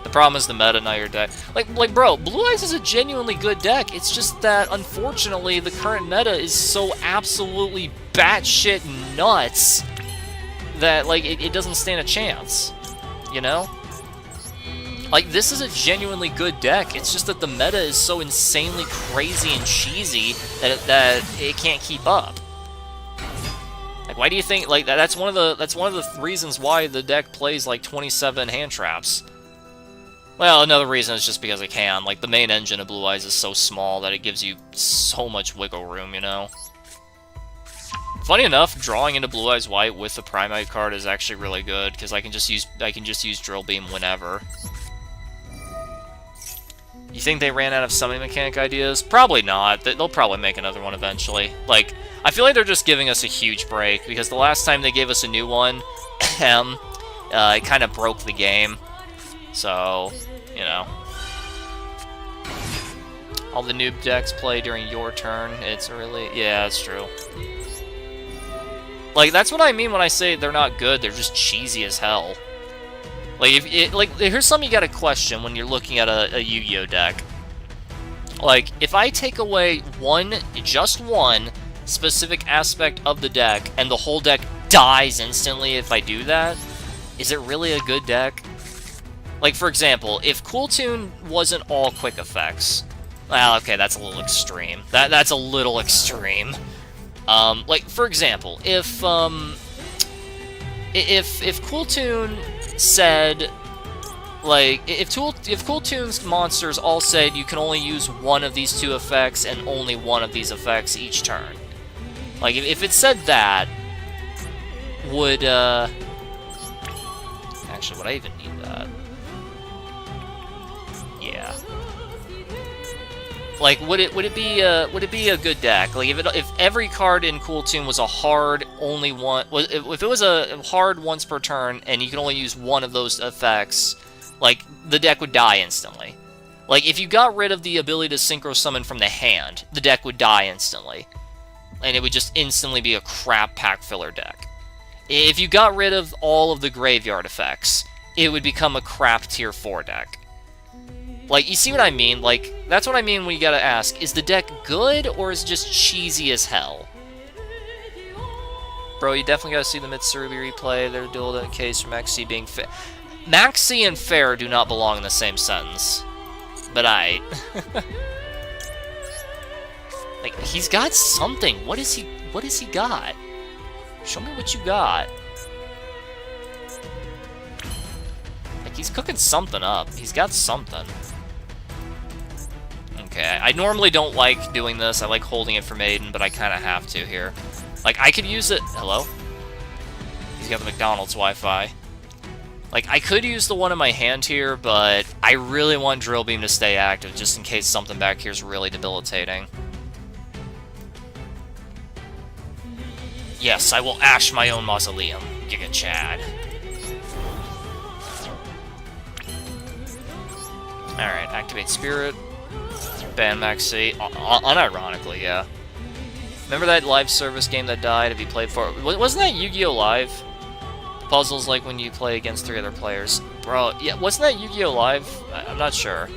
The problem is the meta, not your deck. Like, bro, Blue Eyes is a genuinely good deck. It's just that, unfortunately, the current meta is so absolutely batshit nuts that, like, it doesn't stand a chance. You know? Like, this is a genuinely good deck. It's just that the meta is so insanely crazy and cheesy that it can't keep up. Like, why do you think, like, that's one of the reasons why the deck plays like 27 hand traps. Well, another reason is just because it can. Like, the main engine of Blue Eyes is so small that it gives you so much wiggle room, you know? Funny enough, drawing into Blue Eyes White with the Primate card is actually really good, because I can just use Drill Beam whenever. You think they ran out of summoning mechanic ideas? Probably not. They'll probably make another one eventually. Like, I feel like they're just giving us a huge break, because the last time they gave us a new one, it kind of broke the game. So, you know. All the noob decks play during your turn. It's really... Yeah, that's true. Like, that's what I mean when I say they're not good. They're just cheesy as hell. Like, here's something you gotta question when you're looking at a Yu-Gi-Oh deck. Like, if I take away just one specific aspect of the deck, and the whole deck dies instantly if I do that, is it really a good deck? Like, for example, if Cool Tune wasn't all quick effects... Well, okay, that's a little extreme. That's a little extreme. Like, for example, if Cool Tune said, like, if Cool Tune's monsters all said you can only use one of these two effects and only one of these effects each turn. Like, if it said that, would, actually, would I even need that? Yeah. Like, would it be a good deck? Like, if every card in Cool Tune was a hard only one, if it was a hard once per turn and you can only use one of those effects, like, the deck would die instantly. Like, if you got rid of the ability to synchro summon from the hand, the deck would die instantly. And it would just instantly be a crap pack filler deck. If you got rid of all of the graveyard effects, it would become a crap tier 4 deck. Like, you see what I mean? Like, that's what I mean when you gotta ask, is the deck good, or is it just cheesy as hell? Bro, you definitely gotta see the Mitsurugi replay. They're dual in case for Maxi being fair. Maxi and fair do not belong in the same sentence. But like, he's got something. What is he got? Show me what you got. Like, he's cooking something up. He's got something. Okay, I normally don't like doing this. I like holding it for Maiden, but I kind of have to here. Like, I could use it... Hello? He's got the McDonald's Wi-Fi. Like, I could use the one in my hand here, but I really want Drill Beam to stay active, just in case something back here is really debilitating. Yes, I will ash my own mausoleum, Giga Chad. Alright, activate Spirit. Ban Maxi. Unironically, yeah. Remember that live service game that died? Have you played for it? Wasn't that Yu-Gi-Oh! Live? Puzzles like when you play against 3 other players. Bro, yeah, wasn't that Yu-Gi-Oh! Live? I'm not sure.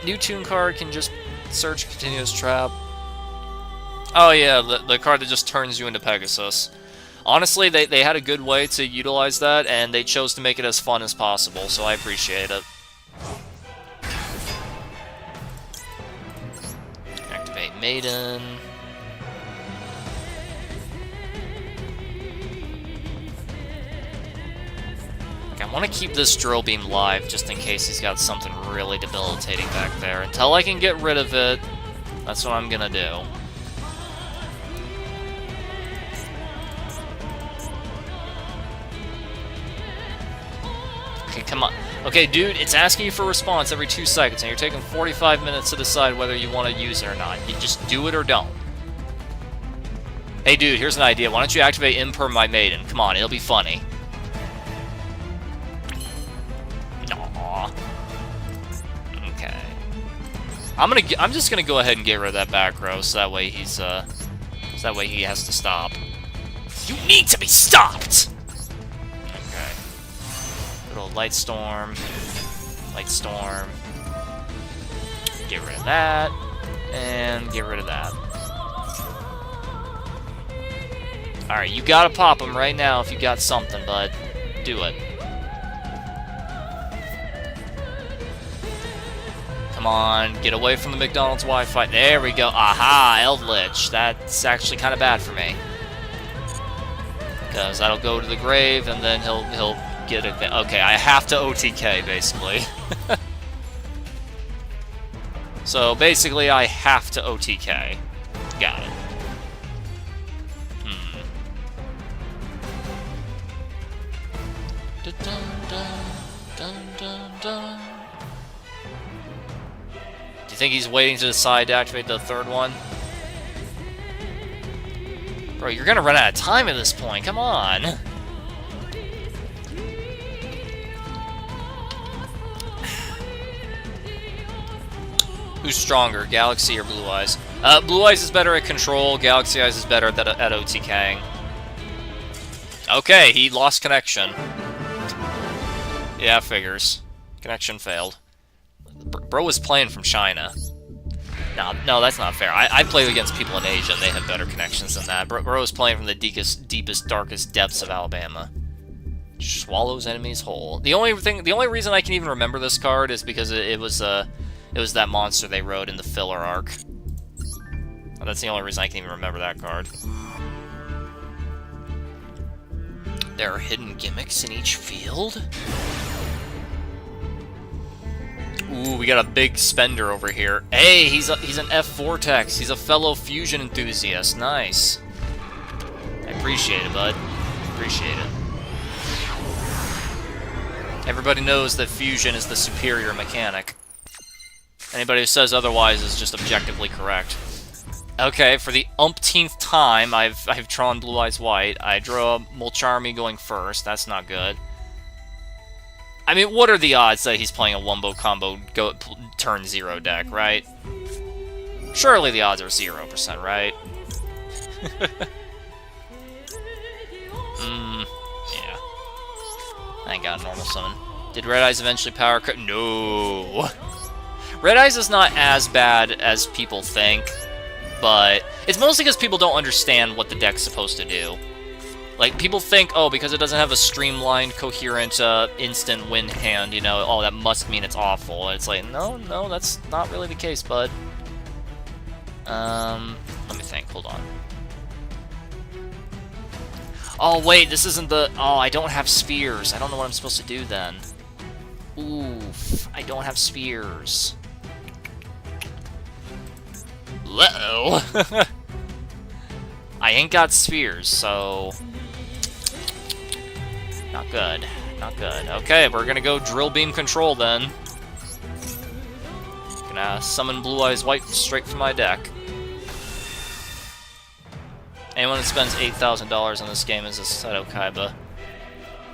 New tune card can just search continuous trap. Oh yeah, the card that just turns you into Pegasus. Honestly, they had a good way to utilize that, and they chose to make it as fun as possible, so I appreciate it. Activate Maiden. I want to keep this Drill Beam live, just in case he's got something really debilitating back there. Until I can get rid of it, that's what I'm gonna do. Okay, come on. Okay, dude, it's asking you for a response every 2 seconds, and you're taking 45 minutes to decide whether you want to use it or not. You just do it or don't. Hey, dude, here's an idea. Why don't you activate Imperm My Maiden? Come on, it'll be funny. Okay. I'm just gonna go ahead and get rid of that back row, so that way he has to stop. You need to be stopped! Okay. Good old Light Storm. Light Storm. Get rid of that. And get rid of that. Alright, you gotta pop him right now if you got something, bud. Do it. Come on, get away from the McDonald's Wi-Fi. There we go. Aha, Eldritch. That's actually kind of bad for me. Because that'll go to the grave, and then he'll get it. Okay, I have to OTK, basically. So, basically, I have to OTK. Got it. Dun, dun, dun, dun, dun. Do you think he's waiting to decide to activate the third one? Bro, you're gonna run out of time at this point, come on! Who's stronger, Galaxy or Blue Eyes? Blue Eyes is better at control, Galaxy Eyes is better at OTKing. Okay, he lost connection. Yeah, figures. Connection failed. Bro was playing from China. No, that's not fair. I play against people in Asia, and they have better connections than that. Bro was playing from the deepest, darkest depths of Alabama. Swallows enemies whole. The only reason I can even remember this card is because it was that monster they wrote in the filler arc. That's the only reason I can even remember that card. There are hidden gimmicks in each field? Ooh, we got a big spender over here. Hey, he's an F-Vortex. He's a fellow fusion enthusiast. Nice. I appreciate it, bud. Appreciate it. Everybody knows that fusion is the superior mechanic. Anybody who says otherwise is just objectively correct. Okay, for the umpteenth time, I've drawn Blue Eyes White. I draw Mulcharmy going first. That's not good. I mean, what are the odds that he's playing a Wumbo combo turn 0 deck, right? Surely the odds are 0%, right? Yeah. I ain't got a normal summon. Did Red Eyes eventually power cut? No! Red Eyes is not as bad as people think, but it's mostly because people don't understand what the deck's supposed to do. Like, people think, oh, because it doesn't have a streamlined, coherent, instant win hand, you know, oh, that must mean it's awful. And it's like, no, that's not really the case, bud. Let me think, hold on. Oh, wait, this isn't the... Oh, I don't have spheres. I don't know what I'm supposed to do then. Oof, I don't have spheres. Uh-oh. I ain't got spheres, so... Not good. Not good. Okay, we're gonna go Drill Beam Control then. Gonna summon Blue Eyes White straight from my deck. Anyone that spends $8,000 on this game is a Seto Kaiba.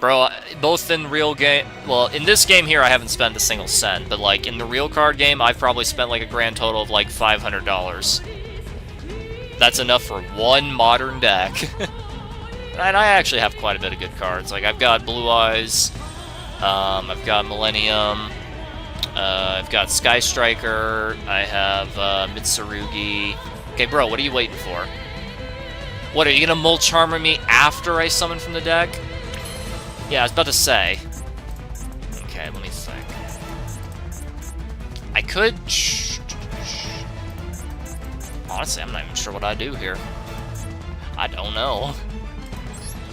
Bro, both in real game... Well, in this game here, I haven't spent a single cent, but, like, in the real card game, I've probably spent, like, a grand total of, like, $500. That's enough for one modern deck. And I actually have quite a bit of good cards. Like, I've got Blue Eyes, I've got Millennium, I've got Sky Striker, I have Mitsurugi. Okay, bro, what are you waiting for? What, are you gonna Mulch Armor me after I summon from the deck? Yeah, I was about to say. Okay, let me think. I could... Honestly, I'm not even sure what I do here. I don't know.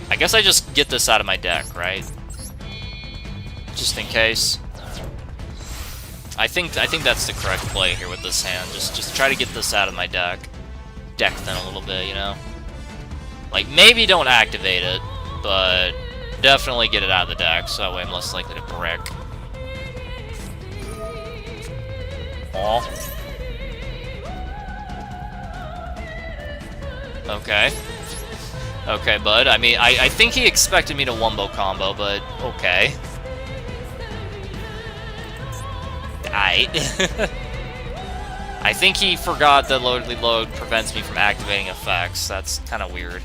I guess I just get this out of my deck, right? Just in case. I think that's the correct play here with this hand. Just try to get this out of my deck. Deck then a little bit, you know? Like, maybe don't activate it, but definitely get it out of the deck, so that way I'm less likely to brick. Aw. Okay. Okay, bud. I mean, I think he expected me to Wumbo combo, but okay. Aight. I think he forgot that Load prevents me from activating effects. That's kind of weird.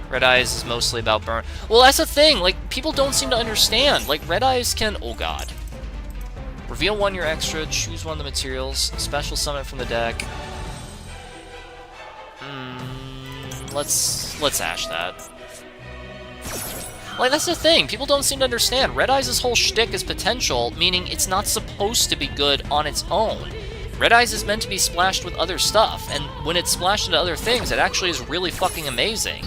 Red Eyes is mostly about burn. Well, that's the thing. Like, people don't seem to understand. Like, Red Eyes can... Oh, God. Reveal one your extra, choose one of the materials, special summon from the deck. Let's ash that. Like, that's the thing. People don't seem to understand. Red Eyes' whole shtick is potential, meaning it's not supposed to be good on its own. Red Eyes is meant to be splashed with other stuff, and when it's splashed into other things, it actually is really fucking amazing.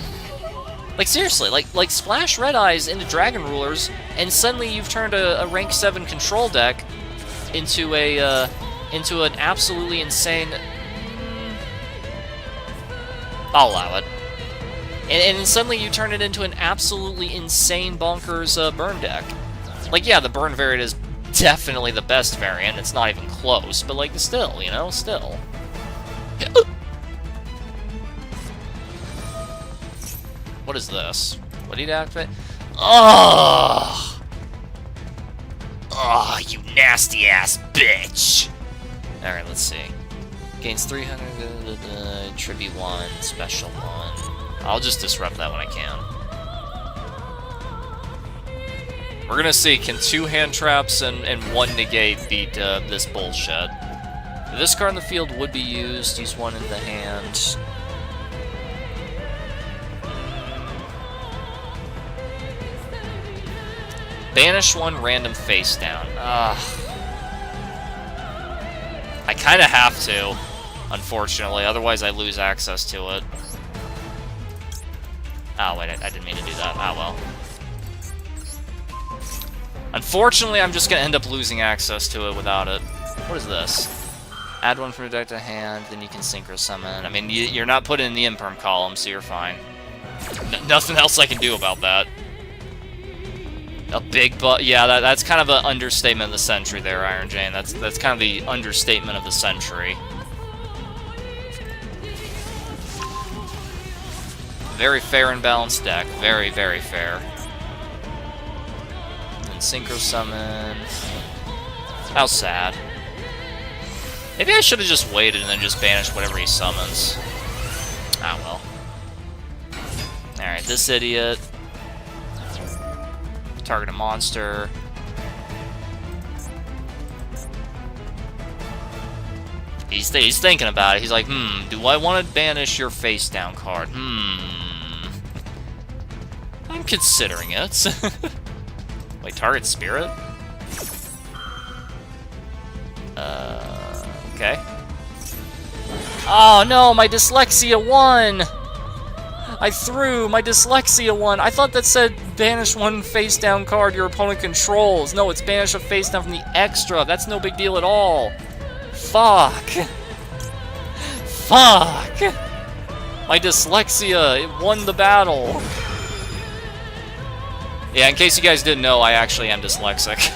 Like, seriously, like splash Red Eyes into Dragon Rulers, and suddenly you've turned a rank 7 control deck into an absolutely insane... I'll allow it. And suddenly you turn it into an absolutely insane bonkers burn deck. Like, yeah, the burn variant is definitely the best variant. It's not even close, but, like, still, you know, still. What is this? What did he activate? Oh! Oh, you nasty-ass bitch! Alright, let's see. Gains 300, tribute 1, special 1. I'll just disrupt that when I can. We're gonna see, can 2 hand traps and 1 negate beat this bullshit? This card in the field would be used. Use 1 in the hand. Banish 1 random face down. I kinda have to, unfortunately, otherwise I lose access to it. Oh, wait, I didn't mean to do that. Ah, well. Unfortunately, I'm just gonna end up losing access to it without it. What is this? Add 1 from your deck to hand, then you can synchro summon. I mean, you're not put in the imperm column, so you're fine. Nothing else I can do about that. A big butt. Yeah, that's kind of an understatement of the century there, Iron Jane. That's kind of the understatement of the century. Very fair and balanced deck. Very, very fair. And Synchro Summon. How sad. Maybe I should have just waited and then just banished whatever he summons. Ah, well. Alright, this idiot. Target a monster. He's thinking about it. He's like, do I want to banish your face down card? I'm considering it. Wait, target spirit? Okay. Oh no, my dyslexia won! I threw, my dyslexia won. I thought that said banish one face down card your opponent controls. No, it's banish a face down from the extra. That's no big deal at all. Fuck. Fuck. My dyslexia, it won the battle. Yeah, in case you guys didn't know, I actually am dyslexic.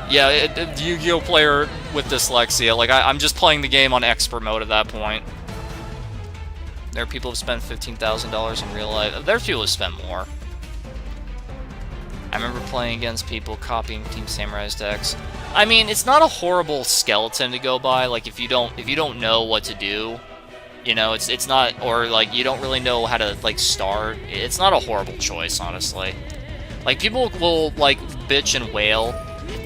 Yeah, Yu-Gi-Oh player with dyslexia. Like, I'm just playing the game on expert mode at that point. There are people who've spent $15,000 in real life. There are people who've spent more. I remember playing against people copying Team Samurai's decks. I mean, it's not a horrible skeleton to go by. Like, if you don't know what to do, you know, it's not, or like you don't really know how to like start. It's not a horrible choice, honestly. Like, people will like bitch and wail.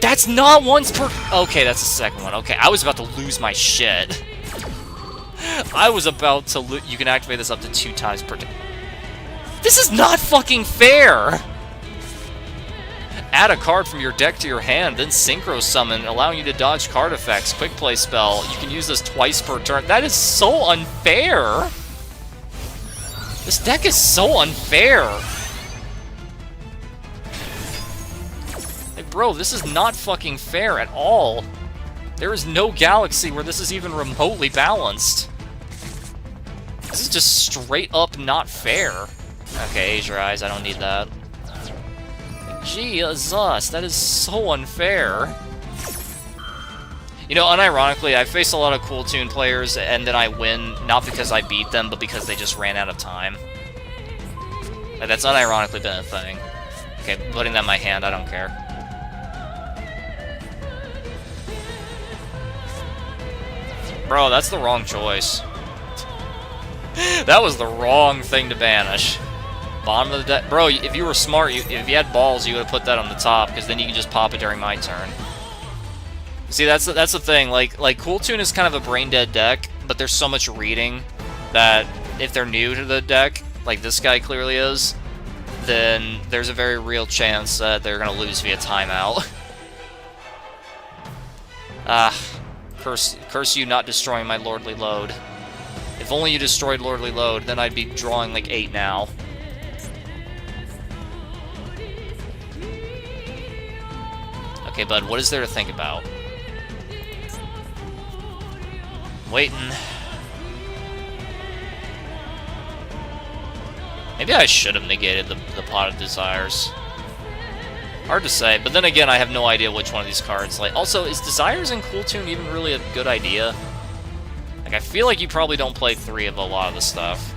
That's not once per. Okay, that's the second one. Okay, I was about to lose my shit. I was about to you can activate this up to 2 times per day. This is not fucking fair! Add a card from your deck to your hand, then Synchro Summon, allowing you to dodge card effects. Quick play spell. You can use this twice per turn. That is so unfair! This deck is so unfair! Like, bro, this is not fucking fair at all. There is no galaxy where this is even remotely balanced. This is just straight up not fair. Okay, Asia Eyes, I don't need that. Jesus, that is so unfair. You know, unironically, I faced a lot of Cool Tune players, and then I win, not because I beat them, but because they just ran out of time. Like, that's unironically been a thing. Okay, putting that in my hand, I don't care. Bro, that's the wrong choice. That was the wrong thing to banish. Bottom of the deck. Bro, if you were smart, if you had balls, you would have put that on the top, because then you can just pop it during my turn. See, that's the thing. Like Cool Tune is kind of a brain-dead deck, but there's so much reading that if they're new to the deck, like this guy clearly is, then there's a very real chance that they're going to lose via timeout. Curse you not destroying my Lordly Load. If only you destroyed Lordly Load, then I'd be drawing like 8 now. Okay, bud, what is there to think about? Waiting. Maybe I should have negated the Pot of Desires. Hard to say, but then again, I have no idea which one of these cards. Like, also, is Desires in Cool Tune even really a good idea? Like, I feel like you probably don't play 3 of a lot of the stuff.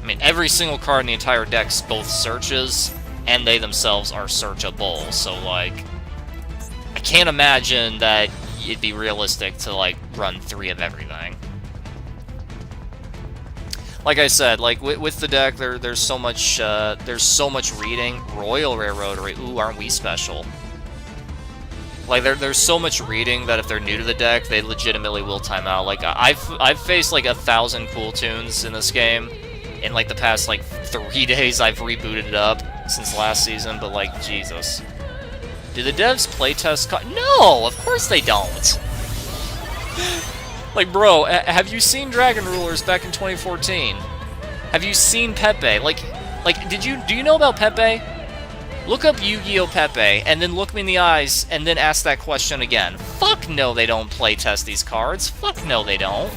I mean, every single card in the entire deck both searches, and they themselves are searchable, so, like, I can't imagine that it'd be realistic to, like, run 3 of everything. Like I said, like, with the deck, there's so much reading. Royal Rare Rotary, ooh, aren't we special? Like, there's so much reading that if they're new to the deck, they legitimately will time out. Like, I've faced, like, 1,000 Cool Tunes in this game. In, like, the past, like, 3 days, I've rebooted it up since last season, but, like, Jesus. Do the devs playtest No, of course they don't! Like, bro, have you seen Dragon Rulers back in 2014? Have you seen Pepe? Like, do you know about Pepe? Look up Yu-Gi-Oh! Pepe, and then look me in the eyes, and then ask that question again. Fuck no, they don't playtest these cards. Fuck no, they don't.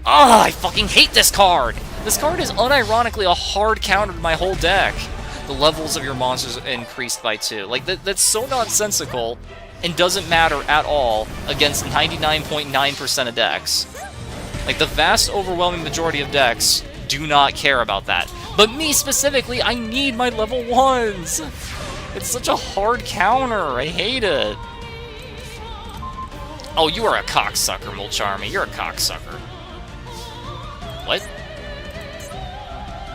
Ah, I fucking hate this card! This card is unironically a hard counter to my whole deck. The levels of your monsters increased by 2. Like, that's so nonsensical, and doesn't matter at all against 99.9% of decks. Like, the vast overwhelming majority of decks do not care about that. But me specifically, I need my level 1s! It's such a hard counter. I hate it. Oh, you are a cocksucker, Mulcharmy. You're a cocksucker. What?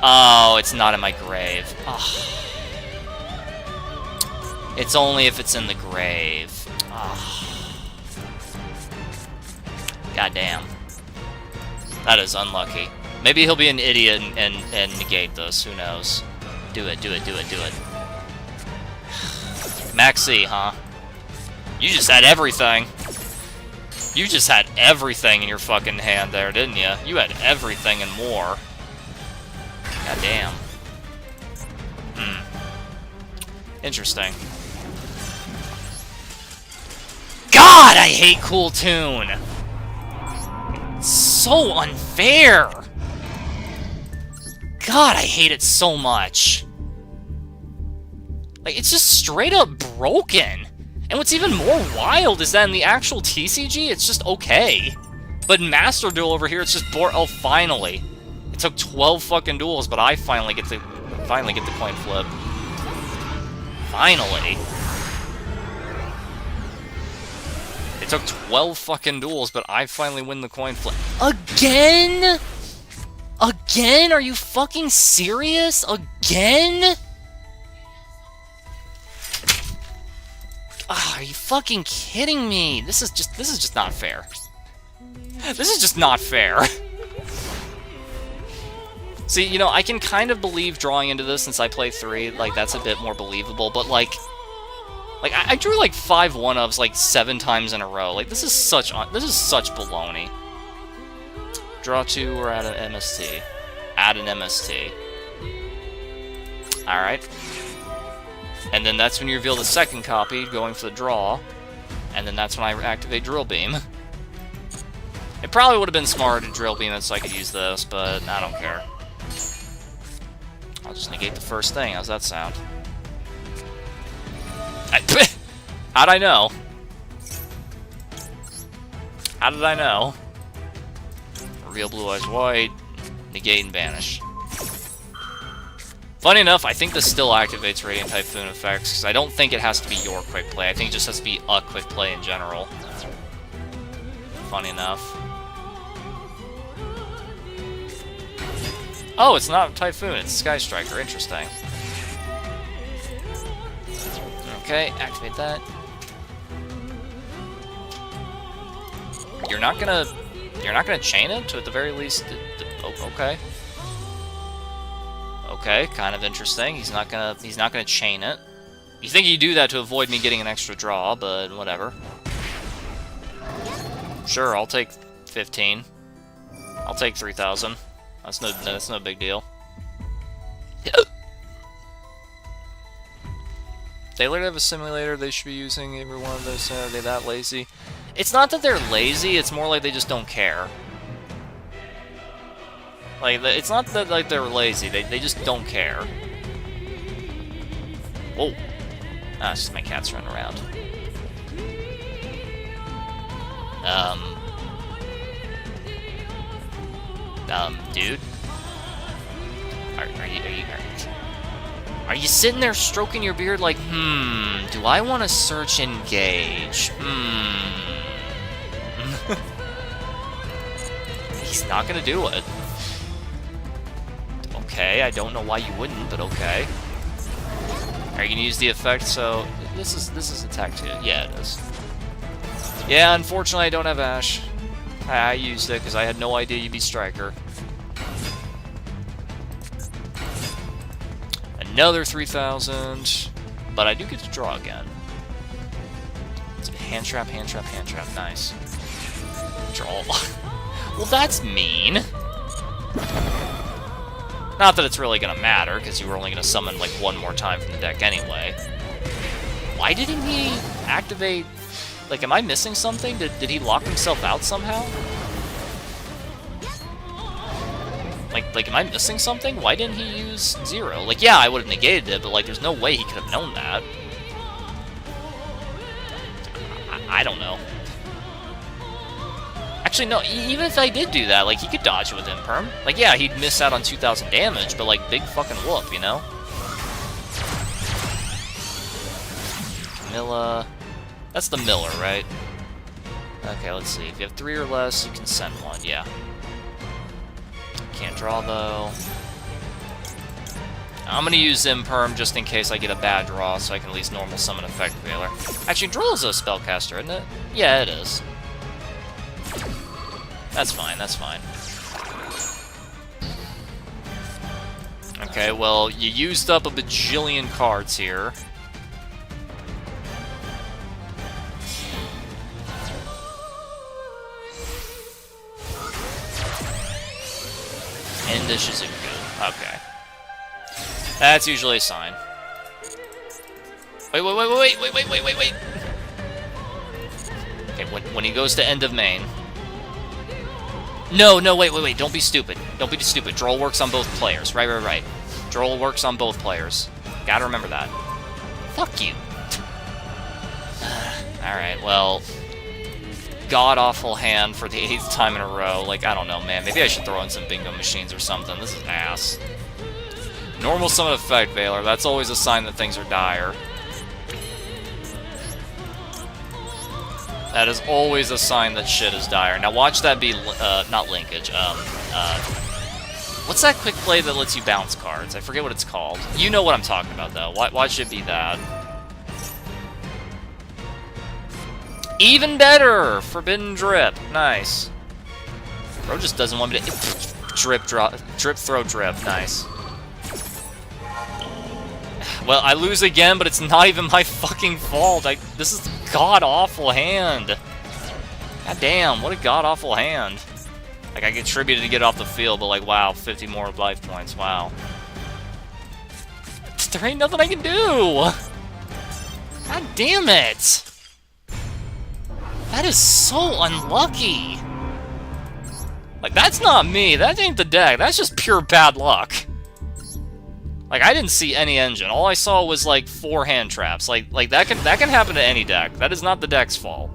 Oh, it's not in my grave. Oh. It's only if it's in the grave. Oh. Goddamn. That is unlucky. Maybe he'll be an idiot and negate this. Who knows? Do it, do it, do it, do it. Maxi, huh? You just had everything. You just had everything in your fucking hand there, didn't you? You had everything and more. Goddamn. Interesting. God, I hate Cool Tune! So unfair! God, I hate it so much. Like, it's just straight up broken. And what's even more wild is that in the actual TCG, it's just okay. But in Master Duel over here, it's just oh, finally. It took 12 fucking duels, but I finally get the coin flip. Finally. It took 12 fucking duels, but I finally win the coin flip. Again? Again? Are you fucking serious? Again? Are you fucking kidding me? This is just not fair. This is just not fair. See, you know, I can kind of believe drawing into this since I play 3, like, that's a bit more believable, but, like, I drew, like, 5 1-ups, like, 7 times in a row. Like, this is such baloney. Draw 2, we're at an MST. Add an MST. Alright. And then that's when you reveal the second copy, going for the draw. And then that's when I activate Drill Beam. It probably would have been smarter to Drill Beam it so I could use this, but I don't care. I'll just negate the first thing. How's that sound? How'd I know? How did I know? Reveal Blue Eyes White, negate and banish. Funny enough, I think this still activates Radiant Typhoon effects, because I don't think it has to be your quick play. I think it just has to be a quick play in general. Funny enough. Oh, it's not Typhoon, it's Sky Striker. Interesting. Okay, activate that. You're not gonna chain it to at the very least. Oh, okay. Okay, kind of interesting. He's not gonna chain it. You think you do that to avoid me getting an extra draw, but whatever. Sure, I'll take 15. I'll take 3,000. That's no big deal. They literally have a simulator they should be using every one of those. Are they that lazy? It's not that they're lazy, it's more like they just don't care. Like, it's not that like they're lazy, they just don't care. Whoa. Ah, it's just my cats running around. Dude? Are you sitting there stroking your beard like, do I want to search engage? He's not gonna do it. Okay, I don't know why you wouldn't, but okay. Are you gonna use the effect? So this is attack 2. Yeah, it is. Yeah, unfortunately I don't have Ash. I used it because I had no idea you'd be Striker. Another 3,000, but I do get to draw again. It's hand trap, hand trap, hand trap. Nice. Draw. Well, that's mean. Not that it's really gonna matter, because you were only gonna summon like one more time from the deck anyway. Why didn't he activate? Like, am I missing something? Did he lock himself out somehow? Like, am I missing something? Why didn't he use 0? Like, yeah, I would have negated it, but like, there's no way he could have known that. I don't know. Actually, no, even if I did do that, like, he could dodge it with Imperm. Like, yeah, he'd miss out on 2,000 damage, but like, big fucking whoop, you know? Milla. That's the Miller, right? Okay, let's see. If you have 3 or less, you can send 1, yeah. Can't draw, though. I'm gonna use Imperm just in case I get a bad draw, so I can at least normal summon Effect Veiler. Actually, Droll is a spellcaster, isn't it? Yeah, it is. That's fine, that's fine. Okay, well, you used up a bajillion cards here. And this is a good. Okay. That's usually a sign. Wait. Okay, when he goes to end of main. No, wait. Don't be stupid. Don't be stupid. Droll works on both players. Right. Droll works on both players. Gotta remember that. Fuck you. Alright, well... God-awful hand for the 8th time in a row. Like, I don't know, man. Maybe I should throw in some bingo machines or something. This is ass. Normal summon Effect Veiler. That's always a sign that things are dire. That is always a sign that shit is dire. Now watch that be, not linkage, what's that quick play that lets you bounce cards? I forget what it's called. You know what I'm talking about, though. Watch it be that. Even better! Forbidden Drip. Nice. Bro just doesn't want me to... Drip, throw, drip. Nice. Well, I lose again, but it's not even my fucking fault. This is a god-awful hand. God damn, what a god-awful hand. Like, I contributed to get off the field, but like, wow, 50 more life points, wow. There ain't nothing I can do! God damn it! That is so unlucky! Like, that's not me, that ain't the deck, that's just pure bad luck. Like, I didn't see any engine. All I saw was, like, 4 hand traps. Like that can happen to any deck. That is not the deck's fault.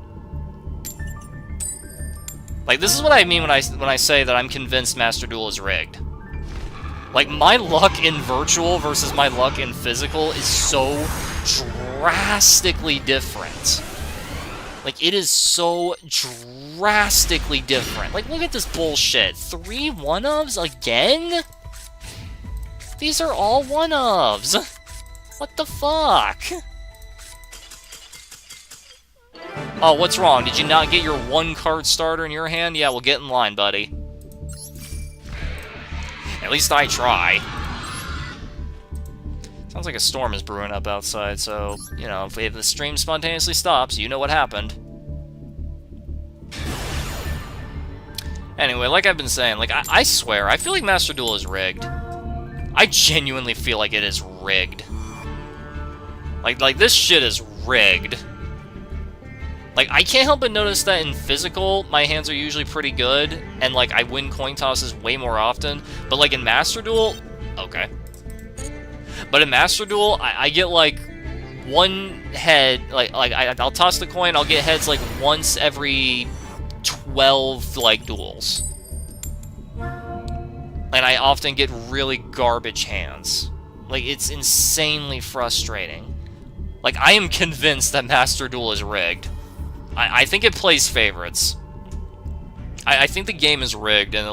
Like, this is what I mean when I say that I'm convinced Master Duel is rigged. Like, my luck in virtual versus my luck in physical is so drastically different. Like, it is so drastically different. Like, look at this bullshit. 3 one-ofs again? These are all one-ofs. What the fuck? Oh, what's wrong? Did you not get your 1-card starter in your hand? Yeah, well, get in line, buddy. At least I try. Sounds like a storm is brewing up outside, so, you know, if the stream spontaneously stops, you know what happened. Anyway, like I've been saying, like, I swear, I feel like Master Duel is rigged. I genuinely feel like it is rigged. Like this shit is rigged. Like, I can't help but notice that in physical, my hands are usually pretty good, and, like, I win coin tosses way more often, but, like, in Master Duel, okay. But in Master Duel, I get, like, one head, I'll toss the coin, I'll get heads, like, once every 12, like, duels. And I often get really garbage hands. Like, it's insanely frustrating. Like, I am convinced that Master Duel is rigged. I think it plays favorites. I think the game is rigged, and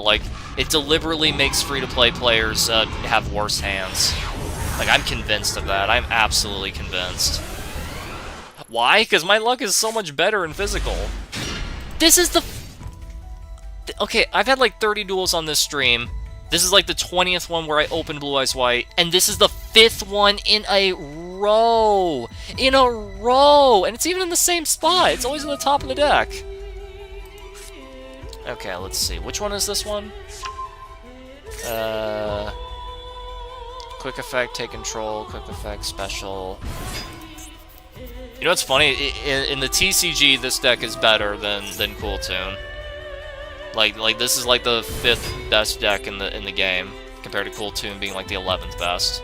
it deliberately makes free-to-play players have worse hands. Like, I'm convinced of that. I'm absolutely convinced. Why? Because my luck is so much better in physical. This is the... Okay, I've had like 30 duels on this stream. This is like the 20th one where I opened Blue Eyes White, and this is the 5th one in a row! In a row! And it's even in the same spot! It's always in the top of the deck! Okay, let's see. Which one is this one? Quick Effect, Take Control, Quick Effect, Special... You know what's funny? In the TCG, this deck is better than Cool Tune. Like this is like the 5th best deck in the game, compared to Cool Tune being like the 11th best.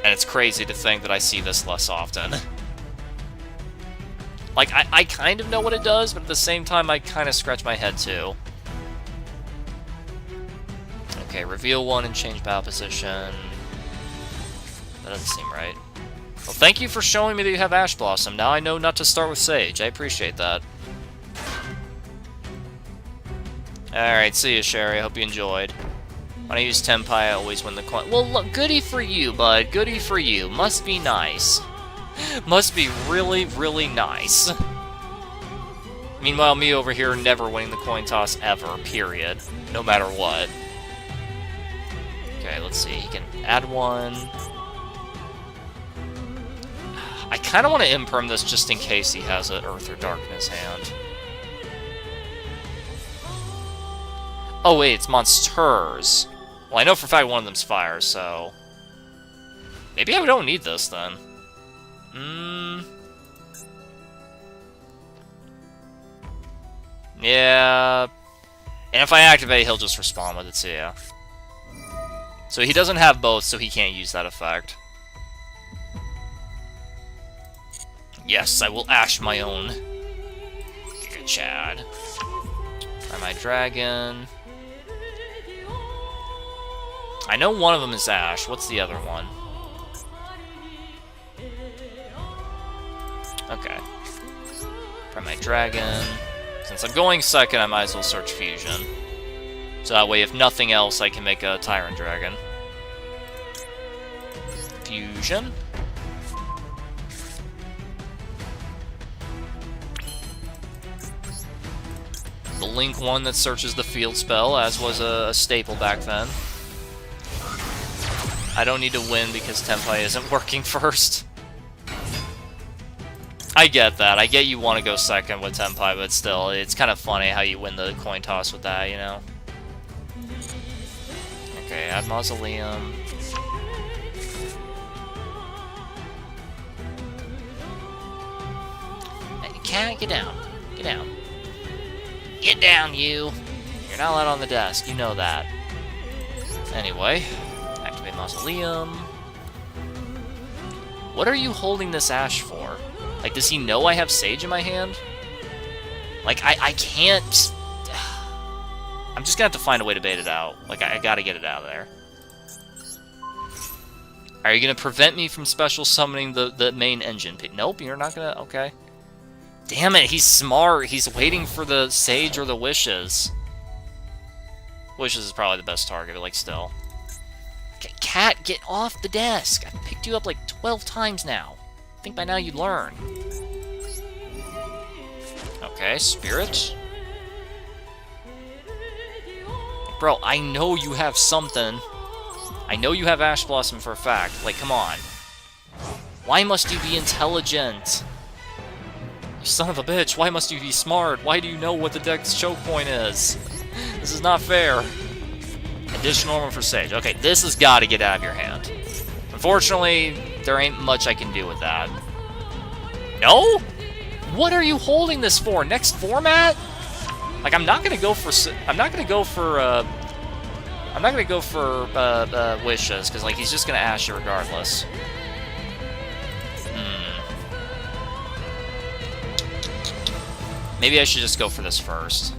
And it's crazy to think that I see this less often. Like, I kind of know what it does, but at the same time, I kind of scratch my head too. Okay, reveal one and change battle position. That doesn't seem right. Well, thank you for showing me that you have Ash Blossom. Now I know not to start with Sage. I appreciate that. Alright, see you, Sherry. I hope you enjoyed. When I use Tenpai, I always win the coin. Well, look, goody for you, bud. Goody for you. Must be nice. Must be really, really nice. Meanwhile, me over here never winning the coin toss ever, period. No matter what. Okay, let's see. He can add one. I kind of want to imperm this just in case he has an Earth or Dark in his hand. Oh wait, it's monsters. Well, I know for a fact one of them's fire, so... Maybe I don't need this, then. Yeah... And if I activate, he'll just respond with it, so yeah. So he doesn't have both, so he can't use that effect. Yes, I will ash my own. Giga Chad. Try my dragon. I know one of them is Ash. What's the other one? Okay. Try my dragon. Since I'm going second, I might as well search Fusion. So that way, if nothing else, I can make a Tyrant Dragon. Fusion. The Link one that searches the field spell, as was a staple back then. I don't need to win because Tenpai isn't working first. I get that. I get you want to go second with Tenpai, but still, it's kind of funny how you win the coin toss with that, you know? Okay, add Mausoleum. Hey, cat, get down. Get down. Get down, you! You're not allowed on the desk, you know that. Anyway, activate Mausoleum. What are you holding this Ash for? Like, does he know I have Sage in my hand? Like, I can't... I'm just gonna have to find a way to bait it out. Like, I gotta get it out of there. Are you gonna prevent me from special summoning the main engine? Nope, you're not gonna... Okay. Damn it, he's smart. He's waiting for the Sage or the Wishes. Wishes is probably the best target, but, like, still. Okay, Cat, get off the desk. I've picked you up, like, 12 times now. I think by now you'd learn. Okay, Spirit. Bro, I know you have something. I know you have Ash Blossom for a fact. Like, come on. Why must you be intelligent? You son of a bitch, why must you be smart? Why do you know what the deck's choke point is? This is not fair. Additional armor for Sage. Okay, this has got to get out of your hand. Unfortunately, there ain't much I can do with that. No? What are you holding this for? Next format? Like, I'm not gonna go for Wishes, because, like, he's just gonna Ash you regardless. Maybe I should just go for this first.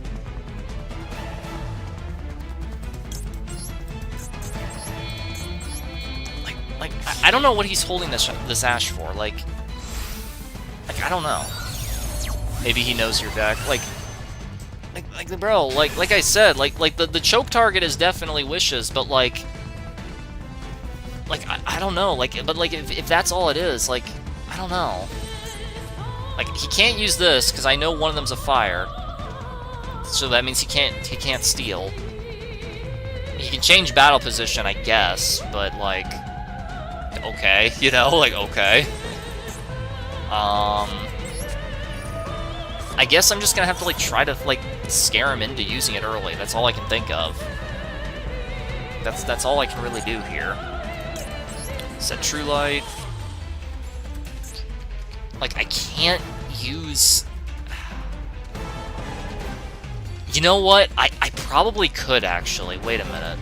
Like I don't know what he's holding this Ash for. Like I don't know. Maybe he knows your deck. Like bro, like I said, like the choke target is definitely Wishes, but like I don't know. Like, but like if that's all it is, like I don't know. Like, he can't use this, because I know one of them's a fire. So that means he can't steal. He can change battle position, I guess, but, like... Okay, you know? Like, okay. I guess I'm just gonna have to, like, try to, like, scare him into using it early. That's all I can think of. That's all I can really do here. Set True Light. Like, I can't use... You know what? I probably could, actually. Wait a minute.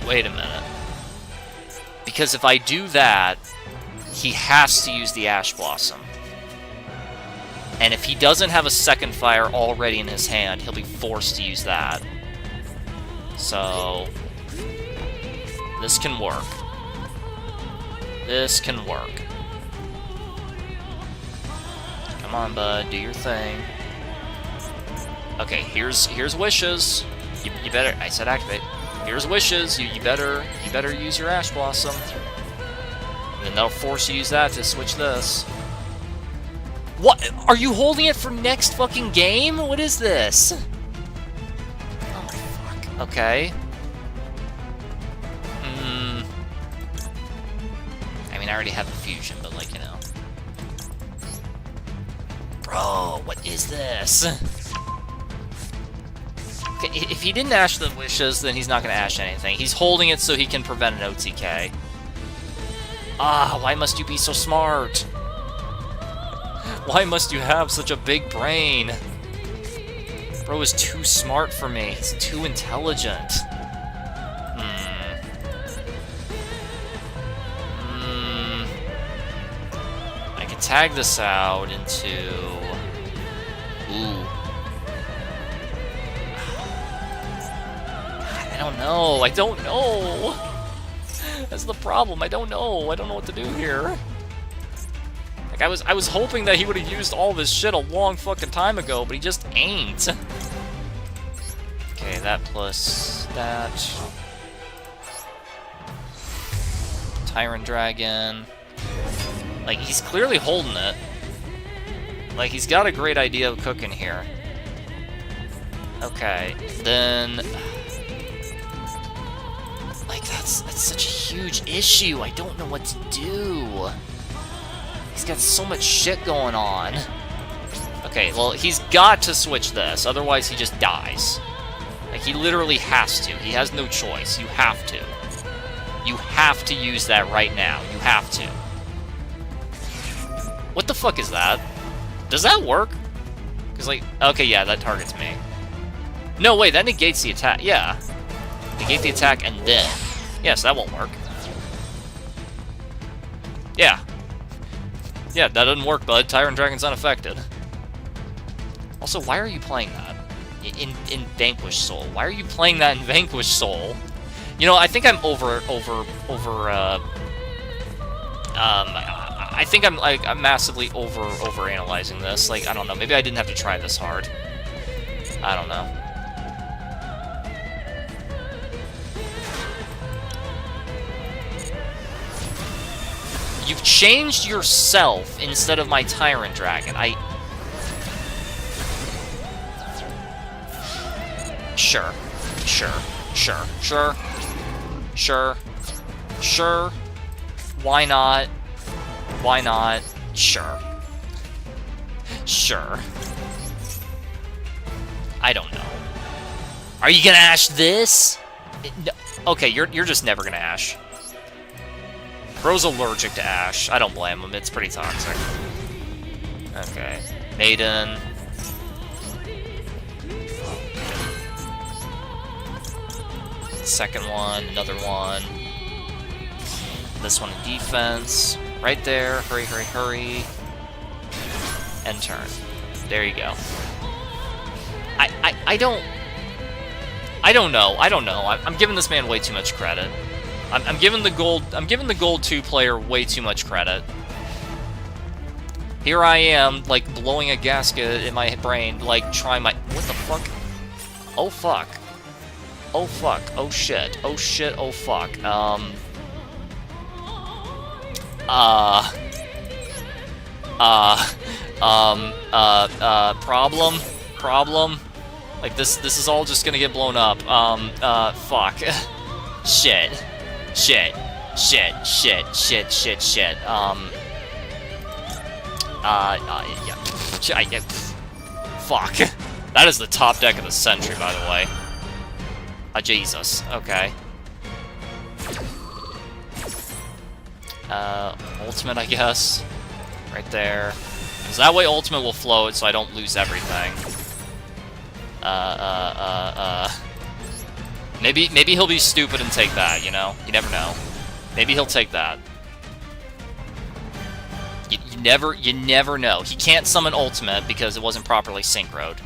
Wait a minute. Because if I do that, he has to use the Ash Blossom. And if he doesn't have a second fire already in his hand, he'll be forced to use that. So... this can work. This can work. Come on, bud, do your thing. Okay, here's wishes. You better. I said activate. Here's wishes. You better use your Ash Blossom. And then that'll force you to use that to switch this. What? Are you holding it for next fucking game? What is this? Oh my fuck. Okay. I mean, I already have a fusion, but like, you know. Bro, what is this? Okay, if he didn't Ash the wishes, then he's not gonna Ash anything. He's holding it so he can prevent an OTK. Ah, why must you be so smart? Why must you have such a big brain? Bro is too smart for me. He's too intelligent. I can tag this out into... Ooh. I don't know. I don't know. That's the problem. I don't know. I don't know what to do here. Like, I was hoping that he would have used all this shit a long fucking time ago, but he just ain't. Okay, that plus that. Tyrant Dragon. Like, he's clearly holding it. Like, he's got a great idea of cooking here. Okay, then... Like, that's such a huge issue. I don't know what to do. He's got so much shit going on. Okay, well, he's got to switch this, otherwise he just dies. Like, he literally has to. He has no choice. You have to. You have to use that right now. You have to. What the fuck is that? Does that work? Because, like, okay, yeah, that targets me. No, wait, that negates the attack. Yeah. Negate the attack and then. Yes, that won't work. Yeah. Yeah, that doesn't work, bud. Tyrant Dragon's unaffected. Also, why are you playing that? In Vanquish Soul? Why are you playing that in Vanquish Soul? You know, I think I'm I think I'm massively overanalyzing this. Like, I don't know, maybe I didn't have to try this hard. I don't know. You've changed yourself instead of my Tyrant Dragon. Sure. Why not? Why not? Sure. I don't know. Are you gonna Ash this? No. Okay, you're just never gonna Ash. Bro's allergic to Ash. I don't blame him. It's pretty toxic. Okay. Maiden. Second one. Another one. This one in defense. Right there. Hurry, hurry, hurry. End turn. There you go. I don't know. I'm giving this man way too much credit. I'm giving the gold 2 player way too much credit. Here I am, like, blowing a gasket in my brain, like, trying my... What the fuck? Oh, fuck. Oh, fuck. Oh, shit. Oh, shit. Oh, fuck. Problem? Like, this is all just gonna get blown up. Fuck. Shit. Yeah. Fuck. That is the top deck of the century, by the way. Jesus. Okay. Ultimate, I guess. Right there. Because that way ultimate will float, so I don't lose everything. Maybe he'll be stupid and take that, you know? You never know. Maybe he'll take that. You never know. He can't summon ultimate because it wasn't properly synchroed.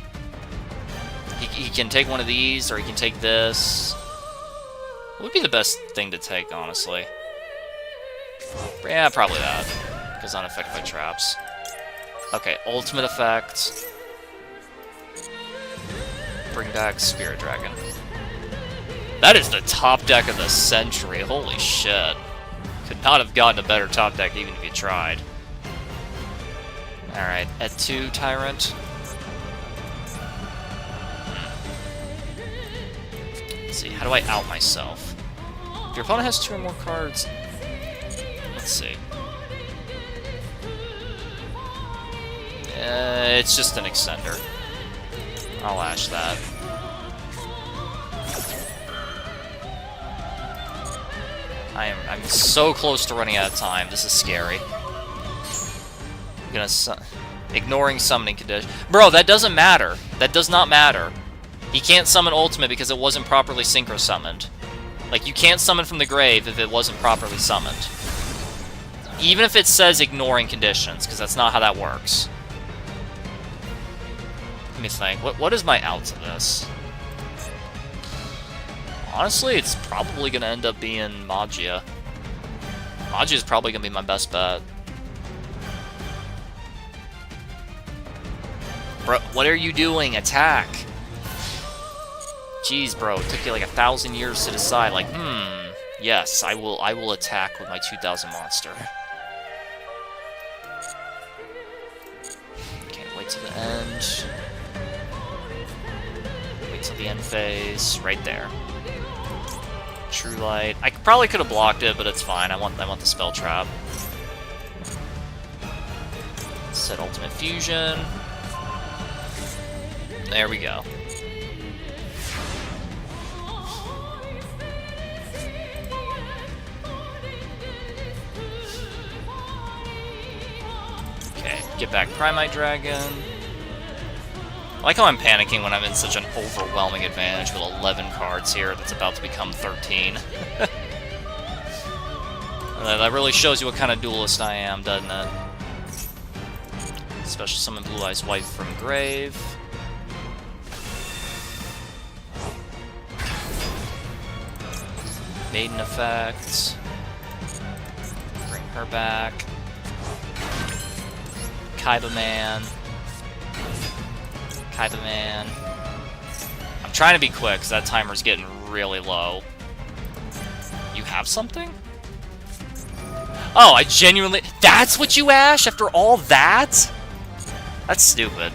He can take one of these, or he can take this. What would be the best thing to take, honestly? Yeah, probably that. Because unaffected by traps. Okay, ultimate effect. Bring back Spirit Dragon. That is the top deck of the century. Holy shit. Could not have gotten a better top deck even if you tried. Alright, at 2, Tyrant. Let's see, how do I out myself? If your opponent has 2 or more cards... Let's see. It's just an extender. I'll ash that. I'm so close to running out of time. This is scary. I'm gonna ignoring summoning condition. Bro, that doesn't matter. That does not matter. He can't summon ultimate because it wasn't properly synchro summoned. Like, you can't summon from the grave if it wasn't properly summoned. Even if it says ignoring conditions, because that's not how that works. Let me think. What is my out to this? Honestly, it's probably going to end up being Magia. Magia is probably going to be my best bet. Bro, what are you doing? Attack! Jeez, bro, it took you like 1,000 years to decide. Like, yes, I will attack with my 2,000 monster. Okay, wait till the end. Wait till the end phase. Right there. True Light. I probably could have blocked it, but it's fine. I want the spell trap. Set Ultimate Fusion. There we go. Okay, get back Primite Dragon. I like how I'm panicking when I'm in such an overwhelming advantage with 11 cards here that's about to become 13. That really shows you what kind of duelist I am, doesn't it? Special summon Blue Eyes Wife from grave. Maiden effect. Bring her back. Kaiba Man. Kaiba Man. I'm trying to be quick, because that timer's getting really low. You have something? Oh, I genuinely... That's what you ash after all that? That's stupid.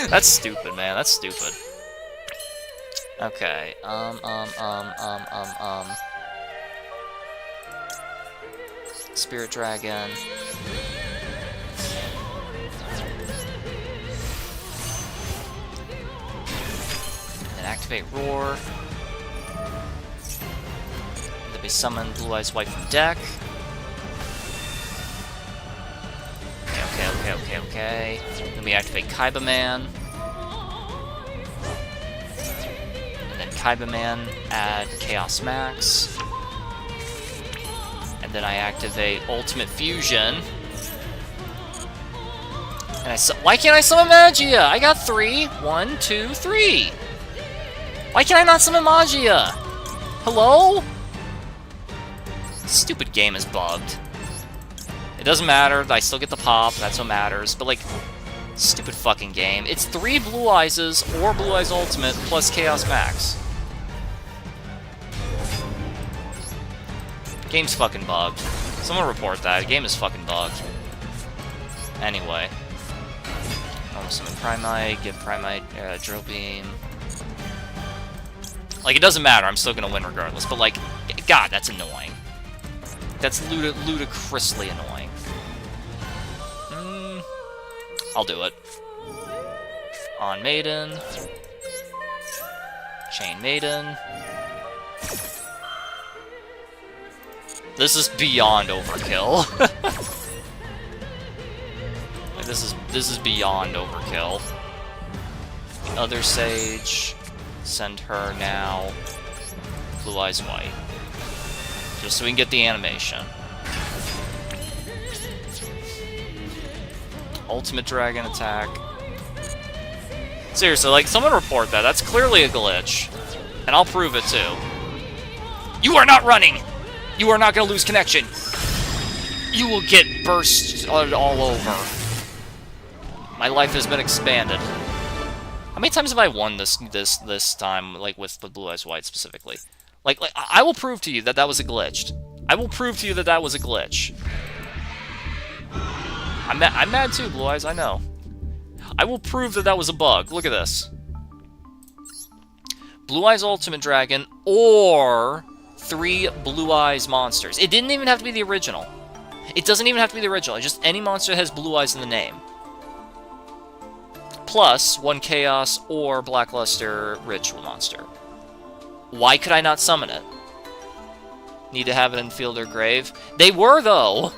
That's stupid, man. That's stupid. Okay, Spirit Dragon. And then activate Roar. Then we summon Blue Eyes White from deck. Okay. Then we activate Kaiba Man. And then Kaiba Man, add Chaos Max. And then I activate Ultimate Fusion. And why can't I summon Magia? I got 3. 1, 2, 3. Why can I not summon Magia? Hello? Stupid game is bugged. It doesn't matter, I still get the pop, that's what matters, but like, stupid fucking game. It's 3 Blue Eyes or Blue Eyes Ultimate plus Chaos Max. Game's fucking bugged. Someone report that, the game is fucking bugged. Anyway. Normal summon Primite, get Primite, Drill Beam. Like, it doesn't matter, I'm still gonna win regardless, but like, God, that's annoying. That's ludicrously annoying. I'll do it. On Maiden. Chain Maiden. This is beyond overkill. Like, this is beyond overkill. The other Sage. Send her now. Blue Eyes White. Just so we can get the animation. Ultimate Dragon attack. Seriously, like, someone report that. That's clearly a glitch. And I'll prove it, too. You are not running! You are not going to lose connection. You will get burst all over. My life has been expanded. How many times have I won this time, like, with the Blue Eyes White specifically? Like, I will prove to you that that was a glitch. I will prove to you that that was a glitch. I'm mad too, Blue Eyes, I know. I will prove that that was a bug. Look at this. Blue Eyes Ultimate Dragon, or 3 Blue Eyes monsters. It didn't even have to be the original. It doesn't even have to be the original. It's just any monster that has Blue Eyes in the name. Plus 1 Chaos or Blackluster Ritual monster. Why could I not summon it? Need to have it in field or grave? They were, though!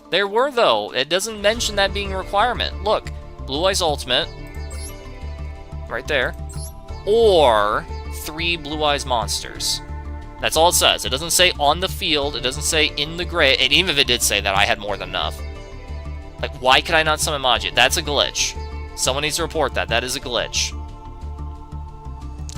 There were, though. It doesn't mention that being a requirement. Look, Blue Eyes Ultimate. Right there. Or 3 Blue Eyes monsters. That's all it says. It doesn't say on the field. It doesn't say in the grave. And even if it did say that, I had more than enough. Like, why could I not summon Majid? That's a glitch. Someone needs to report that. That is a glitch.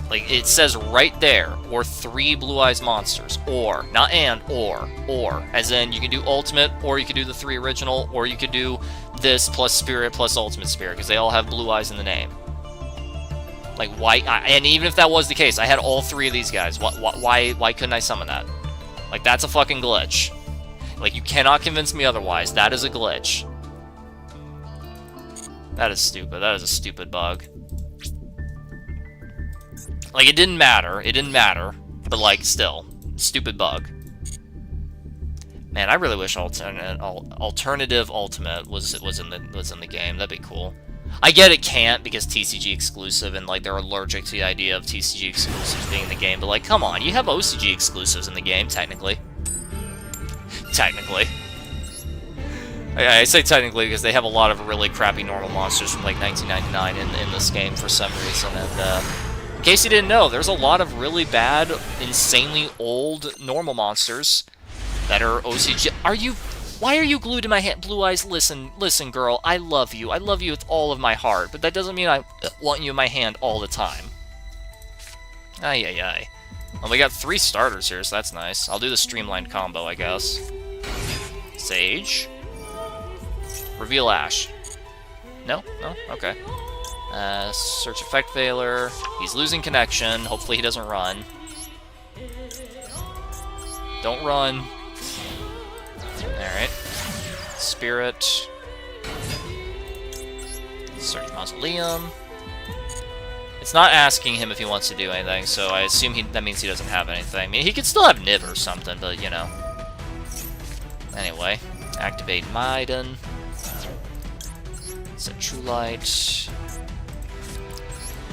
Like, it says right there, or 3 Blue Eyes monsters. Or. Not and, or. Or. As in, you can do Ultimate, or you could do the 3 original, or you could do this plus Spirit plus Ultimate Spirit, because they all have Blue Eyes in the name. Like, why? And even if that was the case, I had all 3 of these guys. Why couldn't I summon that? Like, that's a fucking glitch. Like, you cannot convince me otherwise. That is a glitch. That is stupid. That is a stupid bug. Like, it didn't matter. It didn't matter. But, like, still. Stupid bug. Man, I really wish Alternative Ultimate was in the game. That'd be cool. I get it can't because TCG exclusive and, like, they're allergic to the idea of TCG exclusives being in the game. But, like, come on. You have OCG exclusives in the game, technically. Technically. I say technically because they have a lot of really crappy normal monsters from, like, 1999 in this game for some reason. And, in case you didn't know, there's a lot of really bad, insanely old normal monsters that are OCG. Why are you glued to my hand? Blue Eyes, listen, girl, I love you. I love you with all of my heart, but that doesn't mean I want you in my hand all the time. Ay. Well, we got 3 starters here, so that's nice. I'll do the streamlined combo, I guess. Sage. Reveal Ash. No? No? Okay. Search Effect Veiler. He's losing connection. Hopefully he doesn't run. Don't run. Alright. Spirit. Search Mausoleum. It's not asking him if he wants to do anything, so I assume that means he doesn't have anything. I mean, he could still have Nib or something, but, you know. Anyway. Activate Maiden. Set True Light.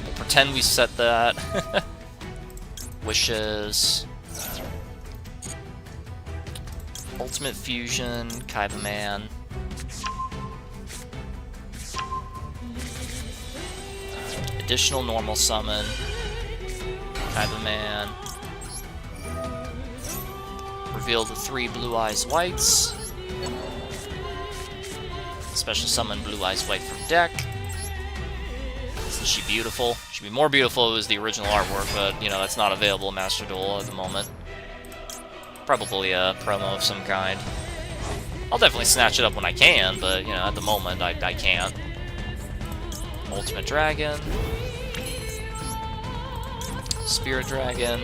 We'll pretend we set that. Wishes. Ultimate Fusion, Kaiba Man. Additional normal summon. Kaiba Man. Reveal the 3 Blue Eyes Whites. Special summon Blue Eyes White from deck. Isn't she beautiful? She'd be more beautiful if it was the original artwork, but, you know, that's not available in Master Duel at the moment. Probably a promo of some kind. I'll definitely snatch it up when I can, but, you know, at the moment, I can't. Ultimate Dragon. Spirit Dragon.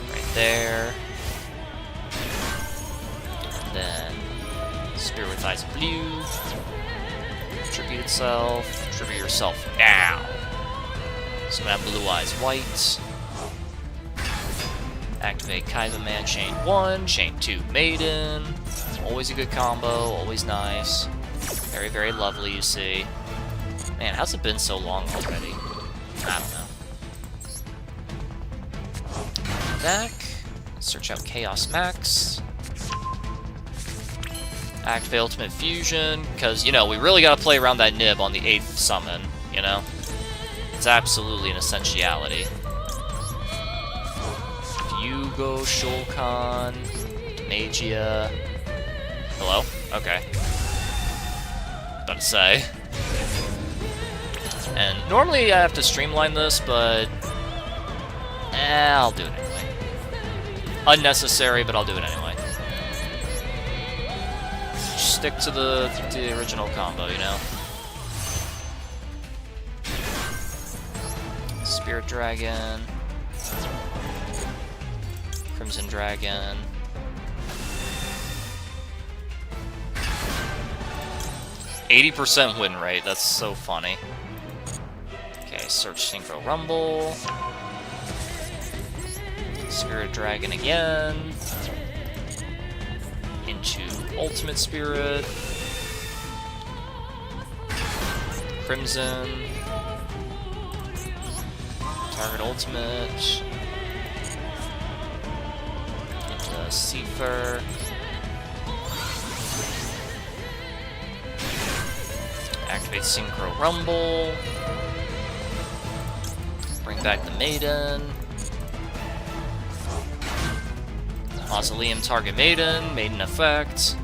Right there. And then Spirit with Eyes Blue. Tribute itself. Tribute yourself now. So I'm gonna have Blue Eyes White. Activate Kaiba Man, Chain 1, Chain 2 Maiden. Always a good combo, always nice. Very, very lovely, you see. Man, how's it been so long already? I don't know. Back. Search out Chaos Max. Activate Ultimate Fusion, because, you know, we really gotta play around that Nib on the 8th summon, you know? It's absolutely an essentiality. YUGIOH Shulkan, Magia. Hello? Okay. About to say. And normally I have to streamline this, but I'll do it anyway. Unnecessary, but I'll do it anyway. Stick to the original combo, you know? Spirit Dragon. Crimson Dragon. %80 win rate, that's so funny. Okay, search Synchro Rumble. Spirit Dragon again. Into Ultimate Spirit. Crimson. Target Ultimate. Into Seifer. Activate Synchro Rumble. Bring back the Maiden. Mausoleum target Maiden. Maiden effect.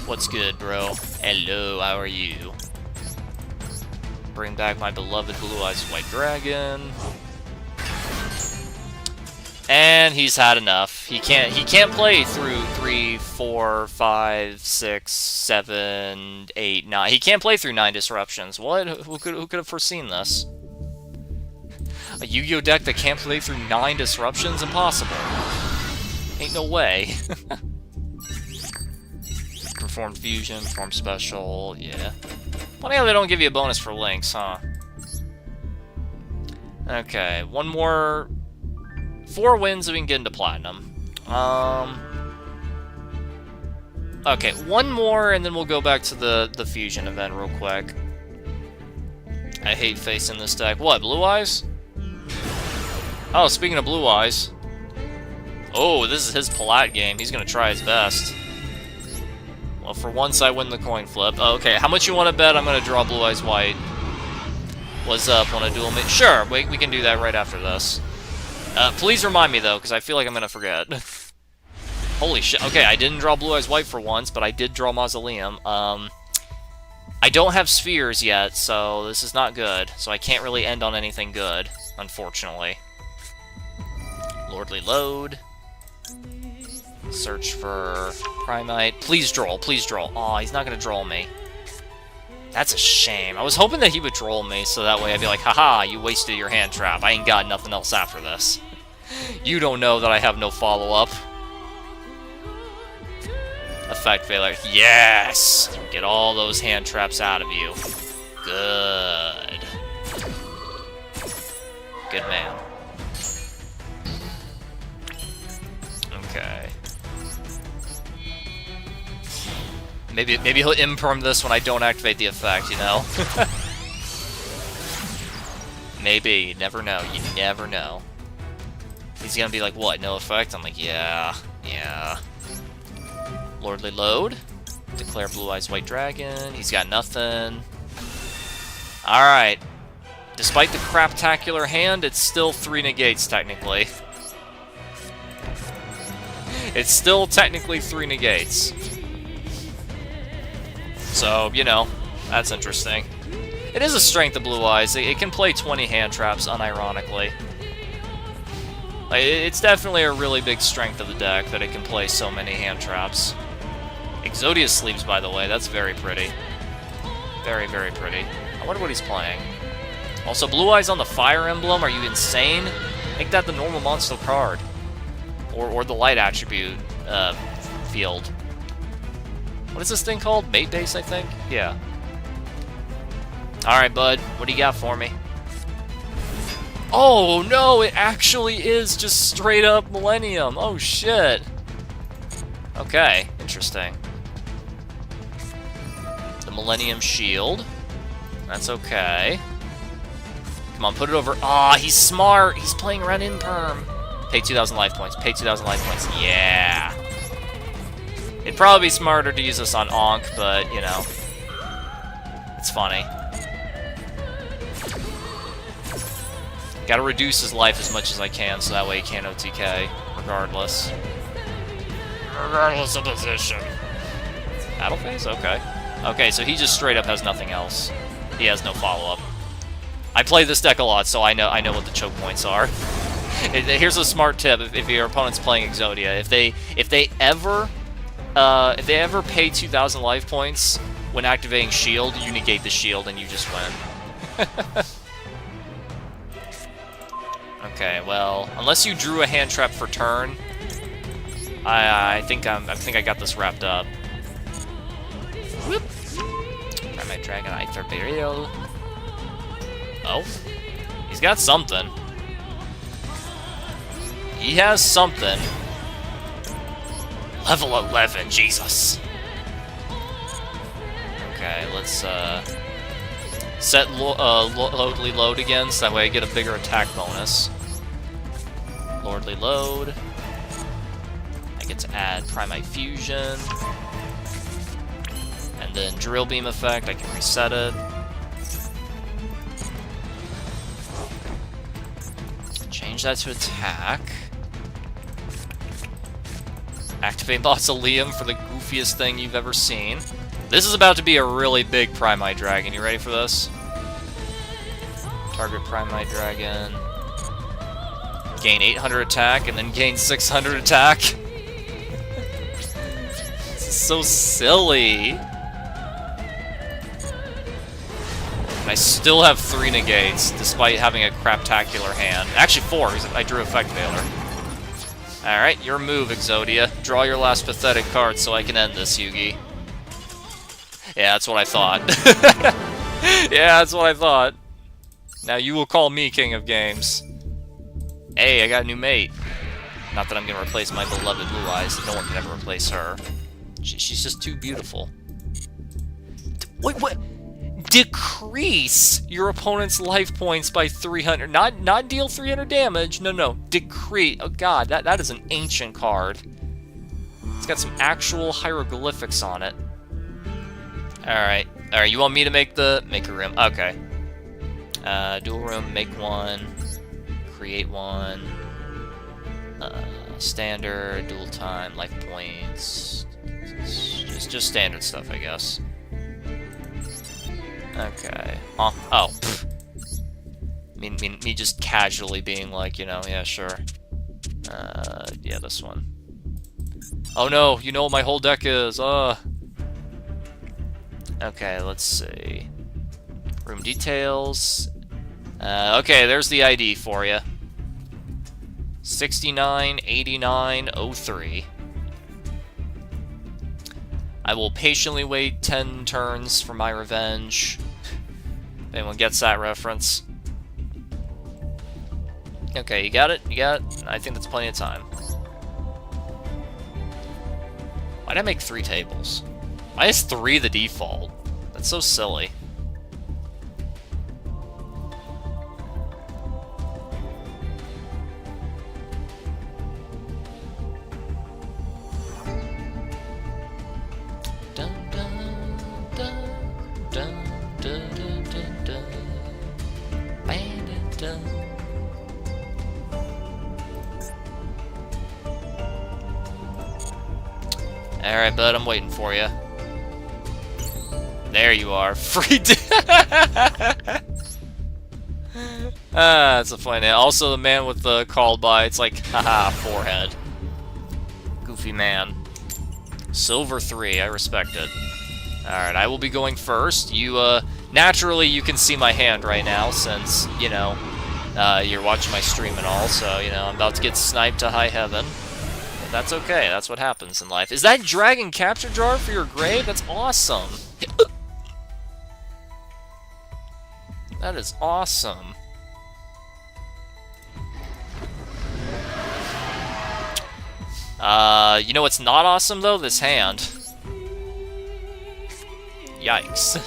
What's good, bro? Hello, how are you? Bring back my beloved Blue Eyes White Dragon. And he's had enough. He can't play through 3, 4, 5, 6, 7, 8, 9. He can't play through 9 disruptions. What? Who could have foreseen this? A Yu-Gi-Oh deck that can't play through 9 disruptions? Impossible. Ain't no way. Performed fusion, perform special, yeah. Funny how they don't give you a bonus for links, huh? Okay, one more. 4 wins so we can get into Platinum. Okay, one more and then we'll go back to the fusion event real quick. I hate facing this deck. What, Blue Eyes? Oh, speaking of Blue Eyes. Oh, this is his Palat game. He's gonna try his best. Well, for once I win the coin flip. Oh, okay, how much you want to bet I'm gonna draw Blue Eyes White? What's up, want a duel mate? Sure, we can do that right after this. Please remind me, though, because I feel like I'm going to forget. Holy shit. Okay, I didn't draw Blue Eyes White for once, but I did draw Mausoleum. I don't have spheres yet, so this is not good. So I can't really end on anything good, unfortunately. Lordly Load. Search for Primite. Please draw, please draw. Aw, he's not going to draw me. That's a shame. I was hoping that he would troll me, so that way I'd be like, haha, you wasted your hand trap. I ain't got nothing else after this. You don't know that I have no follow-up. Effect failure. Yes! Get all those hand traps out of you. Good. Good man. Okay. Maybe he'll imperm this when I don't activate the effect, you know? Maybe. You never know. You never know. He's gonna be like, what, no effect? I'm like, yeah. Lordly Load. Declare Blue Eyes White Dragon. He's got nothing. Alright. Despite the craptacular hand, it's still 3 negates, technically. It's still technically 3 negates. So, you know, that's interesting. It is a strength of Blue Eyes. It can play 20 hand traps, unironically. Like, it's definitely a really big strength of the deck that it can play so many hand traps. Exodia Sleeves, by the way, that's very pretty. Very, very pretty. I wonder what he's playing. Also, Blue Eyes on the Fire Emblem, are you insane? Make that the normal monster card. Or the light attribute field. What is this thing called? Mate Base, I think? Yeah. Alright, bud. What do you got for me? Oh, no! It actually is just straight up Millennium! Oh, shit! Okay, interesting. The Millennium Shield. That's okay. Come on, put it over. Ah, he's smart! He's playing around Imperm. Pay 2,000 life points. Pay 2,000 life points. Yeah! It'd probably be smarter to use this on Ankh, but, you know. It's funny. Gotta reduce his life as much as I can, so that way he can't OTK, regardless. Regardless of position. Battle phase? Okay. Okay, so he just straight up has nothing else. He has no follow-up. I play this deck a lot, so I know what the choke points are. Here's a smart tip: if your opponent's playing Exodia, if they ever pay 2,000 life points when activating Shield, you negate the Shield and you just win. Okay, well, unless you drew a hand trap for turn, I think I got this wrapped up. Whoop. Try my Dragonite Thorbereal. Oh, he's got something. He has something. Level 11, Jesus. Okay, let's set Lordly Load again, so that way I get a bigger attack bonus. Lordly Load. I get to add Primite Fusion. And then Drill Beam effect, I can reset it. Change that to attack. Activate Mausoleum for the goofiest thing you've ever seen. This is about to be a really big Primite Dragon. You ready for this? Target Primite Dragon. Gain 800 attack, and then gain 600 attack. This is so silly. And I still have 3 negates, despite having a craptacular hand. Actually 4, because I drew Effect Veiler. Alright, your move, Exodia. Draw your last pathetic card so I can end this, Yugi. Yeah, that's what I thought. Yeah, that's what I thought. Now you will call me King of Games. Hey, I got a new mate. Not that I'm gonna replace my beloved Blue Eyes. No one can ever replace her. She's just too beautiful. Wait, what? Decrease your opponent's life points by 300. Not deal 300 damage. No. Decrease. Oh god, that is an ancient card. It's got some actual hieroglyphics on it. Alright, you want me to make a room? Okay. Dual room, make one. Create one. Standard, dual time, life points. Just standard stuff, I guess. Okay. Oh. Pfft. Me just casually being like, you know, yeah, sure. Yeah, this one. Oh no, you know what my whole deck is. Okay, let's see. Room details. Okay, there's the ID for you. 698903. I will patiently wait 10 turns for my revenge. If anyone gets that reference. Okay, you got it? You got it? I think that's plenty of time. Why'd I make 3 tables? Why is 3 the default? That's so silly. Alright, bud, I'm waiting for you. There you are. Free that's a funny name. Also, the man with the called by, it's like, haha, forehead. Goofy man. Silver 3, I respect it. Alright, I will be going first. You, naturally, you can see my hand right now, since, you know, you're watching my stream and all, so, you know, I'm about to get sniped to high heaven. But that's okay, that's what happens in life. Is that Dragon Capture Jar for your grave? That's awesome. That is awesome. You know what's not awesome, though? This hand. Yikes.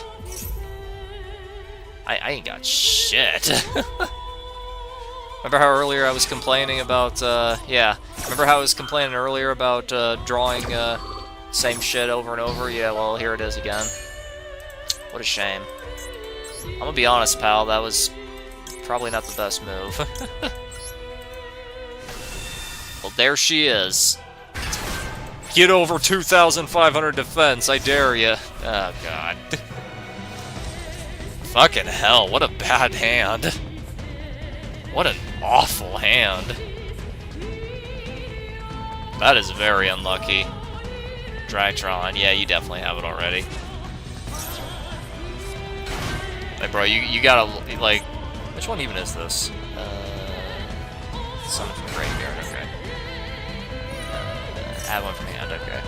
I ain't got shit. Remember how earlier I was complaining about, yeah. Remember how I was complaining earlier about, drawing, same shit over and over? Yeah, well, here it is again. What a shame. I'm gonna be honest, pal, that was probably not the best move. Well, there she is. Get over 2,500 defense, I dare ya. Oh, God. Fucking hell, what a bad hand. What an awful hand. That is very unlucky. Drytron, yeah, you definitely have it already. Like, bro, you gotta, like... Which one even is this? Summon from Graveyard, okay. Add one from hand, okay.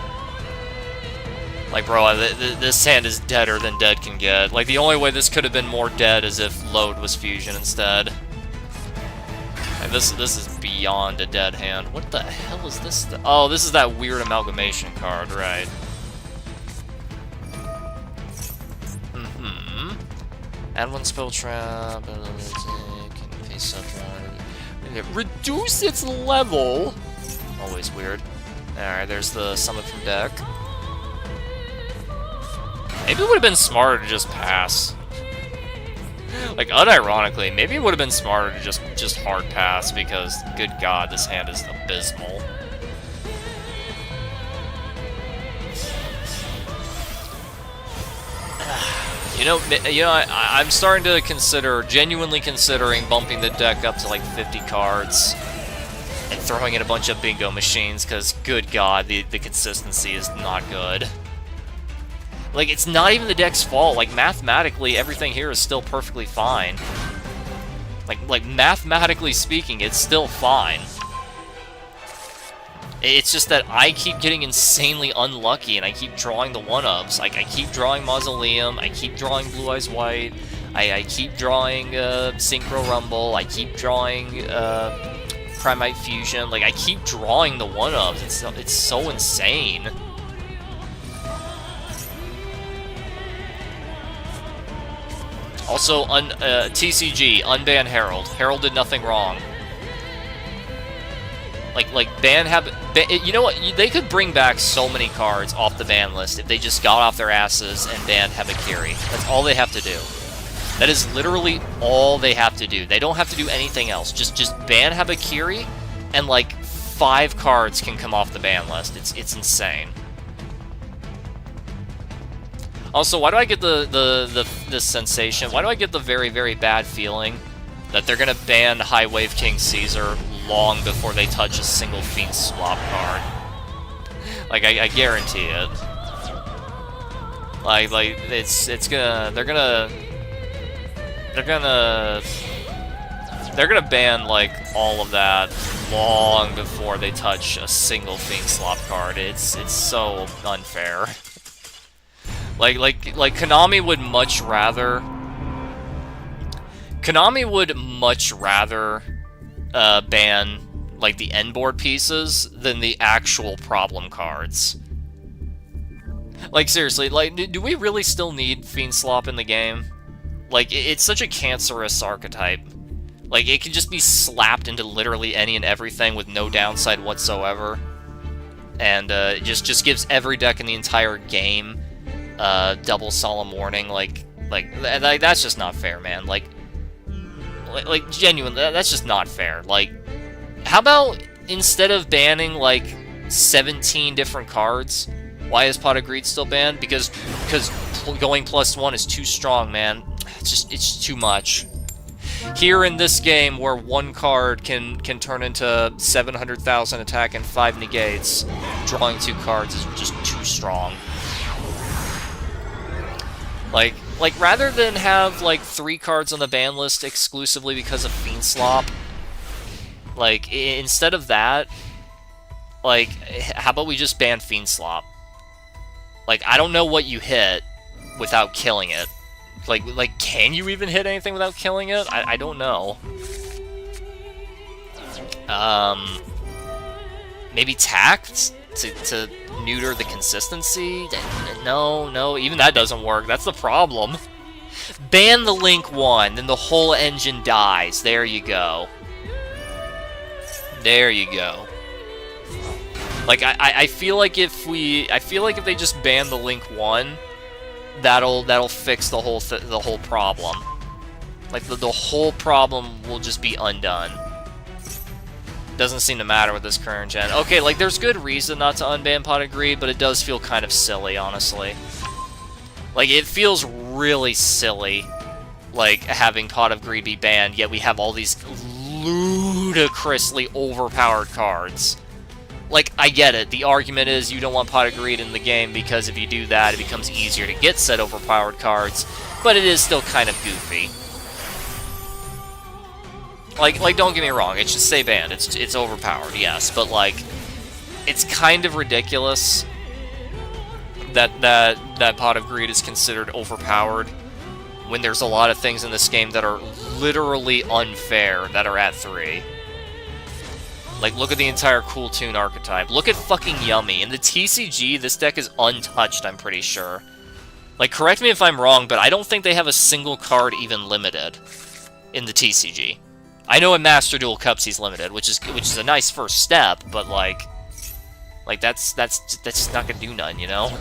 Like, bro, this hand is deader than dead can get. Like, the only way this could have been more dead is if Load was Fusion instead. Like, this is beyond a dead hand. What the hell is this? Oh, this is that weird amalgamation card, right. Add one spell trap, can face up one. Reduce its level! Always weird. Alright, there's the summon from deck. Maybe it would have been smarter to just pass. Like, unironically, maybe it would have been smarter to just hard pass, because, good god, this hand is abysmal. You know, I'm starting to genuinely considering bumping the deck up to like 50 cards and throwing in a bunch of bingo machines, because, good god, the consistency is not good. Like, it's not even the deck's fault. Like, mathematically, everything here is still perfectly fine. Like mathematically speaking, it's still fine. It's just that I keep getting insanely unlucky, and I keep drawing the one-ups. Like, I keep drawing Mausoleum, I keep drawing Blue Eyes White, I keep drawing Synchro Rumble, I keep drawing Primite Fusion. Like, I keep drawing the one-ups. It's so insane. Also, TCG, unban Herald. Herald did nothing wrong. Like ban you know what? They could bring back so many cards off the ban list if they just got off their asses and banned Habakiri. That's all they have to do. That is literally all they have to do. They don't have to do anything else. Just ban Habakiri, and like 5 cards can come off the ban list. It's insane. Also, why do I get this sensation? Why do I get the very, very bad feeling that they're gonna ban High Wave King Caesar long before they touch a single Fiend swap card? Like, I guarantee it. Like it's gonna they're gonna ban like all of that long before they touch a single Fiend swap card. It's so unfair. Like Konami would much rather ban like the end board pieces than the actual problem cards. Like, seriously, like, do we really still need Fiend Slop in the game? Like, it's such a cancerous archetype. Like, it can just be slapped into literally any and everything with no downside whatsoever, and it just gives every deck in the entire game double Solemn Warning. Like that's just not fair, man. Like genuinely, that's just not fair. Like, how about instead of banning like 17 different cards, why is Pot of Greed still banned? Because going +1 is too strong, man. It's too much. Here in this game, where one card can turn into 700,000 attack and 5 negates, drawing 2 cards is just too strong. Like rather than have, like, 3 cards on the ban list exclusively because of Fiend Slop, like, instead of that, like, how about we just ban Fiend Slop? Like, I don't know what you hit without killing it. Like, can you even hit anything without killing it? I don't know. Maybe Tact to neuter the consistency? No, even that doesn't work. That's the problem. Ban the Link 1, then the whole engine dies. There you go. There you go. Like, I feel like if they just ban the Link 1, that'll fix the whole problem. Like, the whole problem will just be undone. Doesn't seem to matter with this current gen. Okay, like, there's good reason not to unban Pot of Greed, but it does feel kind of silly, honestly. Like, it feels really silly, like, having Pot of Greed be banned, yet we have all these ludicrously overpowered cards. Like, I get it. The argument is you don't want Pot of Greed in the game because if you do that, it becomes easier to get said overpowered cards, but it is still kind of goofy. Like, don't get me wrong, it should stay banned. It's overpowered, yes, but, like, it's kind of ridiculous that Pot of Greed is considered overpowered when there's a lot of things in this game that are literally unfair that are at 3. Like, look at the entire Cool Toon archetype. Look at fucking Yummy. In the TCG, this deck is untouched, I'm pretty sure. Like, correct me if I'm wrong, but I don't think they have a single card even limited in the TCG. I know in Master Duel Cups he's limited, which is a nice first step, but like that's just not gonna do none, you know?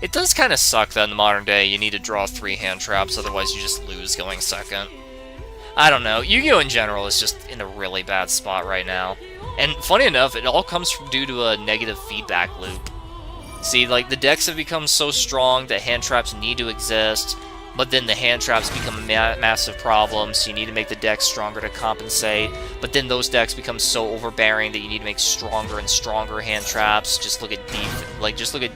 It does kind of suck that in the modern day you need to draw 3 hand traps, otherwise you just lose going second. I don't know. Yu-Gi-Oh! In general is just in a really bad spot right now. And funny enough, it all comes due to a negative feedback loop. See, like, the decks have become so strong that hand traps need to exist, but then the hand traps become a massive problem, so you need to make the decks stronger to compensate. But then those decks become so overbearing that you need to make stronger and stronger hand traps. Just look at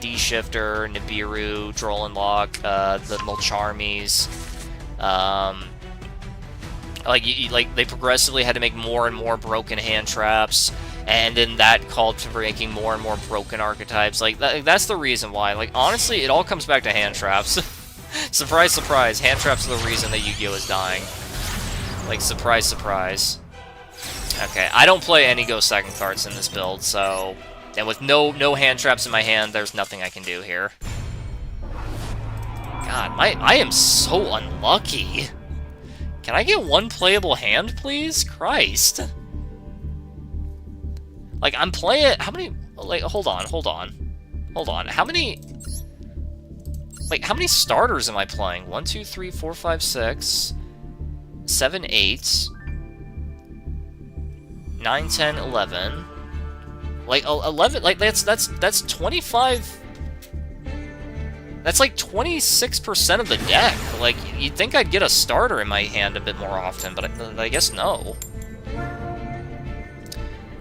D-Shifter, Nibiru, Droll and Lock, the Mulcharmies. Like they progressively had to make more and more broken hand traps, and then that called for making more and more broken archetypes. Like, that's the reason why. Like, honestly, it all comes back to hand traps. Surprise, surprise, hand traps are the reason that Yu-Gi-Oh! Is dying. Like, surprise, surprise. Okay, I don't play any Go Second cards in this build, so... And with no hand traps in my hand, there's nothing I can do here. God, I am so unlucky. Can I get one playable hand, please? Christ. Like, I'm playing... How many... Like, hold on. How many... Like, how many starters am I playing? 1, 2, 3, 4, 5, 6, 7, 8, 9, 10, 11. Like, 11, like, that's 25... That's like 26% of the deck. Like, you'd think I'd get a starter in my hand a bit more often, but I guess no.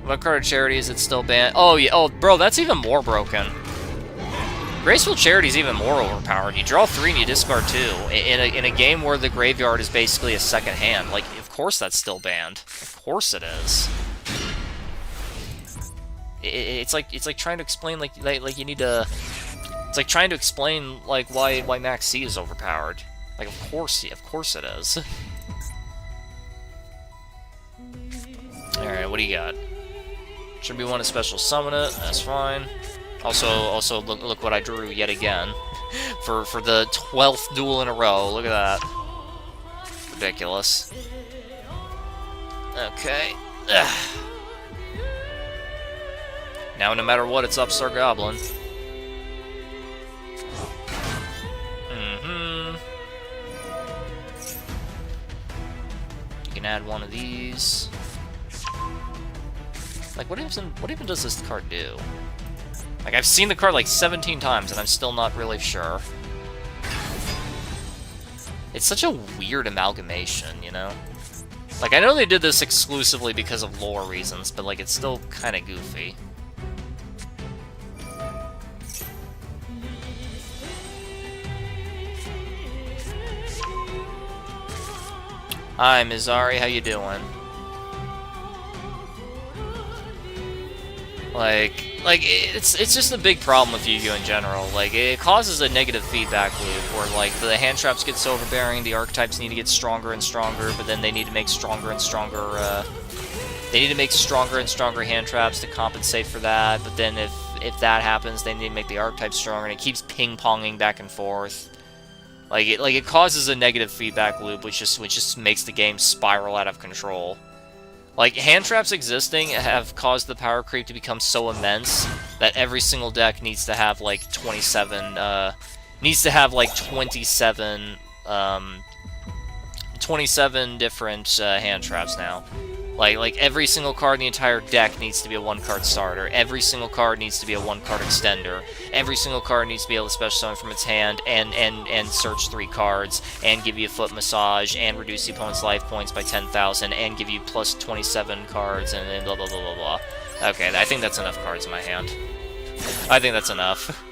What card of Charity is it still banned? Oh, yeah. Oh, bro, that's even more broken. Graceful Charity is even more overpowered. You draw 3 and you discard 2. In a game where the graveyard is basically a second hand. Like, of course that's still banned. Of course it is. It's like trying to explain like you need to... It's like trying to explain like why Max C is overpowered. Like, of course it is. Alright, what do you got? Should we want to special summon it? That's fine. Also look what I drew yet again. for the 12th duel in a row. Look at that. Ridiculous. Okay. Ugh. Now no matter what, it's Upstart Goblin. You can add one of these. Like, what even does this card do? Like, I've seen the card like 17 times, and I'm still not really sure. It's such a weird amalgamation, you know? Like, I know they did this exclusively because of lore reasons, but, like, it's still kind of goofy. Hi, Mizari, how you doing? Like it's just a big problem with Yu-Gi-Oh! In general. Like, it causes a negative feedback loop where, like, the hand traps get so overbearing, the archetypes need to get stronger and stronger, but then they need to make stronger and stronger, hand traps to compensate for that, but then if that happens, they need to make the archetypes stronger, and it keeps ping-ponging back and forth. Like, it causes a negative feedback loop, which just makes the game spiral out of control. Like, hand traps existing have caused the power creep to become so immense that every single deck needs to have like 27 27 different hand traps now. Like every single card in the entire deck needs to be a 1-card starter. Every single card needs to be a 1-card extender. Every single card needs to be able to special summon from its hand and search 3 cards and give you a foot massage and reduce the opponent's life points by 10,000 and give you plus 27 cards and then blah blah blah blah blah. Okay, I think that's enough cards in my hand. I think that's enough.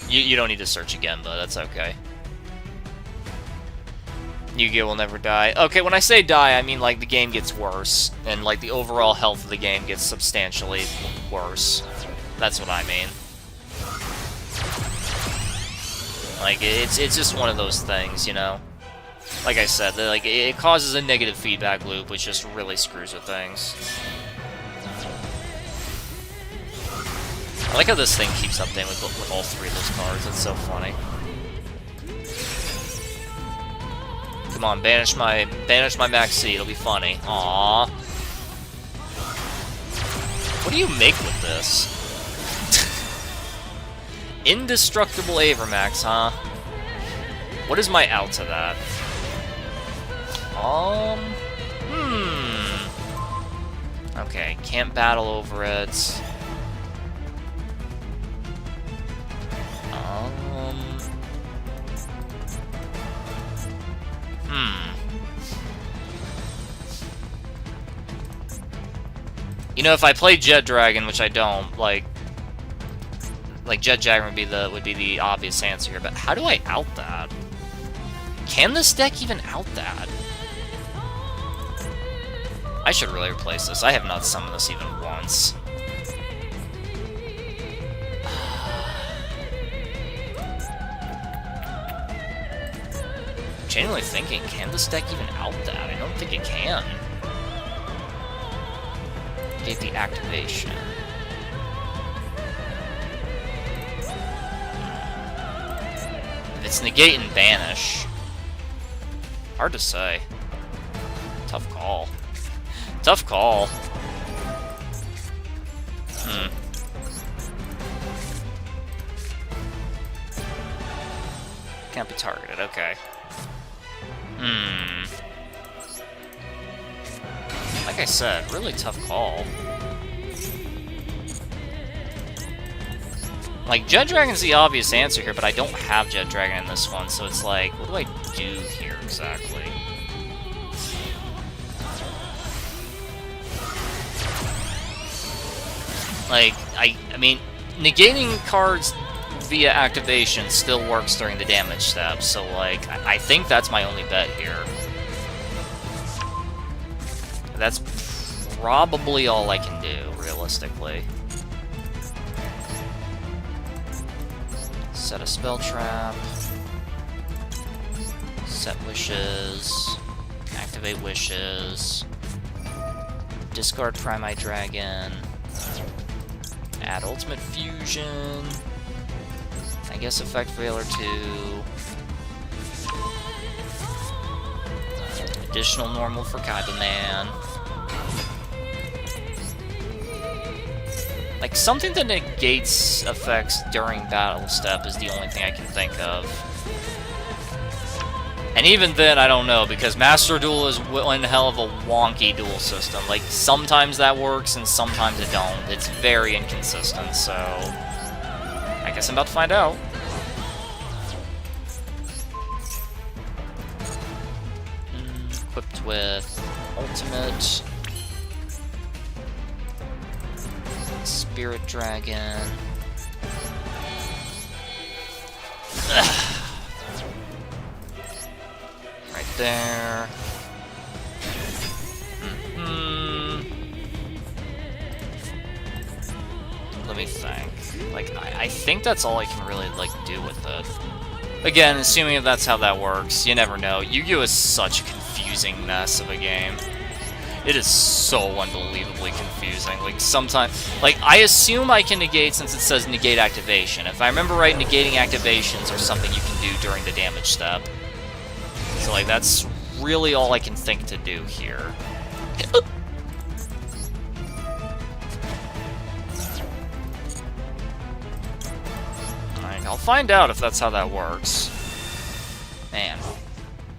You don't need to search again, but that's okay. Yu-Gi-Oh will never die. Okay, when I say die, I mean, like, the game gets worse, and, like, the overall health of the game gets substantially worse. That's what I mean. Like, it's just one of those things, you know? Like I said, like, it causes a negative feedback loop, which just really screws with things. I like how this thing keeps updating with all 3 of those cards. That's so funny. Come on, banish my Maxi. It'll be funny. Aww. What do you make with this? Indestructible Avermax, huh? What is my out to that? Okay, can't battle over it. You know, if I play Jet Dragon, which I don't, like Jet Dragon would be the obvious answer here, but how do I out that? Can this deck even out that? I should really replace this. I have not summoned this even once. Genuinely thinking, can this deck even out that? I don't think it can. Get the activation. If it's negate and banish. Hard to say. Tough call. Tough call. Can't be targeted, okay. Like I said, really tough call. Like, Jet Dragon's the obvious answer here, but I don't have Jet Dragon in this one, so it's like, what do I do here exactly? Like, I mean, negating cards via activation still works during the damage step, so, like, I think that's my only bet here. That's probably all I can do, realistically. Set a spell trap. Set wishes. Activate wishes. Discard Prime-Eye Dragon. Add Ultimate Fusion. I guess Effect Veiler 2. Additional normal for Kaiba Man. Like, something that negates effects during battle step is the only thing I can think of. And even then, I don't know, because Master Duel is one hell of a wonky duel system. Like, sometimes that works, and sometimes it don't. It's very inconsistent, so... I guess I'm about to find out. Equipped with Ultimate... Spirit Dragon... Right there. Let me think. Like, I think that's all I can really, like, do with it. Again, assuming if that's how that works, you never know. Yu-Gi-Oh! Is such a confusing mess of a game. It is so unbelievably confusing. Like, sometimes... Like, I assume I can negate since it says negate activation. If I remember right, negating activations are something you can do during the damage step. So, like, that's really all I can think to do here. I'll find out if that's how that works. Man.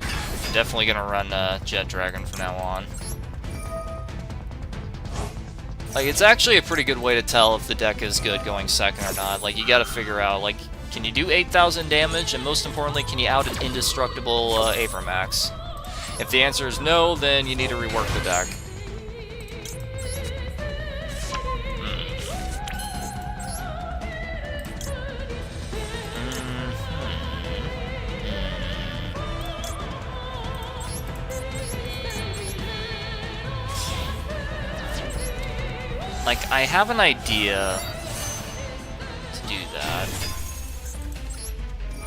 I'm definitely gonna run Jet Dragon from now on. Like, it's actually a pretty good way to tell if the deck is good going second or not. Like, you gotta figure out, like, can you do 8,000 damage? And most importantly, can you out an indestructible Avermax? If the answer is no, then you need to rework the deck. Like, I have an idea to do that.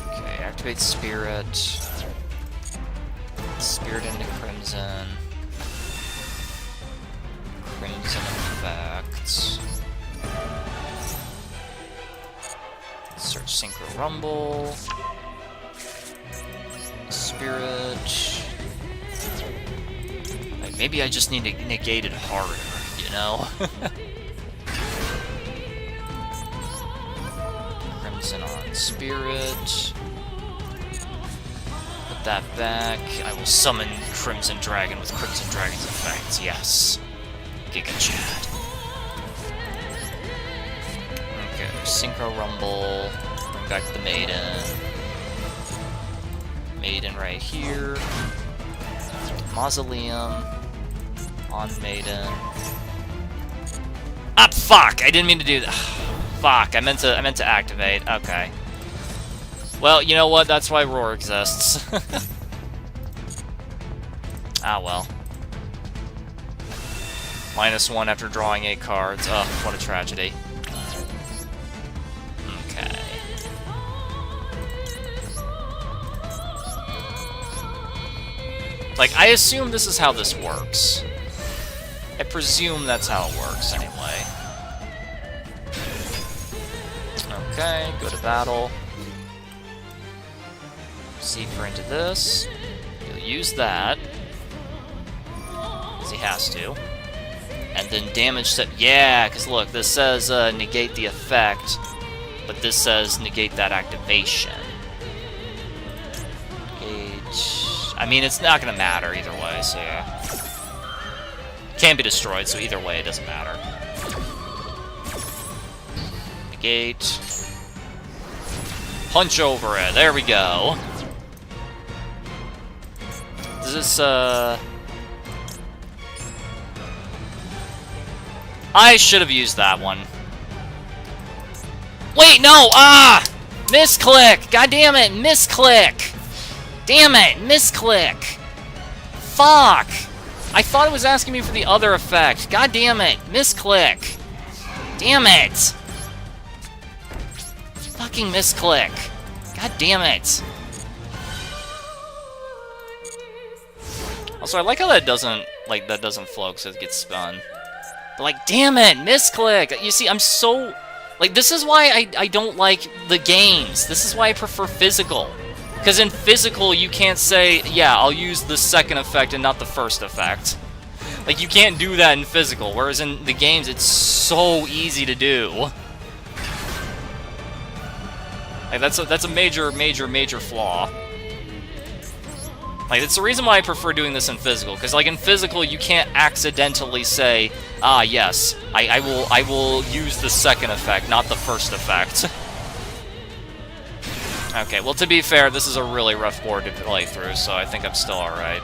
Okay, activate Spirit. Spirit into Crimson. Crimson effects. Search Synchro Rumble. Spirit. Like, maybe I just need to negate it harder, you know? Crimson on Spirit. Put that back. I will summon Crimson Dragon with Crimson Dragon's effects. Yes. Giga Chad. Okay, Synchro Rumble. Bring back the Maiden. Maiden right here. Mausoleum. On Maiden. Ah, fuck! I didn't mean to do that. Fuck! I meant to activate. Okay. Well, you know what? That's why Roar exists. Ah, well. -1 after drawing 8 cards. Ugh, what a tragedy. Okay. Like, I assume this is how this works. I presume that's how it works, anyway. Okay, go to battle. Zephyr into this. He'll use that. Because he has to. And then damage set. Yeah, because look, this says negate the effect. But this says negate that activation. Negate. I mean, it's not going to matter either way, so yeah. Can be destroyed, so either way, it doesn't matter. Negate. Punch over it. There we go. Does this, I should have used that one. Wait, no! Ah! Misclick! God damn it! Misclick! Damn it! Misclick! Fuck! I thought it was asking me for the other effect. God damn it! Misclick! Damn it! Fucking misclick! God damn it! Also, I like how that doesn't flow because it gets spun. But like, damn it! Misclick! You see, I'm so... Like, this is why I don't like the games. This is why I prefer physical. Because in physical, you can't say, yeah, I'll use the second effect and not the first effect. Like, you can't do that in physical, whereas in the games, it's so easy to do. Like, that's a major, major, major flaw. Like, it's the reason why I prefer doing this in physical, because, like, in physical, you can't accidentally say, ah, yes, I will use the second effect, not the first effect. Okay, well, to be fair, this is a really rough board to play through, so I think I'm still alright.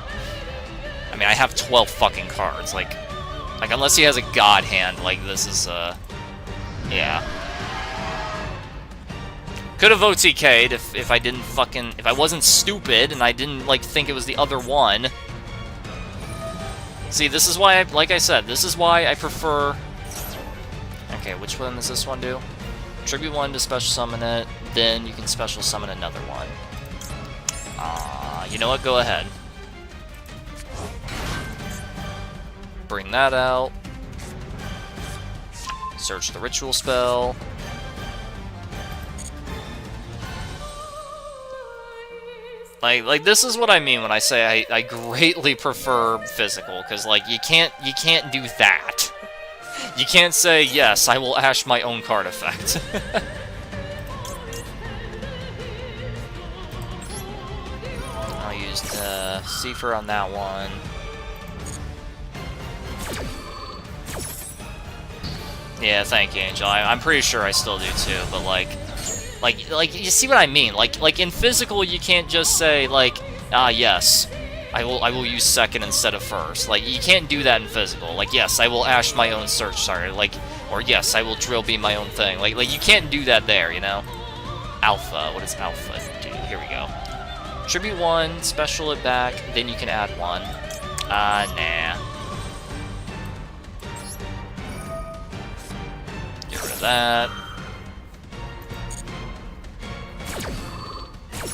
I mean, I have 12 fucking cards, like, unless he has a god hand, like, this is, yeah. Could have OTK'd if I didn't fucking... If I wasn't stupid and I didn't, like, think it was the other one. See, this is why, like I said, this is why I prefer... Okay, which one does this one do? Tribute one to special summon it, then you can special summon another one. You know what? Go ahead. Bring that out. Search the ritual spell. Like this is what I mean when I say I greatly prefer physical, because like you can't do that. You can't say, yes, I will ash my own card effect. used Seifer on that one. Yeah, thank you, Angel. I'm pretty sure I still do too, but like, you see what I mean? Like in physical, you can't just say like, ah, yes, I will use second instead of first. Like, you can't do that in physical. Like, yes, I will ash my own search, sorry. Like, or yes, I will drill beam my own thing. Like you can't do that there, you know? Alpha, what does Alpha do? Here we go. Tribute 1, special it back, then you can add 1. Nah. Get rid of that.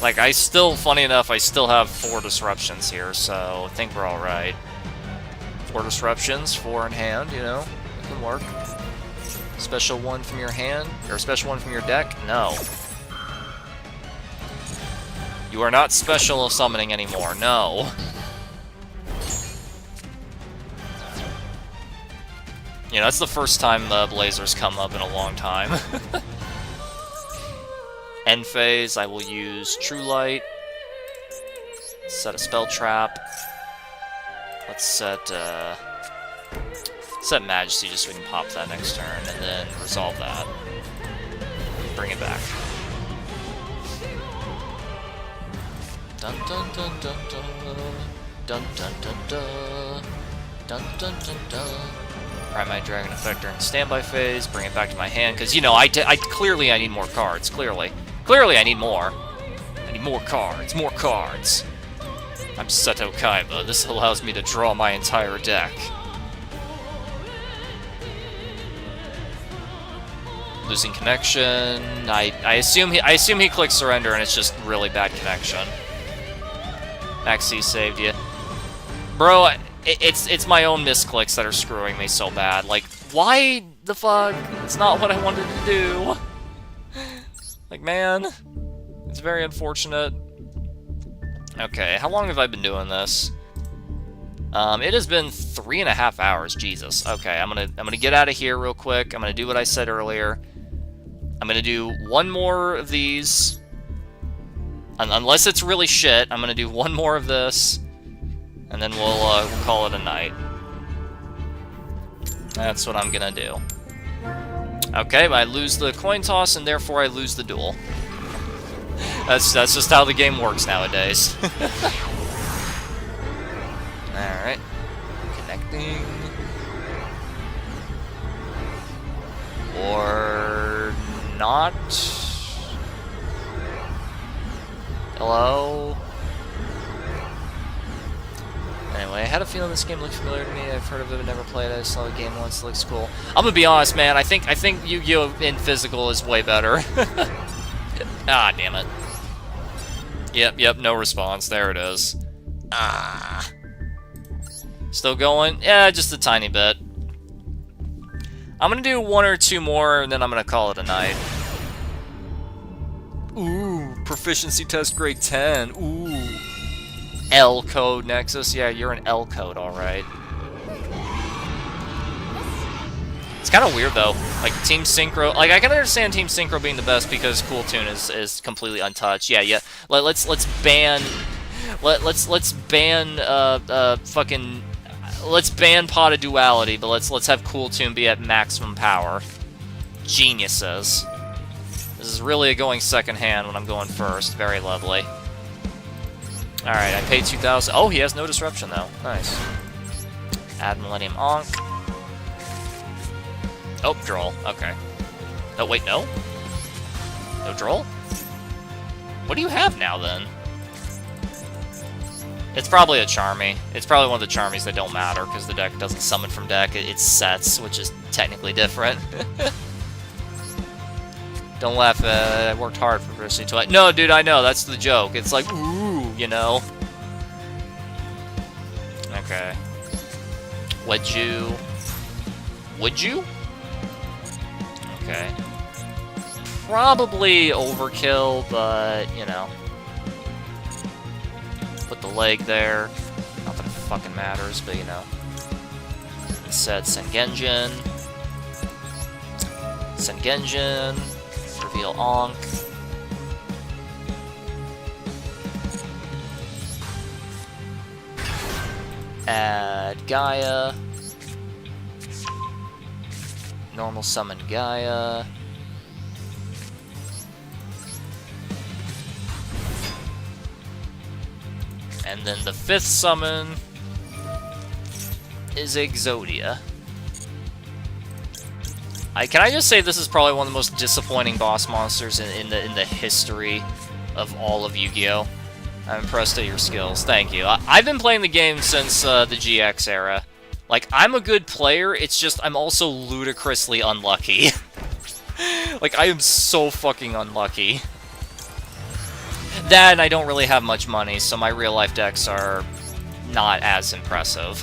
Like, funny enough, I still have 4 disruptions here, so I think we're alright. 4 disruptions, 4 in hand, you know? It can work. Special 1 from your hand, or special 1 from your deck? No. You are not special summoning anymore, no. You know, that's the first time the Blazers come up in a long time. End phase, I will use True Light. Set a spell trap. Let's set Majesty just so we can pop that next turn, and then resolve that. Bring it back. Dun dun dun dun dun dun dun dun dun dun dun dun dun. Prime my Dragon effect during standby phase. Bring it back to my hand because you know I clearly I need more cards. Clearly I need more. I need more cards. More cards. I'm Seto Kaiba. This allows me to draw my entire deck. Losing connection. I assume he clicks surrender and it's just really bad connection. Maxi saved you. Bro, it's my own misclicks that are screwing me so bad. Like, why the fuck? It's not what I wanted to do. Like, man, it's very unfortunate. Okay, how long have I been doing this? It has been 3.5 hours, Jesus. Okay, I'm gonna get out of here real quick. I'm gonna do what I said earlier. I'm gonna do one more of these. Unless it's really shit, I'm gonna do one more of this, and then we'll call it a night. That's what I'm gonna do. Okay, I lose the coin toss, and therefore I lose the duel. That's just how the game works nowadays. Alright. Connecting. Or not. Hello? Anyway, I had a feeling this game looked familiar to me. I've heard of it, but never played it. I saw the game once. It looks cool. I'm gonna be honest, man. I think Yu-Gi-Oh! In physical is way better. Ah, damn it. Yep, no response. There it is. Ah. Still going? Yeah, just a tiny bit. I'm gonna do 1 or 2 more, and then I'm gonna call it a night. Ooh, proficiency test grade 10. Ooh. L code, Nexus. Yeah, you're an L code, alright. It's kind of weird, though. Like, Team Synchro... Like, I can understand Team Synchro being the best because Cool Tune is completely untouched. Yeah. Let's ban... Let's ban, fucking... Let's ban Pot of Duality, but let's have Cool Tune be at maximum power. Geniuses. This is really a going second hand when I'm going first. Very lovely. Alright, I paid 2,000. Oh, he has no disruption, though. Nice. Add Millennium Ankh. Oh, Droll. Okay. Oh, wait, no? No Droll? What do you have now, then? It's probably a Charmy. It's probably one of the Charmies that don't matter, because the deck doesn't summon from deck. It sets, which is technically different. Don't laugh, I worked hard for Diversity Twilight. No, dude, I know, that's the joke. It's like, ooh, you know? Okay. Would you? Okay. Probably overkill, but, you know. Put the leg there. Not that it fucking matters, but, you know. Set Sengenjin. Reveal Ankh. Add Gaia. Normal summon Gaia. And then the 5th summon is Exodia. Can I just say this is probably one of the most disappointing boss monsters in the history of all of Yu-Gi-Oh! I'm impressed at your skills. Thank you. I've been playing the game since the GX era. Like, I'm a good player, it's just I'm also ludicrously unlucky. Like, I am so fucking unlucky. That, and I don't really have much money, so my real-life decks are not as impressive.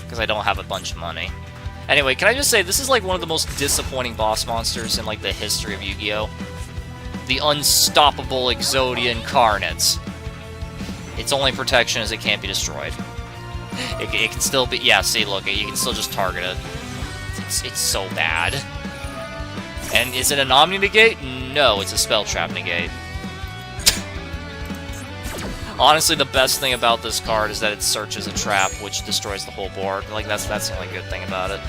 Because I don't have a bunch of money. Anyway, can I just say, this is like one of the most disappointing boss monsters in like the history of Yu-Gi-Oh! The unstoppable Exodia Incarnate. Its only protection is it can't be destroyed. It can still be... Yeah, see, look, you can still just target it. It's so bad. And is it an Omni Negate? No, it's a Spell Trap Negate. Honestly, the best thing about this card is that it searches a trap, which destroys the whole board. Like, that's the only good thing about it.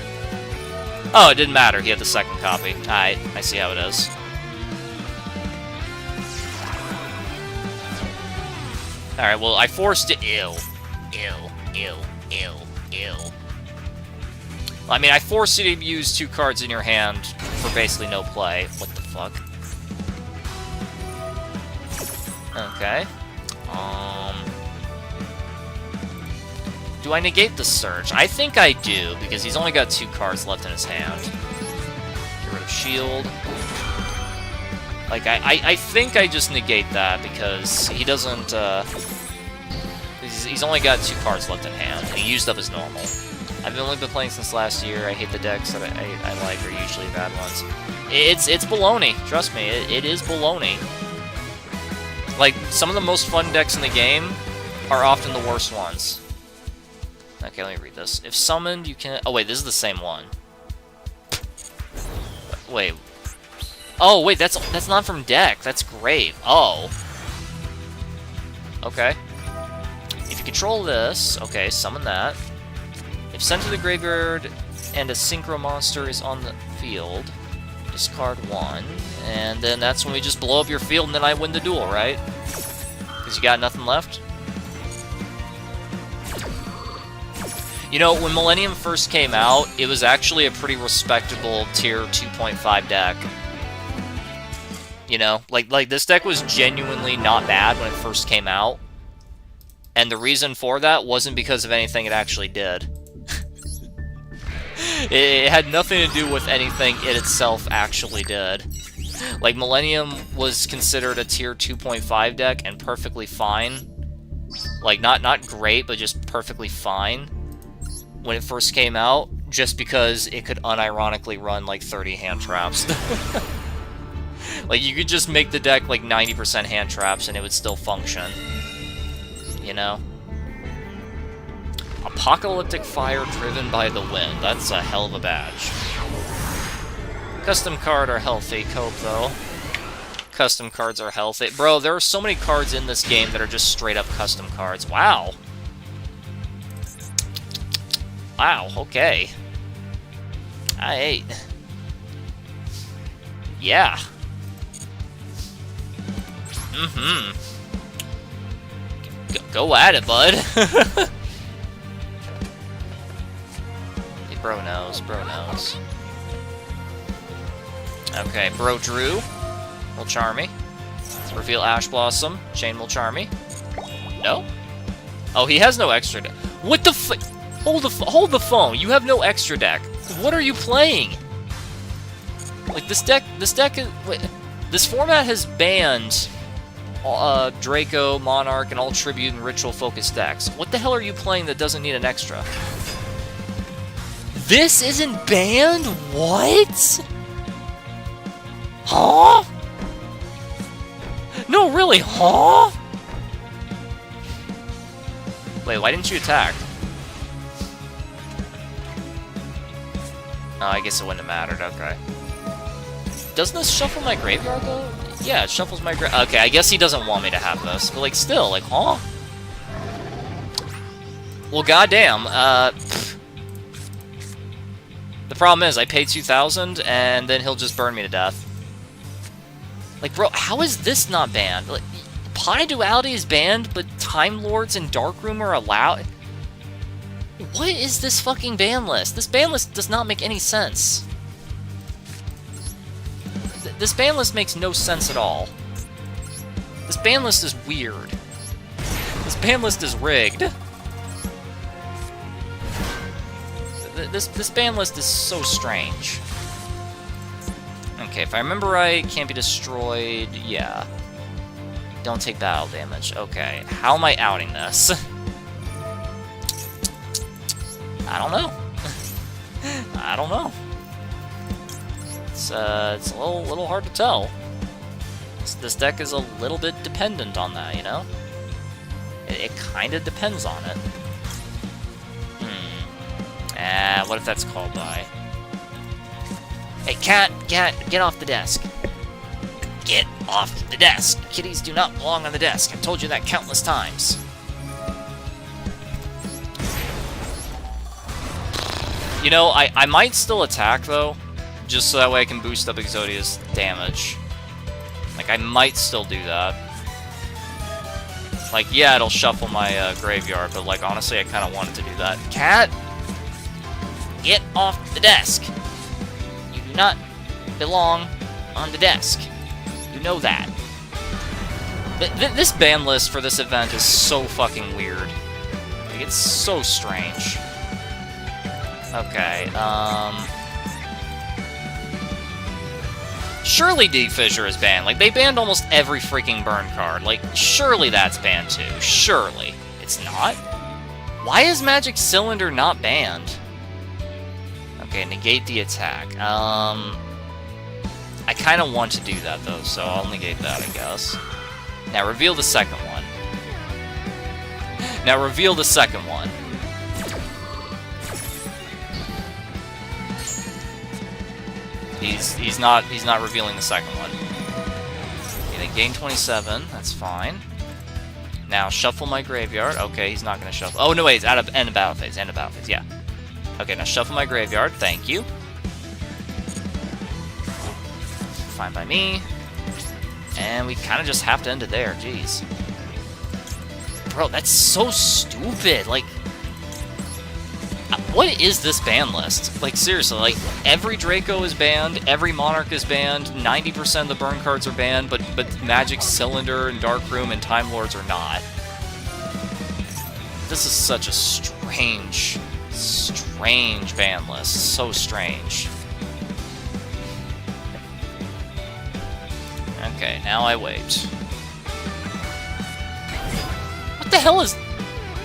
Oh, it didn't matter. He had the second copy. Alright, I see how it is. Alright, well, I forced it... Ew. I mean, I forced you to use 2 cards in your hand for basically no play. What the fuck? Okay. Do I negate the Surge? I think I do, because he's only got 2 cards left in his hand. Get rid of Shield. Like, I think I just negate that, because he doesn't, he's only got 2 cards left in hand, and he used up his normal. I've only been playing since last year. I hate the decks that I like, are usually bad ones. It's baloney, trust me, it is baloney. Like, some of the most fun decks in the game are often the worst ones. Okay, let me read this. If summoned, you can... Oh, wait, this is the same one. Wait. Oh, wait, that's not from deck. That's great. Oh. Okay. If you control this, okay, summon that. If sent to the graveyard and a synchro monster is on the field, discard 1, and then that's when we just blow up your field and then I win the duel, right? Because you got nothing left? You know, when Millennium first came out, it was actually a pretty respectable tier 2.5 deck. You know, like this deck was genuinely not bad when it first came out. And the reason for that wasn't because of anything it actually did. It had nothing to do with anything it itself actually did. Like, Millennium was considered a tier 2.5 deck and perfectly fine. Like, not great, but just perfectly fine when it first came out, just because it could unironically run, like, 30 hand traps. Like, you could just make the deck, like, 90% hand traps and it would still function. You know? Apocalyptic Fire driven by the wind. That's a hell of a badge. Custom card are healthy. Cope, though. Custom cards are healthy. Bro, there are so many cards in this game that are just straight-up custom cards. Wow. Wow, okay. Alright. Yeah. Mm-hmm. Go at it, bud. Hey, bro knows, bro knows. Okay, bro drew. Will charm me. Reveal Ash Blossom. Chain will charm me. No? Oh, he has no extra deck. What the f- Hold the phone. You have no extra deck. What are you playing? Like, this deck is... Wait, this format has banned Draco, Monarch, and all Tribute and Ritual-focused decks. What the hell are you playing that doesn't need an extra? This isn't banned? What? Huh? No, really, huh? Wait, why didn't you attack? Oh, I guess it wouldn't have mattered, okay. Doesn't this shuffle my graveyard, though? Yeah, it shuffles my graveyard. Okay, I guess he doesn't want me to have this, but, like, still, like, huh? Well, goddamn. The problem is, I pay 2,000, and then he'll just burn me to death. Like, bro, how is this not banned? Like, Pot of Duality is banned, but Time Lords and Darkroom are allowed? What is this fucking ban list? This ban list does not make any sense. This ban list makes no sense at all. This ban list is weird. This ban list is rigged. This ban list is so strange. Okay, if I remember right, can't be destroyed. Yeah. Don't take battle damage. Okay, how am I outing this? I don't know. I don't know. It's a little hard to tell. This deck is a little bit dependent on that, you know? It kind of depends on it. What if that's called by? Hey, cat, get off the desk. Get off the desk. Kitties do not belong on the desk. I've told you that countless times. You know, I might still attack, though, just so that way I can boost up Exodia's damage. Like, I might still do that. Like, yeah, it'll shuffle my graveyard, but, like, honestly, I kind of wanted to do that. Cat! Get off the desk! You do not belong on the desk. You know that. This ban list for this event is so fucking weird. Like, it's so strange. Okay, surely D-Fissure is banned. Like, they banned almost every freaking burn card. Like, surely that's banned too. Surely. It's not? Why is Magic Cylinder not banned? Okay, negate the attack. I kind of want to do that, though, so I'll negate that, I guess. Now, reveal the second one. Now, reveal the second one. He's not revealing the second one. Okay, then gain 27, that's fine. Now, shuffle my graveyard. Okay, he's not going to shuffle. Oh, no, wait, it's end of battle phase, yeah. Okay, now shuffle my graveyard, thank you. Fine by me. And we kind of just have to end it there, jeez. Bro, that's so stupid, like... What is this ban list? Like, seriously, like, every Draco is banned, every Monarch is banned, 90% of the burn cards are banned, but Magic Cylinder and Darkroom and Time Lords are not. This is such a strange ban list. So strange. Okay, now I wait. What the hell is...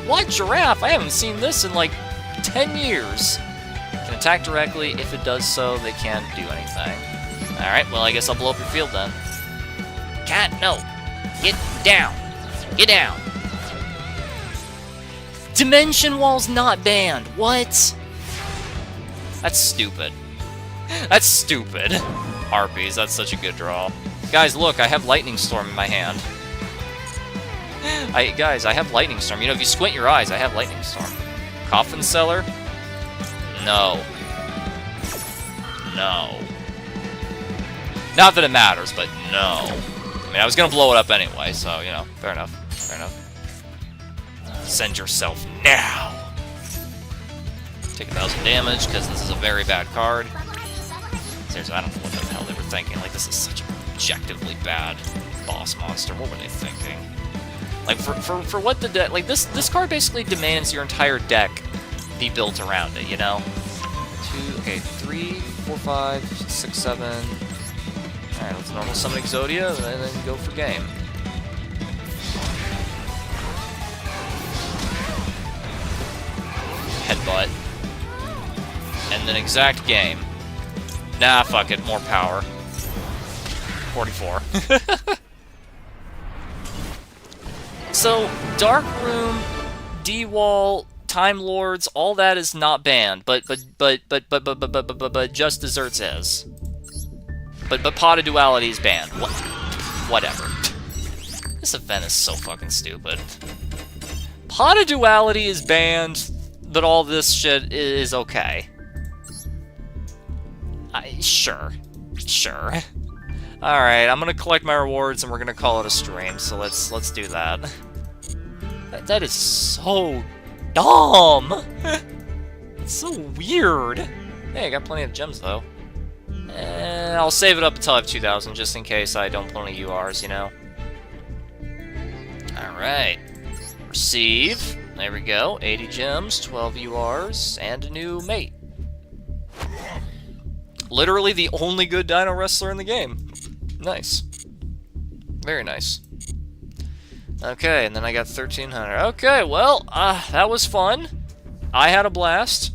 What giraffe? I haven't seen this in, like, 10 years. Can attack directly. If it does so, they can't do anything. Alright, well, I guess I'll blow up your field then. Cat, no. Get down. Get down. Dimension Wall's not banned. What? That's stupid. That's stupid. Harpies, that's such a good draw. Guys, look, I have Lightning Storm in my hand. Guys, I have Lightning Storm. You know, if you squint your eyes, I have Lightning Storm. Coffin Seller? No. No. Not that it matters, but no. I mean, I was gonna blow it up anyway, so, you know, fair enough. Fair enough. Send yourself now! Take 1,000 damage, because this is a very bad card. Seriously, I don't know what the hell they were thinking. Like, this is such an objectively bad boss monster. What were they thinking? Like, for what the deck... Like, this card basically demands your entire deck be built around it, you know? 3, 4, 5, 6, 7... Alright, let's normal summon Exodia, and then go for game. Headbutt. And then exact game. Nah, fuck it, more power. 44. So, Darkroom, D-Wall, Time Lords, all that is not banned, but Just Desserts is. But Pot of Duality is banned. Whatever. This event is so fucking stupid. Pot of Duality is banned, but all this shit is okay. Sure. Sure. Alright, I'm gonna collect my rewards and we're gonna call it a stream, so let's do that. That is so dumb! It's so weird. Hey, I got plenty of gems though. I'll save it up until I have 2,000, just in case I don't pull any URs, you know? Alright. Receive. There we go. 80 gems, 12 URs, and a new mate. Literally the only good Dino Wrestler in the game. Nice. Very nice. Okay, and then I got 1,300. Okay, well, that was fun. I had a blast.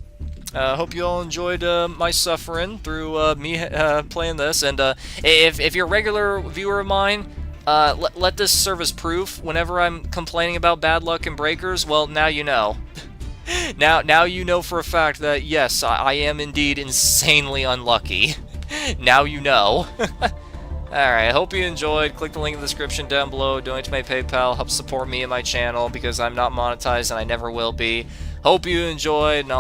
Hope you all enjoyed my suffering through me playing this. And if you're a regular viewer of mine, let this serve as proof. Whenever I'm complaining about bad luck and breakers, well, now you know. Now you know for a fact that, yes, I am indeed insanely unlucky. Now you know. Alright, I hope you enjoyed. Click the link in the description down below. Donate to my PayPal. Help support me and my channel because I'm not monetized and I never will be. Hope you enjoyed, and I'll